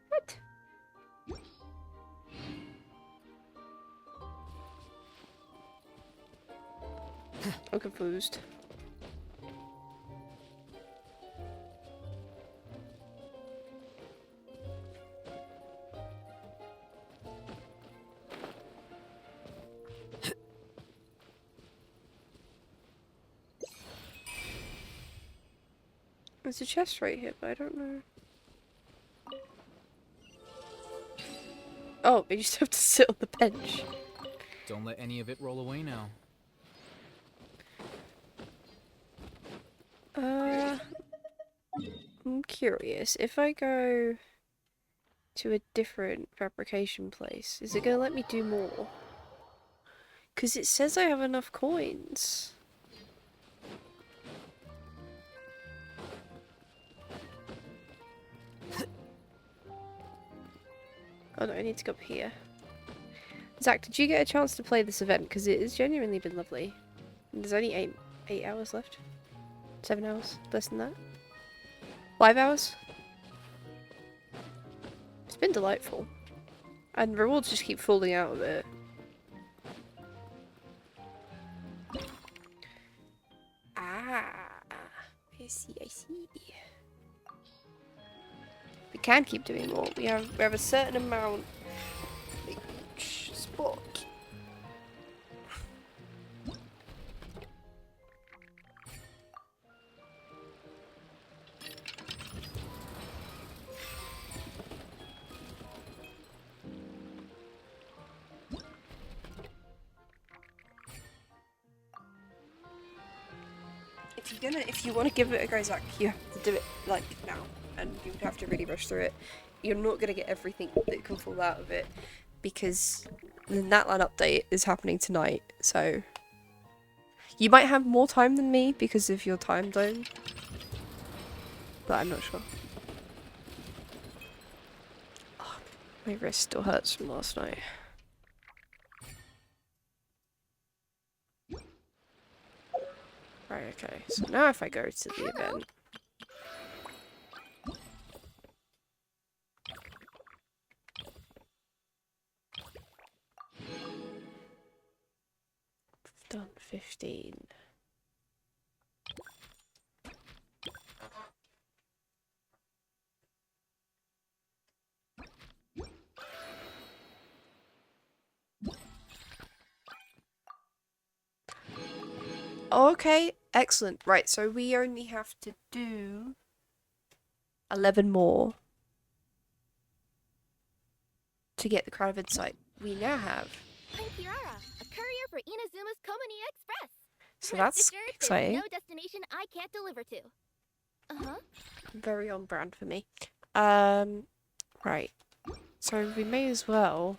[SPEAKER 1] What? I'm confused. There's a chest right here, but I don't know. Oh, we just have to sit on the bench.
[SPEAKER 16] Don't let any of it roll away now.
[SPEAKER 1] I'm curious. If I go to a different fabrication place, is it gonna let me do more? Because it says I have enough coins. Oh no, I need to go up here. Zach, did you get a chance to play this event? Because it has genuinely been lovely. And there's only 8 hours left. 7 hours? Less than that? 5 hours? It's been delightful. And rewards just keep falling out of it. Ah, I see, I see. We can keep doing more. We have a certain amount each spot. If you want to give it a go, Zach, you have to do it like now, and you would have to really rush through it. You're not gonna get everything that can fall out of it because the Natlan update is happening tonight. So you might have more time than me because of your time zone, but I'm not sure. Oh, my wrist still hurts from last night. Right, okay, so now if I go to the event... Done 15. Okay, excellent. Right, so we only have to do 11 more to get the Crown of Insight. We now have.
[SPEAKER 5] I'm Kiara, a courier for Inazuma's Komani Express.
[SPEAKER 1] So
[SPEAKER 5] Rest
[SPEAKER 1] that's
[SPEAKER 5] assured,
[SPEAKER 1] exciting.
[SPEAKER 5] There's no destination I can't deliver to. Uh-huh.
[SPEAKER 1] Very on brand for me. Right. So we may as well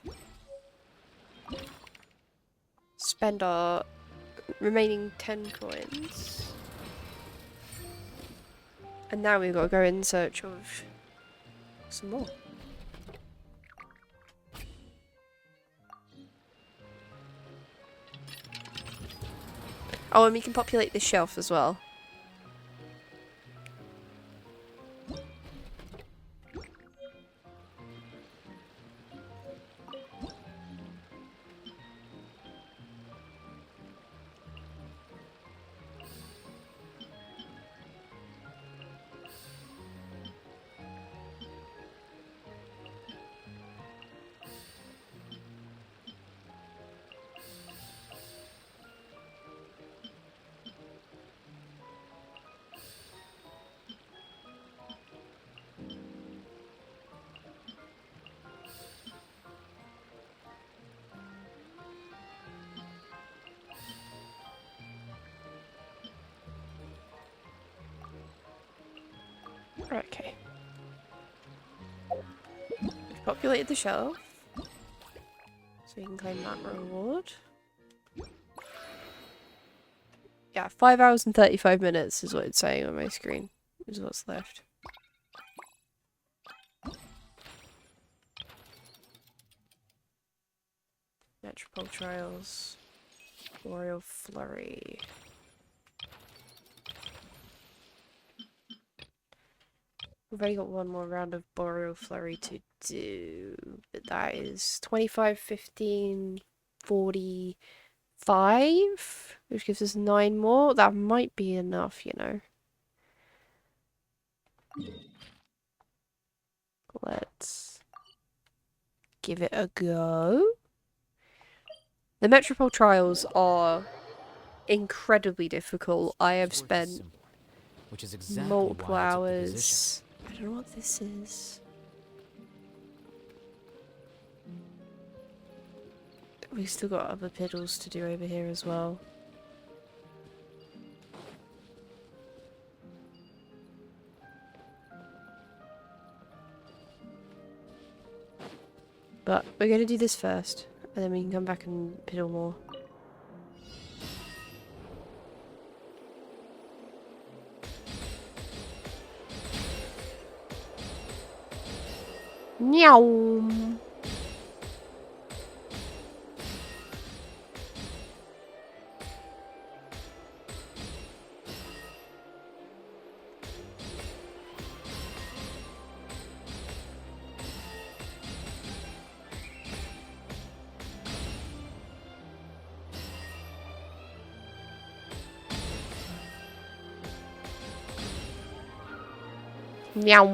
[SPEAKER 1] spend our remaining 10 coins. And now we've got to go in search of some more. Oh, and we can populate this shelf as well. Okay. We've populated the shelf. So we can claim that reward. Yeah, 5 hours and 35 minutes is what it's saying on my screen. Is what's left. Metropole Trials. Royal Flurry. We've only got one more round of Boreal Flurry to do, but that is 25, 15, 45, which gives us 9 more. That might be enough, you know. Let's give it a go. The Metropole Trials are incredibly difficult. I have spent
[SPEAKER 16] which is exactly
[SPEAKER 1] multiple
[SPEAKER 16] why I took the
[SPEAKER 1] hours.
[SPEAKER 16] position.
[SPEAKER 1] I don't know what this is. We've still got other piddles to do over here as well. But we're going to do this first, and then we can come back and piddle more. Meow. Meow.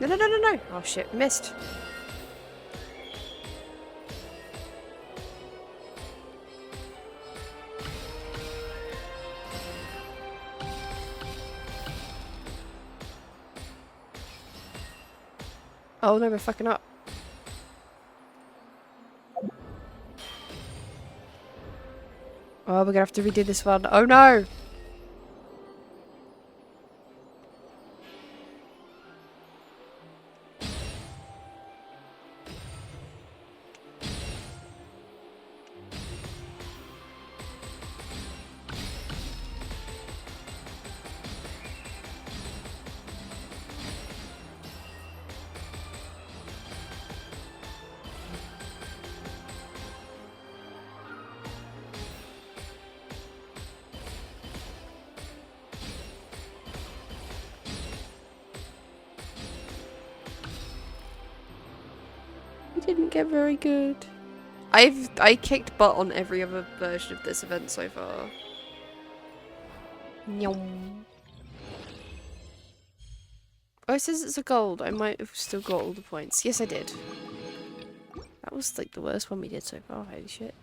[SPEAKER 1] No, no, no, no, no. Oh shit, missed. Oh no, we're fucking up. Oh, we're gonna have to redo this one. Oh no! We didn't get very good. I kicked butt on every other version of this event so far. Nyom. Oh, it says it's a gold. I might have still got all the points. Yes, I did. That was like the worst one we did so far. Holy shit.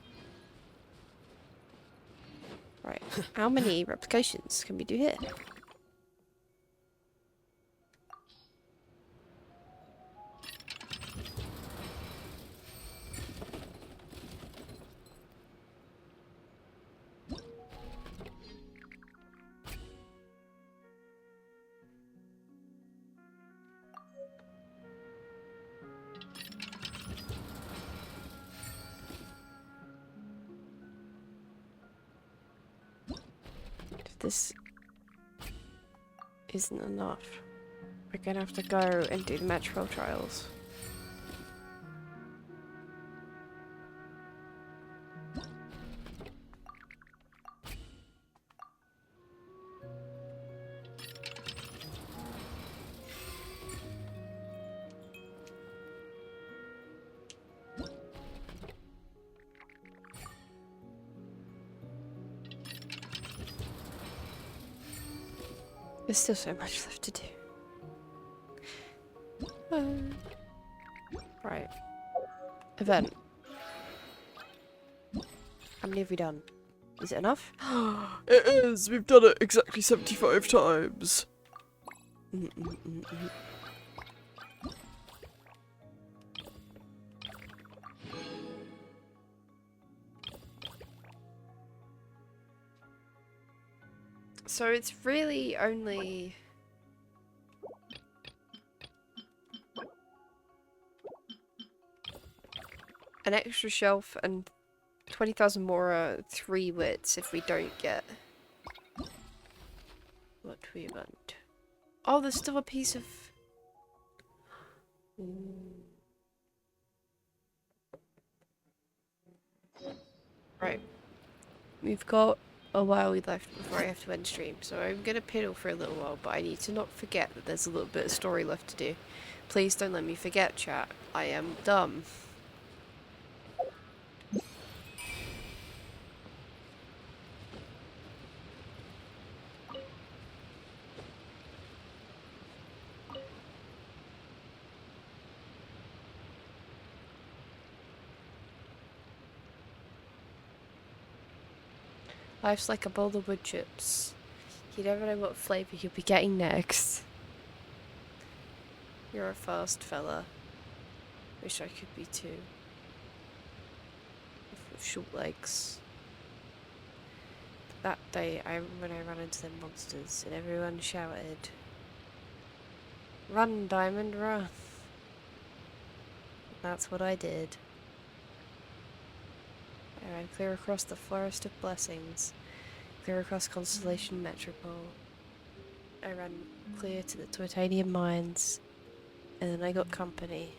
[SPEAKER 1] Right. How many replications can we do here? If this isn't enough, we're gonna have to go and do the Metropole trials. There's still so much left to do. Right. Event. How many have we done? Is it enough?
[SPEAKER 6] It is! We've done it exactly 75 times.
[SPEAKER 1] So it's really only... an extra shelf and 20,000 more 3 wits if we don't get what we want. Oh, there's still a piece of... Right. We've got a while left before I have to end stream, so I'm gonna piddle for a little while, but I need to not forget that there's a little bit of story left to do. Please don't let me forget, chat. I am dumb. Life's like a bowl of wood chips. You never know what flavour you'll be getting next. You're a fast fella. Wish I could be too. With short legs. That day, when I ran into them monsters, and everyone shouted, "Run, Diamond, run!" That's what I did. I ran clear across the Forest of Blessings, clear across Constellation Metropole. I ran clear to the Titanium Mines, and then I got company.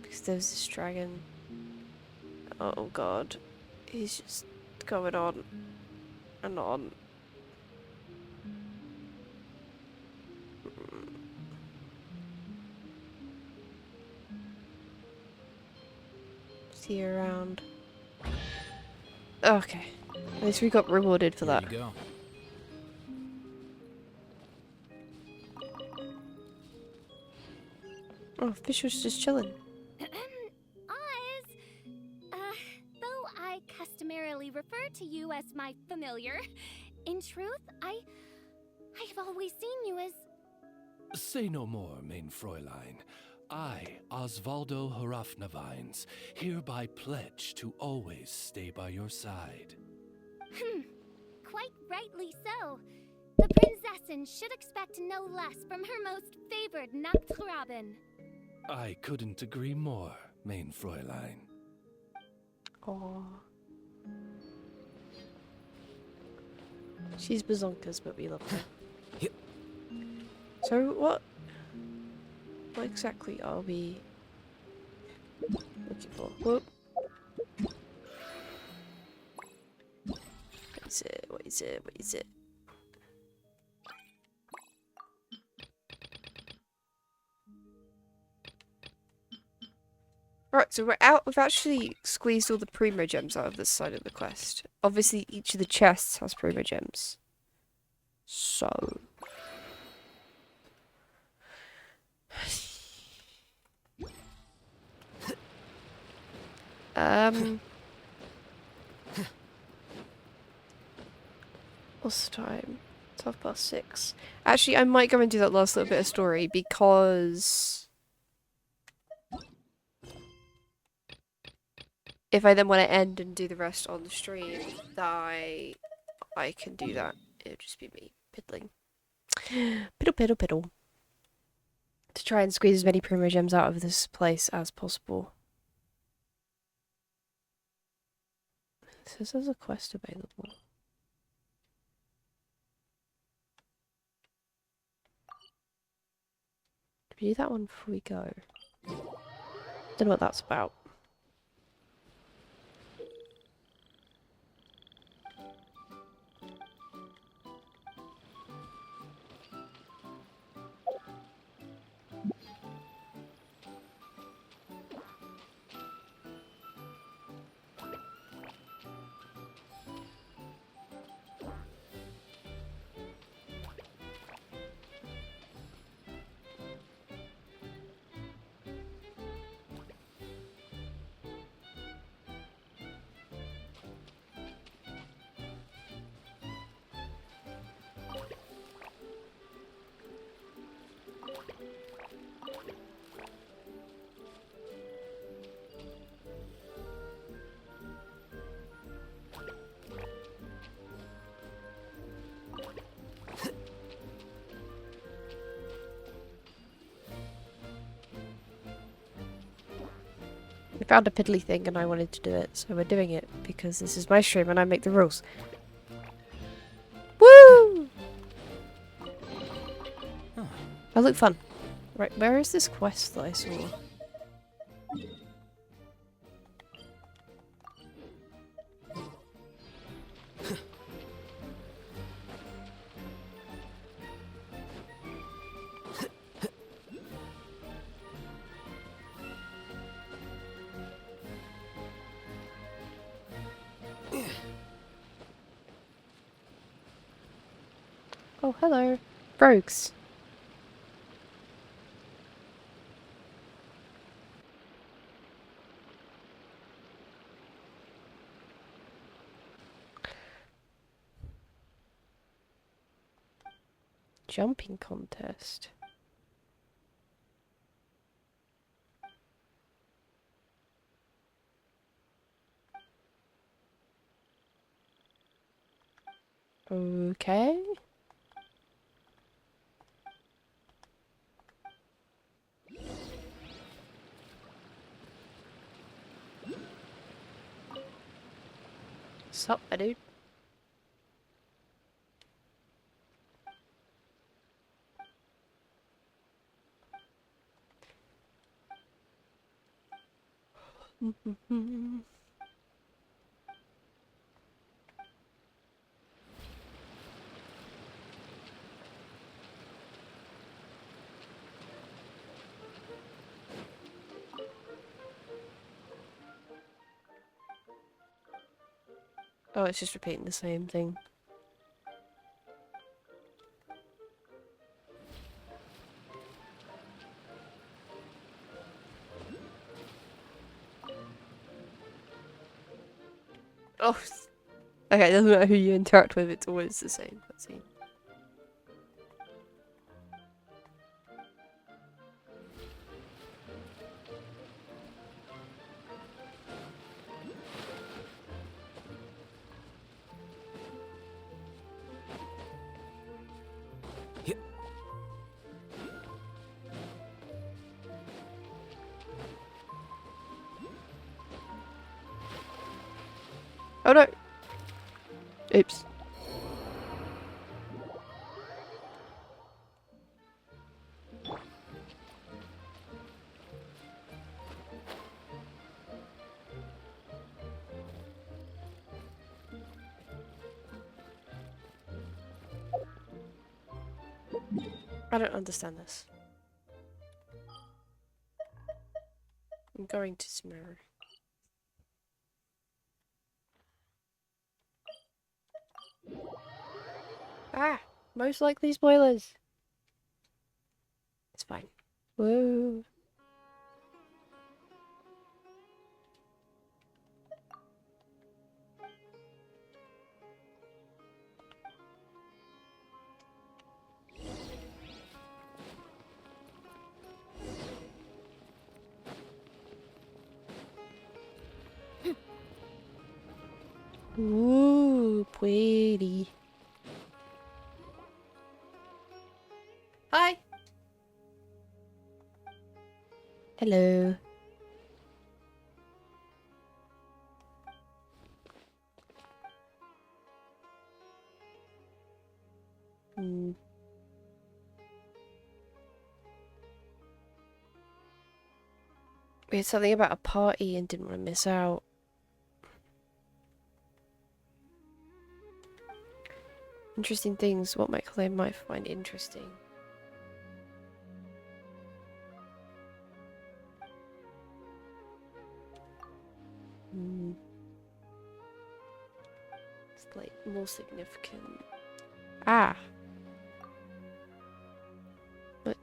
[SPEAKER 1] Because there was this dragon. Oh god. He's just going on and on. see you around. Okay. At least we got rewarded for that.
[SPEAKER 16] Here you go.
[SPEAKER 1] Oh, Fish was just chilling.
[SPEAKER 5] Oz, though I customarily refer to you as my familiar, in truth, I've always seen you as...
[SPEAKER 7] Say no more, mein Fräulein. I, Osvaldo Harafnavines, hereby pledge to always stay by your side.
[SPEAKER 5] Quite rightly so. The Prinzessin should expect no less from her most favored Nachtrabin.
[SPEAKER 7] I couldn't agree more, mein Fräulein.
[SPEAKER 1] Oh. She's bazonkers, but we love her. So what exactly are we looking for? Whoop. What is it? What is it? What is it? Right, so we're out. We've actually squeezed all the Primo Gems out of this side of the quest. Obviously, each of the chests has Primo Gems. So... What's the time? It's 6:30. Actually, I might go and do that last little bit of story because if I then want to end and do the rest on the stream, I can do that. It'll just be me piddling. Piddle, piddle, piddle. To try and squeeze as many Primo Gems out of this place as possible. It says there's a quest available. Should we do that one before we go? Don't know what that's about. I found a piddly thing and I wanted to do it, so we're doing it because this is my stream and I make the rules. Woo! That looked fun. Right, where is this quest that I saw? Oh, hello. Rogues. Jumping contest. Okay. Sup, my dude? Oh, it's just repeating the same thing. Oh, okay, it doesn't matter who you interact with, it's always the same cutscene. Oh no! Oops. I don't understand this. I'm going to Summer. Ah! Most likely spoilers! It's fine. Whoa. Ooh, pretty. Hi! Hello. Hmm. We had something about a party and didn't want to miss out. Interesting things, what Michael might find interesting. Hmm. It's like more significant. Ah! But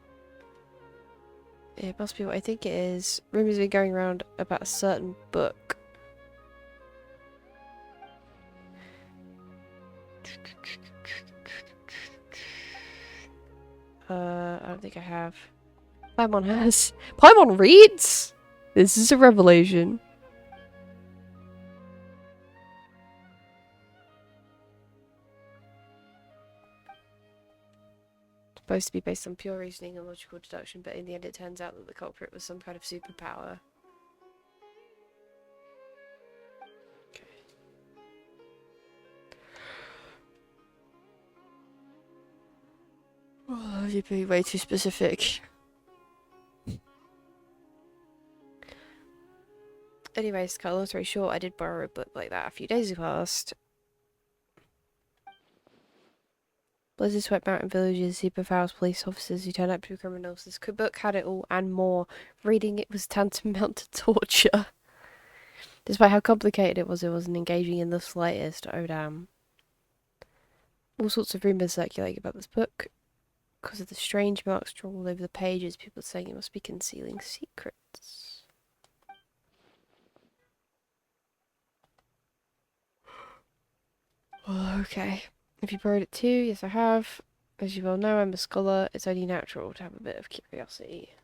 [SPEAKER 1] it must be what I think it is. Rumours have been going around about a certain book. I don't think I have. Paimon has. Paimon reads? This is a revelation. Supposed to be based on pure reasoning and logical deduction, but in the end it turns out that the culprit was some kind of superpower. Oh, you're being way too specific. Anyways, to cut a long story short, I did borrow a book like that a few days past. Blizzard swept mountain villages, superpowers, police officers who turned out to be criminals. This book had it all and more. Reading it was tantamount to torture. Despite how complicated it wasn't engaging in the slightest. Oh damn. All sorts of rumours circulating about this book. Because of the strange marks drawn all over the pages, people saying it must be concealing secrets. Okay. Have you borrowed it too? Yes, I have. As you well know, I'm a scholar. It's only natural to have a bit of curiosity.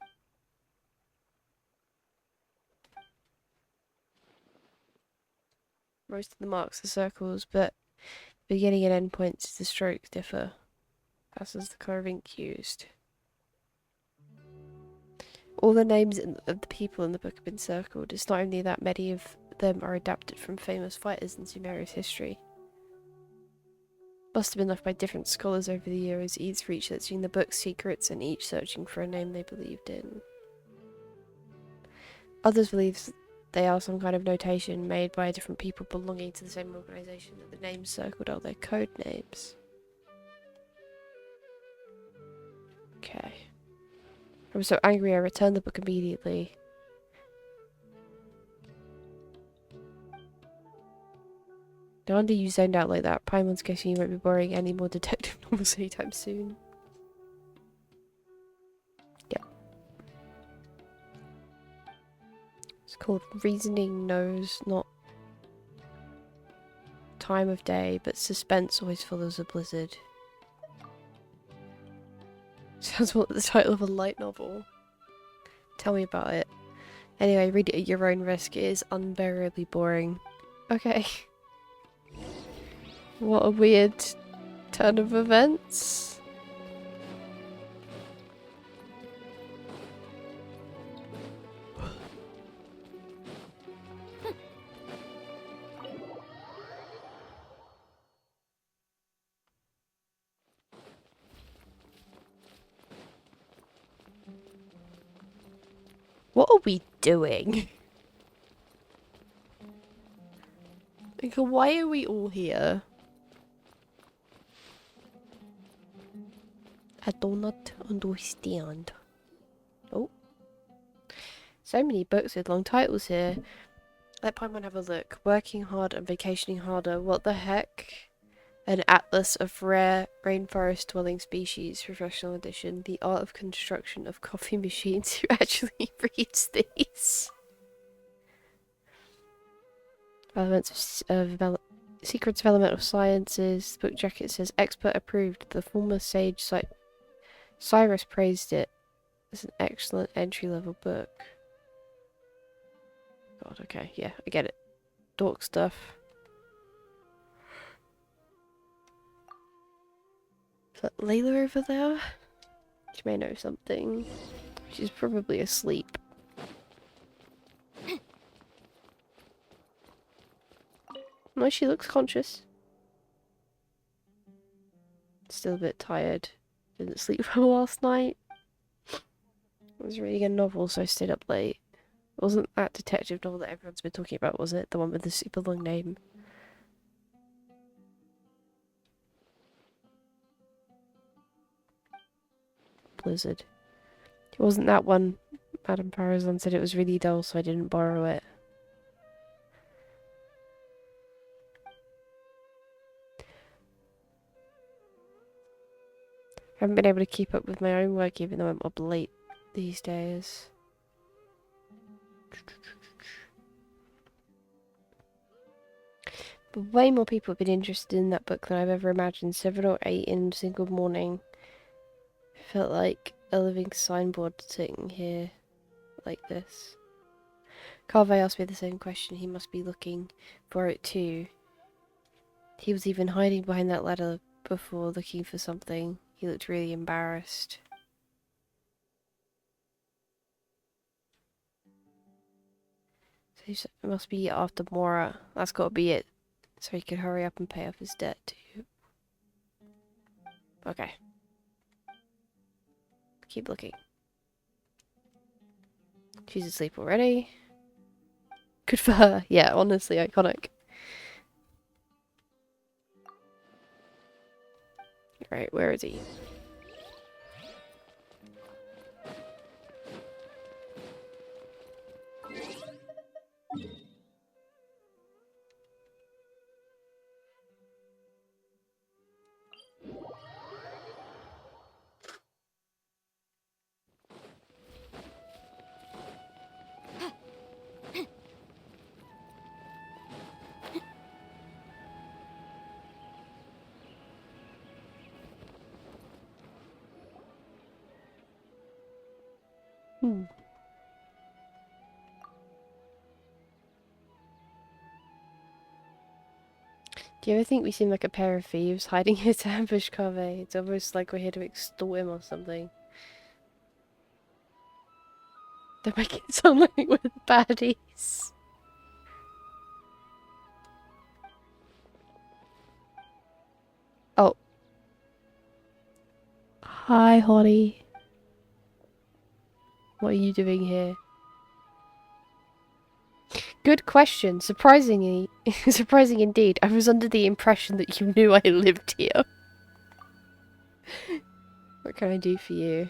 [SPEAKER 1] Most of the marks are circles, but beginning and end points of the strokes differ, as does the colour of ink used. All the names of the people in the book have been circled. It's not only that many of them are adapted from famous fighters in Sumeria's history. Must have been left by different scholars over the years, each researching the book's secrets and each searching for a name they believed in. Others believe they are some kind of notation made by different people belonging to the same organisation, that the names circled are their code names. Okay. I was so angry I returned the book immediately. No wonder you zoned out like that. Paimon's guessing you won't be borrowing any more detective novels anytime soon. Yep. It's called Reasoning Knows Not Time of Day, but suspense always follows a blizzard. Sounds more like the title of a light novel. Tell me about it. Anyway, read it at your own risk. It is unbearably boring. Okay. What a weird turn of events. What are we doing? Like, why are we all here? I do not understand. Oh. So many books with long titles here. Let Paimon have a look. Working hard and vacationing harder. What the heck? An atlas of rare rainforest dwelling species. Professional edition. The art of construction of coffee machines. Who actually reads these? Elements of Secrets of Elemental Sciences. Book jacket says expert approved. The former sage Cyrus praised it. It's an excellent entry-level book. God, okay, yeah, I get it. Dork stuff. Is that Layla over there? She may know something. She's probably asleep. No, she looks conscious. Still a bit tired. Didn't sleep well last night. I was reading a novel, so I stayed up late. It wasn't that detective novel that everyone's been talking about, was it? The one with the super long name. Blizzard. It wasn't that one. Madame Parazon said it was really dull, so I didn't borrow it. I haven't been able to keep up with my own work even though I'm up late these days. But way more people have been interested in that book than I've ever imagined. 7 or 8 in a single morning. It felt like a living signboard sitting here like this. Carve asked me the same question. He must be looking for it too. He was even hiding behind that ladder before looking for something. He looked really embarrassed. So it must be after Mora. That's got to be it. So he could hurry up and pay off his debt too. Okay. Keep looking. She's asleep already. Good for her. Yeah, honestly, iconic. Right, where is he? Do you ever think we seem like a pair of thieves hiding here to ambush Cave? It's almost like we're here to extort him or something. They're making it sound like we're the baddies. Oh. Hi, Holly. What are you doing here? Good question. Surprising indeed. I was under the impression that you knew I lived here. What can I do for you?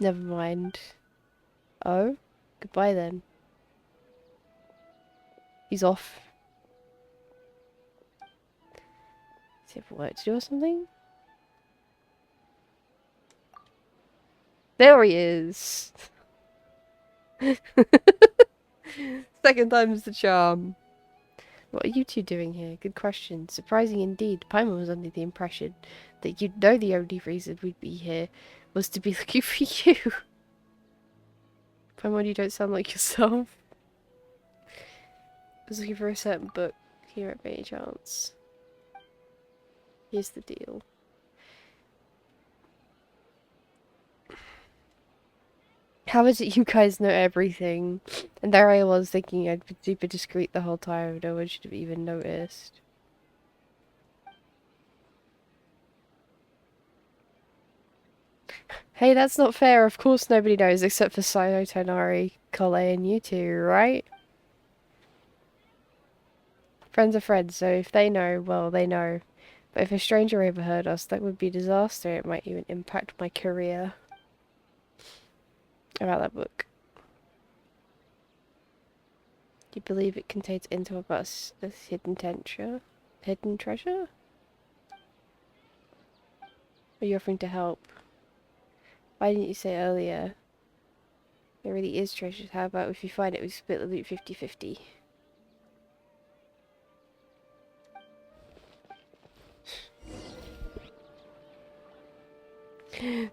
[SPEAKER 1] Never mind. Oh? Goodbye then. He's off. he have work to do or something? There he is! Second time's the charm. What are you two doing here? Good question. Surprising indeed. Paimon was under the impression that you'd know the only reason we'd be here was to be looking for you. Paimon, you don't sound like yourself. I was looking for a certain book here at any chance. Here's the deal. How is it you guys know everything? And there I was thinking I'd been super discreet the whole time. No one should have even noticed. Hey, that's not fair. Of course nobody knows except for Sayo, Tonari, Kole, and you two, right? Friends are friends, so if they know, well, they know. But if a stranger overheard us, that would be disaster. It might even impact my career. About that book. Do you believe it contains info about this hidden treasure? Hidden treasure? Are you offering to help? Why didn't you say earlier? There really is treasures. How about if you find it, we split the loot 50-50?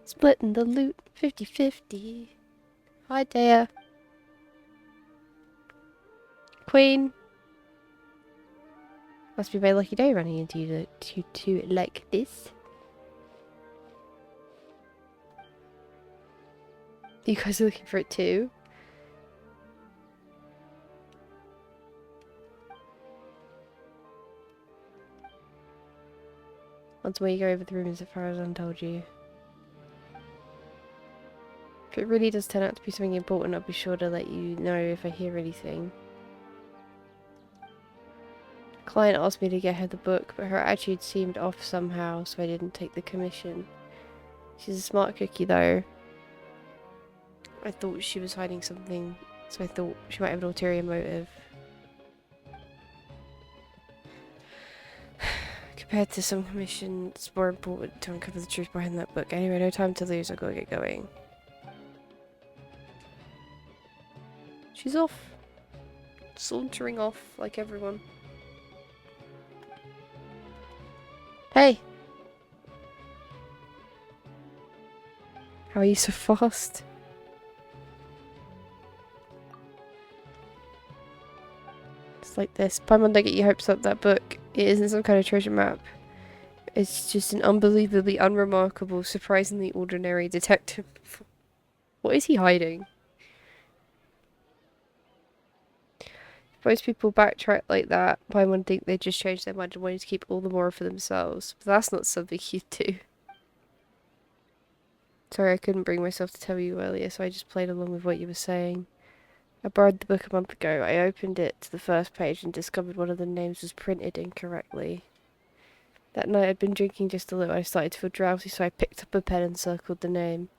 [SPEAKER 1] Splitting the loot 50-50. Hi there. Queen. Must be a very lucky day running into you two like this. You guys are looking for it too? Once more you go over the rumors that Farazan told you. If it really does turn out to be something important, I'll be sure to let you know if I hear anything. The client asked me to get her the book, but her attitude seemed off somehow, so I didn't take the commission. She's a smart cookie though. I thought she was hiding something, so I thought she might have an ulterior motive. Compared to some commission, it's more important to uncover the truth behind that book. Anyway, no time to lose, I've got to get going. She's off. Sauntering off like everyone. Hey! How are you so fast? It's like this. Paimon, don't get your hopes up. That book, it isn't some kind of treasure map. It's just an unbelievably unremarkable, surprisingly ordinary detective. What is he hiding? Most people backtrack like that. Paimon think they just changed their mind and wanted to keep all the more for themselves. But that's not something you do. Sorry, I couldn't bring myself to tell you earlier, so I just played along with what you were saying. I borrowed the book a month ago. I opened it to the first page and discovered one of the names was printed incorrectly. That night I'd been drinking just a little. I started to feel drowsy, so I picked up a pen and circled the name.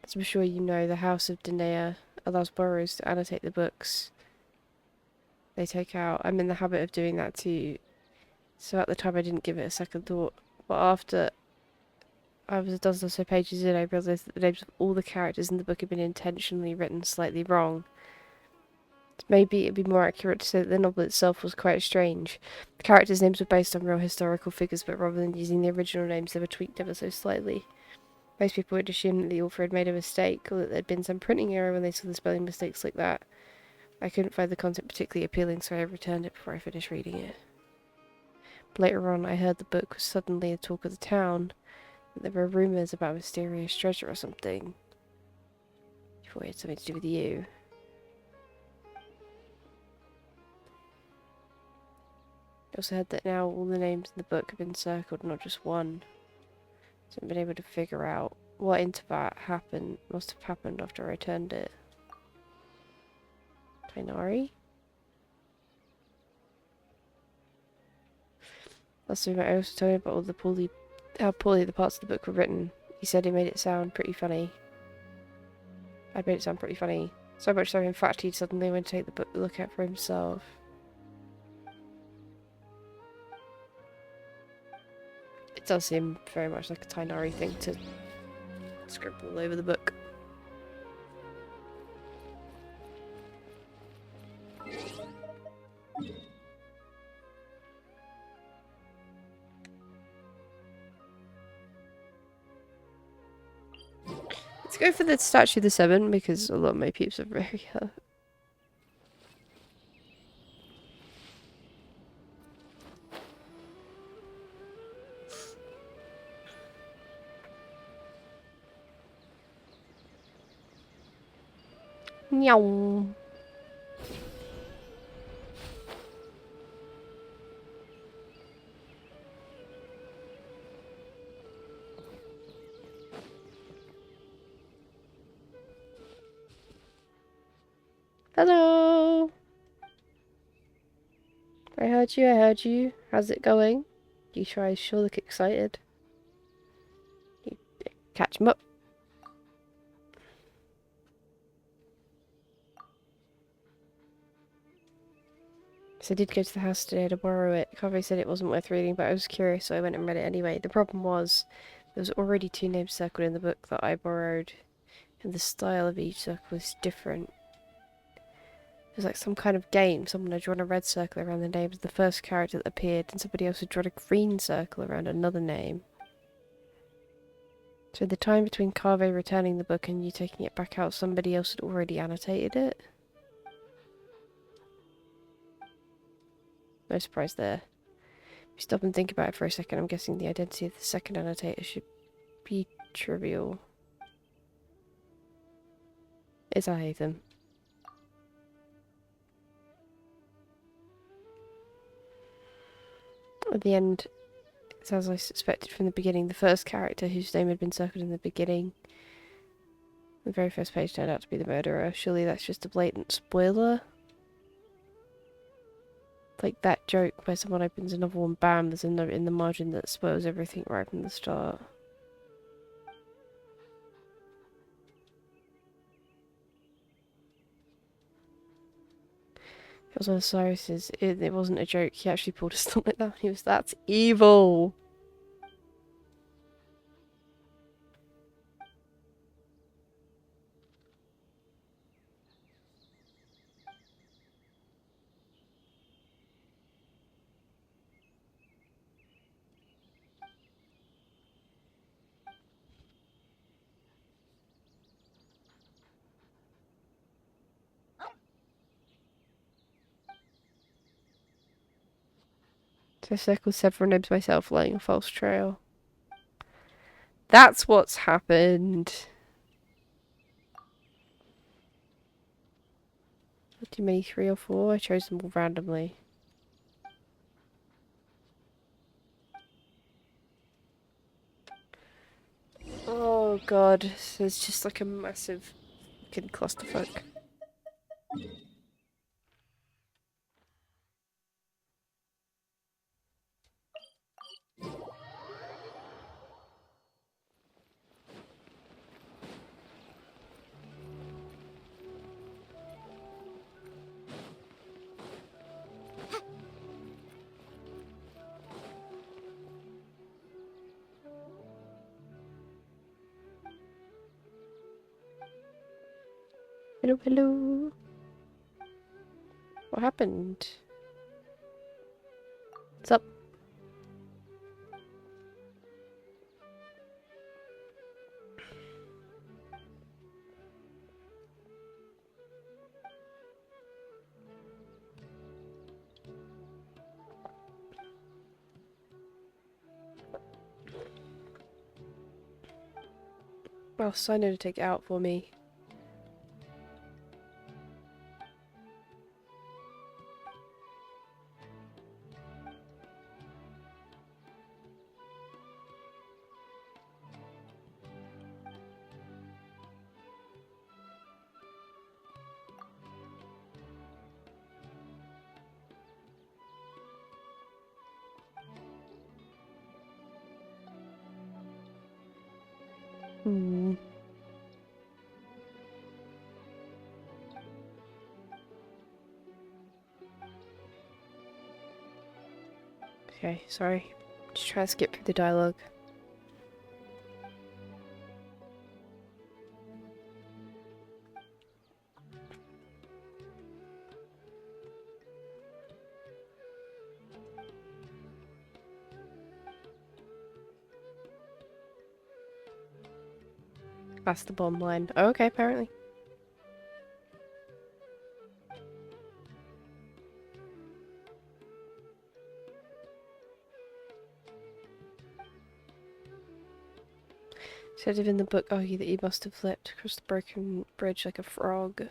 [SPEAKER 1] As I'm sure you know, the House of Danae allows borrowers to annotate the books they take out. I'm in the habit of doing that too. So at the time I didn't give it a second thought. But after I was a dozen or so pages in, I realised that the names of all the characters in the book had been intentionally written slightly wrong. Maybe it'd be more accurate to say that the novel itself was quite strange. The characters' names were based on real historical figures, but rather than using the original names, they were tweaked ever so slightly. Most people would assume that the author had made a mistake, or that there'd been some printing error when they saw the spelling mistakes like that. I couldn't find the content particularly appealing, so I returned it before I finished reading it. But later on, I heard the book was suddenly the talk of the town, that there were rumours about a mysterious treasure or something. I thought it had something to do with you. I also heard that now all the names in the book have been circled, not just one. So I haven't been able to figure out what into that must have happened after I returned it. Tainari? Last time I also told him about all how poorly the parts of the book were written. He said he made it sound pretty funny. I'd made it sound pretty funny. So much so, in fact, he suddenly went to take the book to look at for himself. It does seem very much like a Tainari thing to scribble all over the book. Let's go for the Statue of the Seven, because a lot of my peeps are very Meow. Hello. I heard you, I heard you. How's it going? You sure look excited. You catch 'em up. So I did go to the house today to borrow it. Carvey said it wasn't worth reading, but I was curious, so I went and read it anyway. The problem was, there was already 2 names circled in the book that I borrowed, and the style of each circle was different. It was like some kind of game. Someone had drawn a red circle around the name of the first character that appeared, and somebody else had drawn a green circle around another name. So the time between Carvey returning the book and you taking it back out, somebody else had already annotated it. No surprise there. If you stop and think about it for a second, I'm guessing the identity of the second annotator should be trivial. Is I hate them. At the end, it's as I suspected from the beginning. The first character whose name had been circled in the beginning, the very first page, turned out to be the murderer. Surely that's just a blatant spoiler? Like that joke where someone opens a novel and bam, there's a note in the margin that spoils everything right from the start. It was one of Cyrus's. It wasn't a joke. He actually pulled a stomach down. He was, that's evil! So I circled several names myself, laying a false trail. That's what's happened. Not too many, 3 or 4. I chose them all randomly. Oh god, so it's just like a massive fucking clusterfuck. Hello, hello. What happened? What's up? Well, Sino to take it out for me. Okay, sorry. Just try to skip through the dialogue. That's the bomb line. Oh, okay, apparently. Said it in the book argue that he must have leapt across the broken bridge like a frog.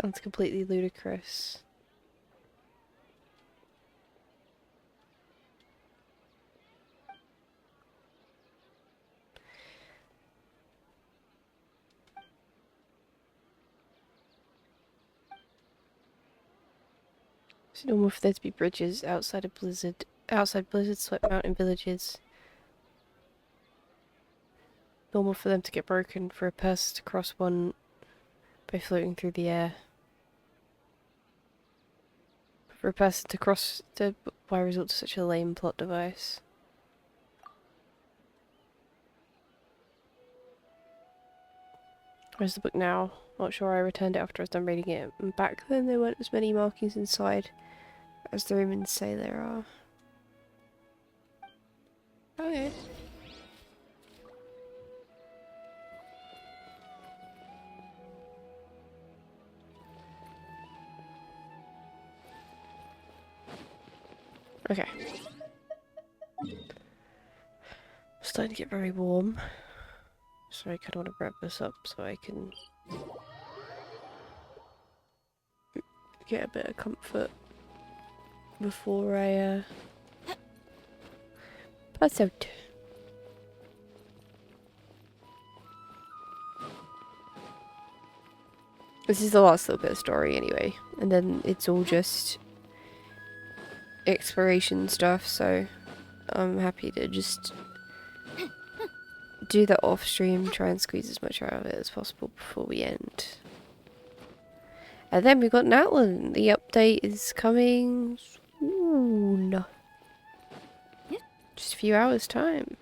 [SPEAKER 1] Sounds completely ludicrous. It's normal for there to be bridges outside blizzard swept mountain villages. Normal for them to get broken, for a person to cross one by floating through the air. For a person to cross by result of such a lame plot device. Where's the book now? Not sure. I returned it after I was done reading it. And back then there weren't as many markings inside as the Romans say there are. Okay. Okay. It's starting to get very warm. So I kind of want to wrap this up so I can get a bit of comfort before I pass out. This is the last little bit of story anyway, and then it's all just exploration stuff, so I'm happy to just do that off stream, try and squeeze as much out of it as possible before we end. And then we've got Natlan. The update is coming soon. Just a few hours time.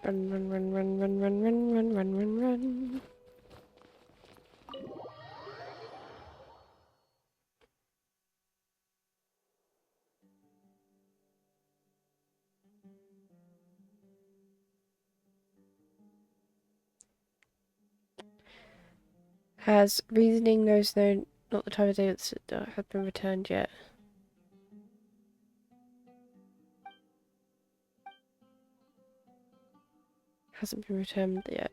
[SPEAKER 1] Run, run, run, run, run, run, run, run, run, run, run. Has reasoning knows no, not the time of day that had been returned yet. Hasn't been returned yet.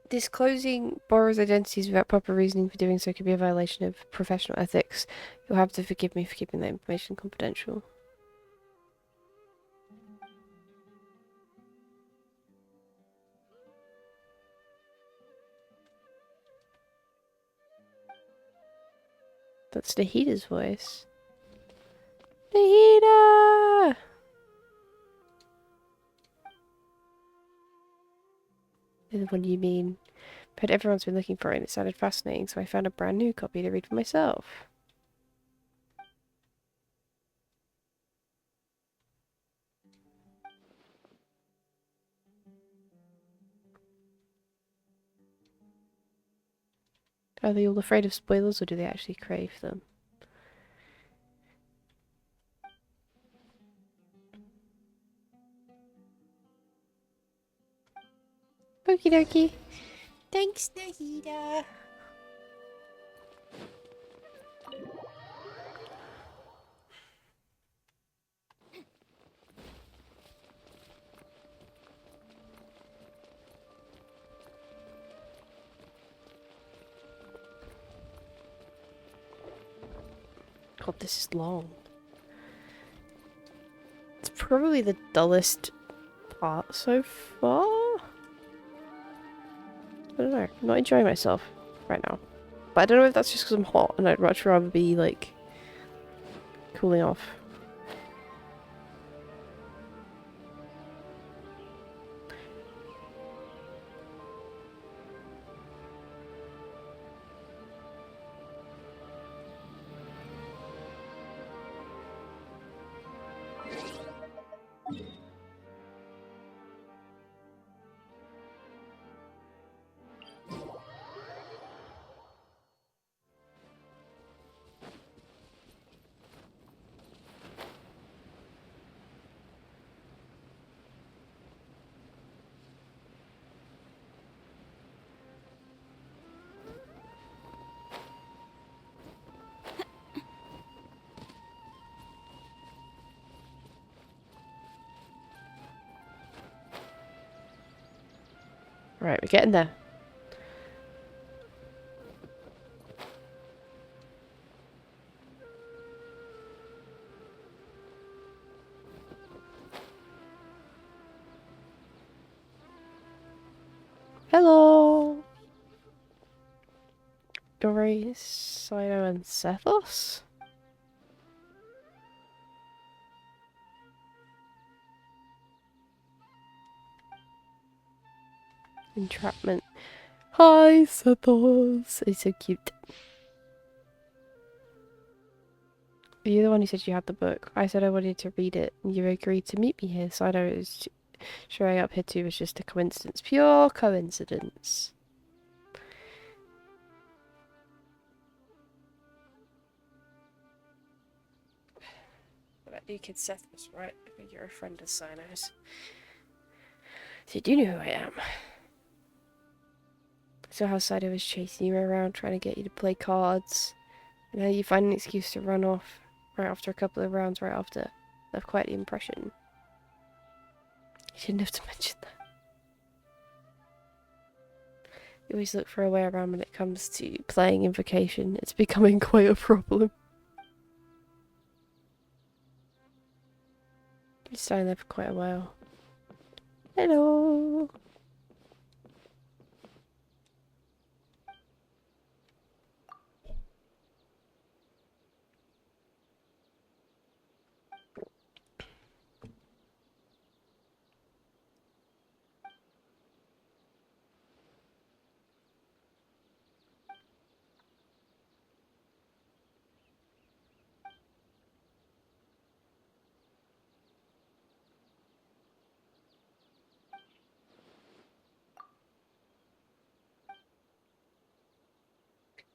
[SPEAKER 1] Disclosing borrowers' identities without proper reasoning for doing so could be a violation of professional ethics. You'll have to forgive me for keeping that information confidential. That's Nahida's voice. Nahida! The one you mean. But everyone's been looking for it and it sounded fascinating, so I found a brand new copy to read for myself. Are they all afraid of spoilers or do they actually crave them? Okie dokie. Thanks, Nahida. God, this is long. It's probably the dullest part so far. I don't know. I'm not enjoying myself right now. But I don't know if that's just because I'm hot and I'd much rather be, like, cooling off. Right, we're getting there. Hello! Dory, Sido, and Sethos? Entrapment. Hi, Sethos! He's so cute. You're the one who said you had the book. I said I wanted to read it, and you agreed to meet me here, so I know it was showing up here too was just a coincidence. Pure coincidence. That new kid Seth was right. I think you're a friend of Sino's. So you do know who I am. So how Sido was chasing you around trying to get you to play cards. And how you find an excuse to run off right after a couple of rounds right after. Left quite the impression. You didn't have to mention that. You always look for a way around when it comes to playing Invocation. It's becoming quite a problem. Been staying there for quite a while. Hello!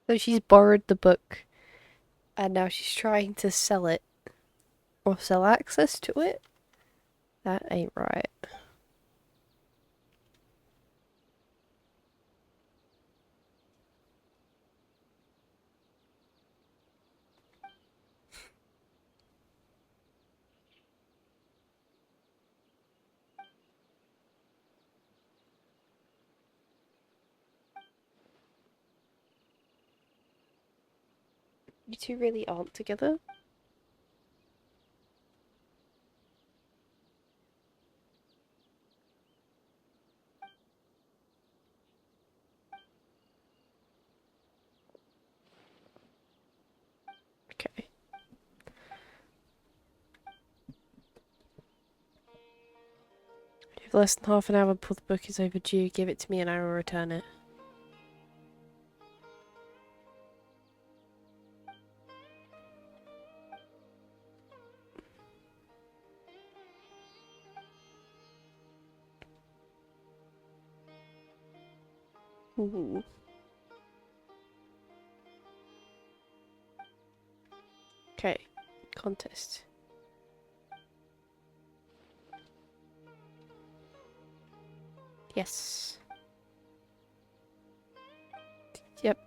[SPEAKER 1] So she's borrowed the book and now she's trying to sell it or sell access to it. That ain't right. You two really aren't together? Okay. If less than half an hour before the book is overdue, give it to me and I will return it. Ooh. Okay. Contest. Yes. Yep.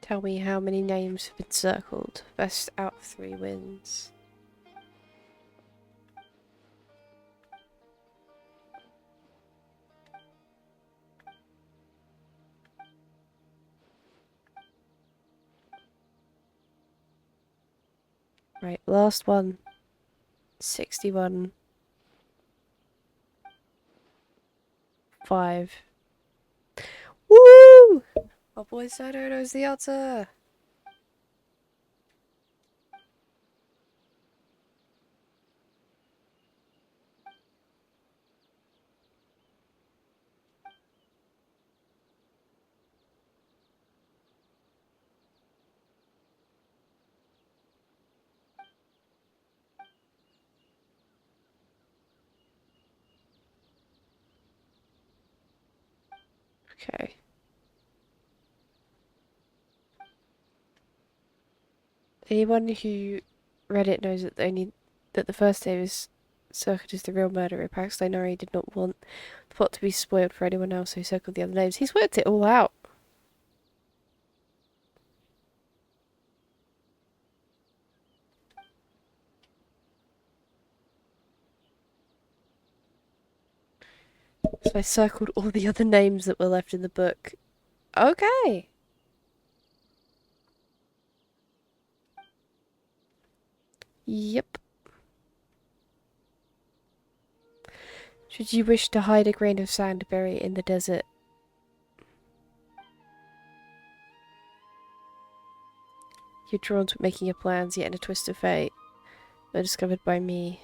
[SPEAKER 1] Tell me how many names have been circled. Best out of 3 wins. Right, last one. 61. 5. Woo! My boy Sato knows the answer. Okay. Anyone who read it knows that the first name is Circuit is the real murderer. Perhaps Nori did not want the plot to be spoiled for anyone else who circled the other names. He's worked it all out. So I circled all the other names that were left in the book. Okay. Yep. Should you wish to hide a grain of sand, bury it in the desert. You're drawn to making your plans, yet in a twist of fate. They're discovered by me.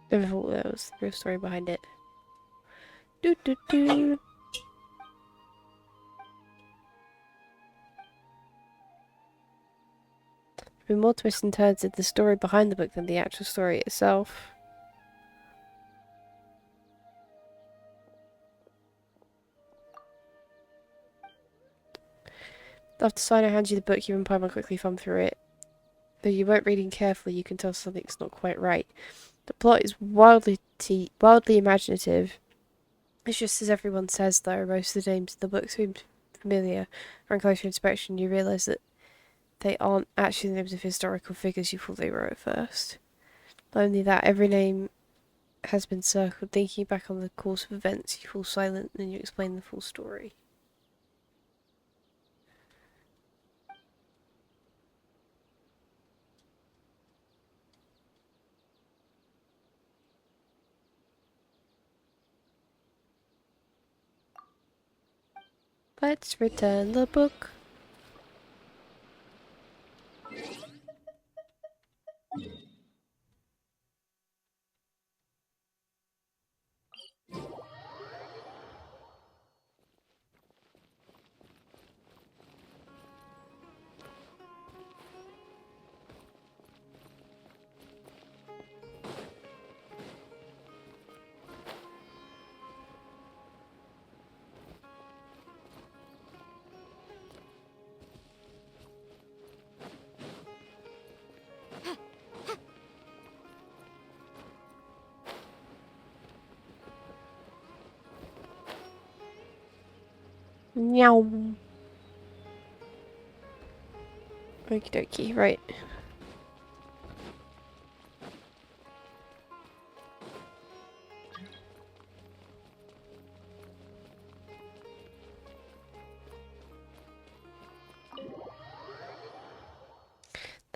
[SPEAKER 1] Never thought there was the real story behind it. Do do do. There have been more twists and turns in the story behind the book than the actual story itself. After Sino hands you the book, you and Paimon quickly thumb through it. Though you weren't reading carefully, you can tell something's not quite right. The plot is wildly imaginative. It's just as everyone says, though. Most of the names in the book seem familiar. On closer inspection, you realise that they aren't actually the names of historical figures you thought they were at first. Not only that, every name has been circled. Thinking back on the course of events, you fall silent and you explain the full story. Let's return the book. Meow. Okie dokie, right.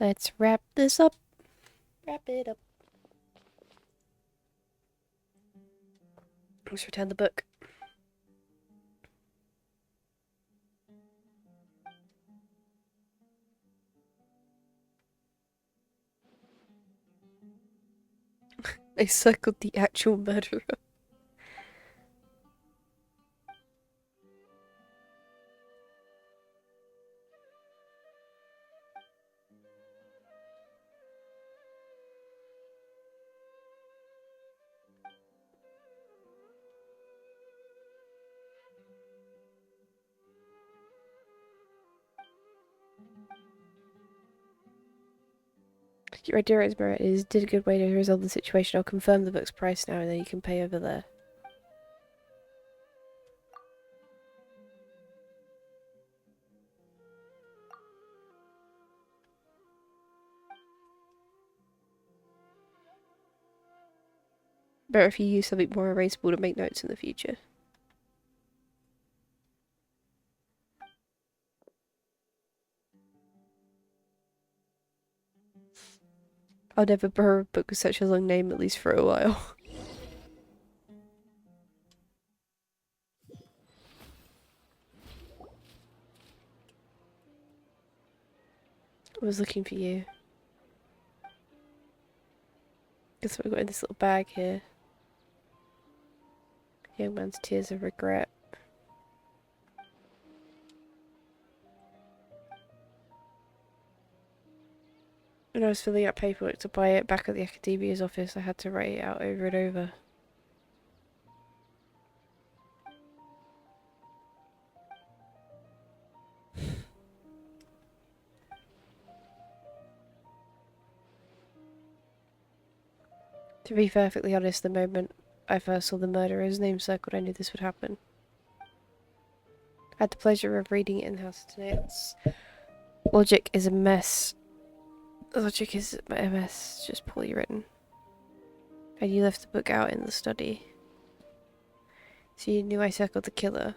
[SPEAKER 1] Let's wrap this up. Wrap it up. Let's return the book. I circled the actual murderer. Your idea is merit is did a good way to resolve the situation. I'll confirm the book's price now and then you can pay over there. Better if you use something more erasable to make notes in the future. I'll never borrow a book with such a long name, at least for a while. I was looking for you. Guess what we got in this little bag here. Young man's tears of regret. When I was filling out paperwork to buy it back at the academia's office, I had to write it out over and over. To be perfectly honest, the moment I first saw the murderer's name circled, I knew this would happen. I had the pleasure of reading it in the house today. Logic is a mess. Logic is a mess, just poorly written. And you left the book out in the study. So you knew I circled the killer.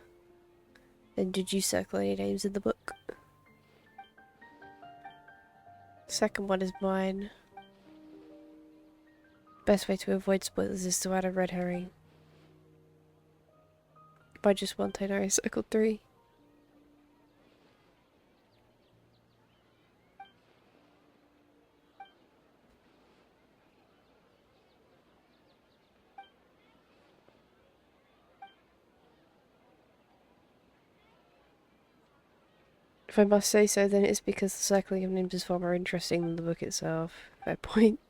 [SPEAKER 1] Then did you circle any names in the book? The second one is mine. Best way to avoid spoilers is to add a red herring. By just one, I know I circled 3. If I must say so, then it's because the circling of names is far more interesting than the book itself. Fair point.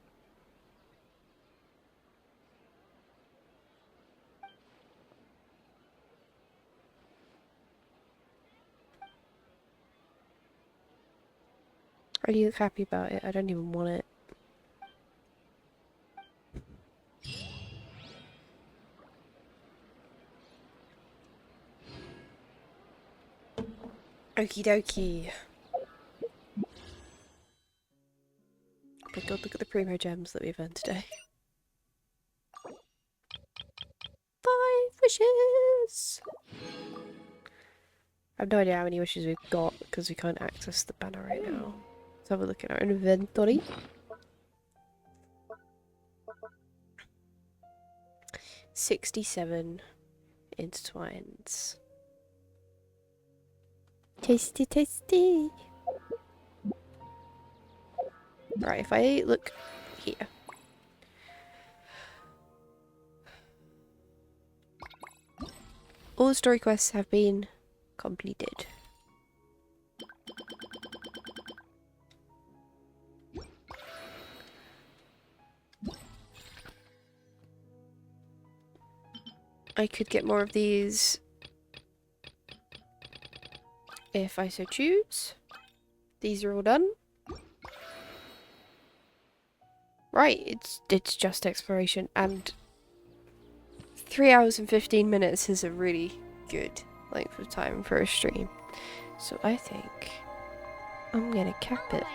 [SPEAKER 1] Are you happy about it? I don't even want it. Okie dokie. Oh my god, look at the primo gems that we've earned today. 5 wishes! I have no idea how many wishes we've got because we can't access the banner right now. Let's have a look at our inventory. $67 intertwines. Tasty, tasty. Right, if I look here. All the story quests have been completed. I could get more of these if I so choose. These are all done. Right, it's just exploration, and 3 hours and 15 minutes is a really good length of time for a stream. So I think I'm gonna cap it.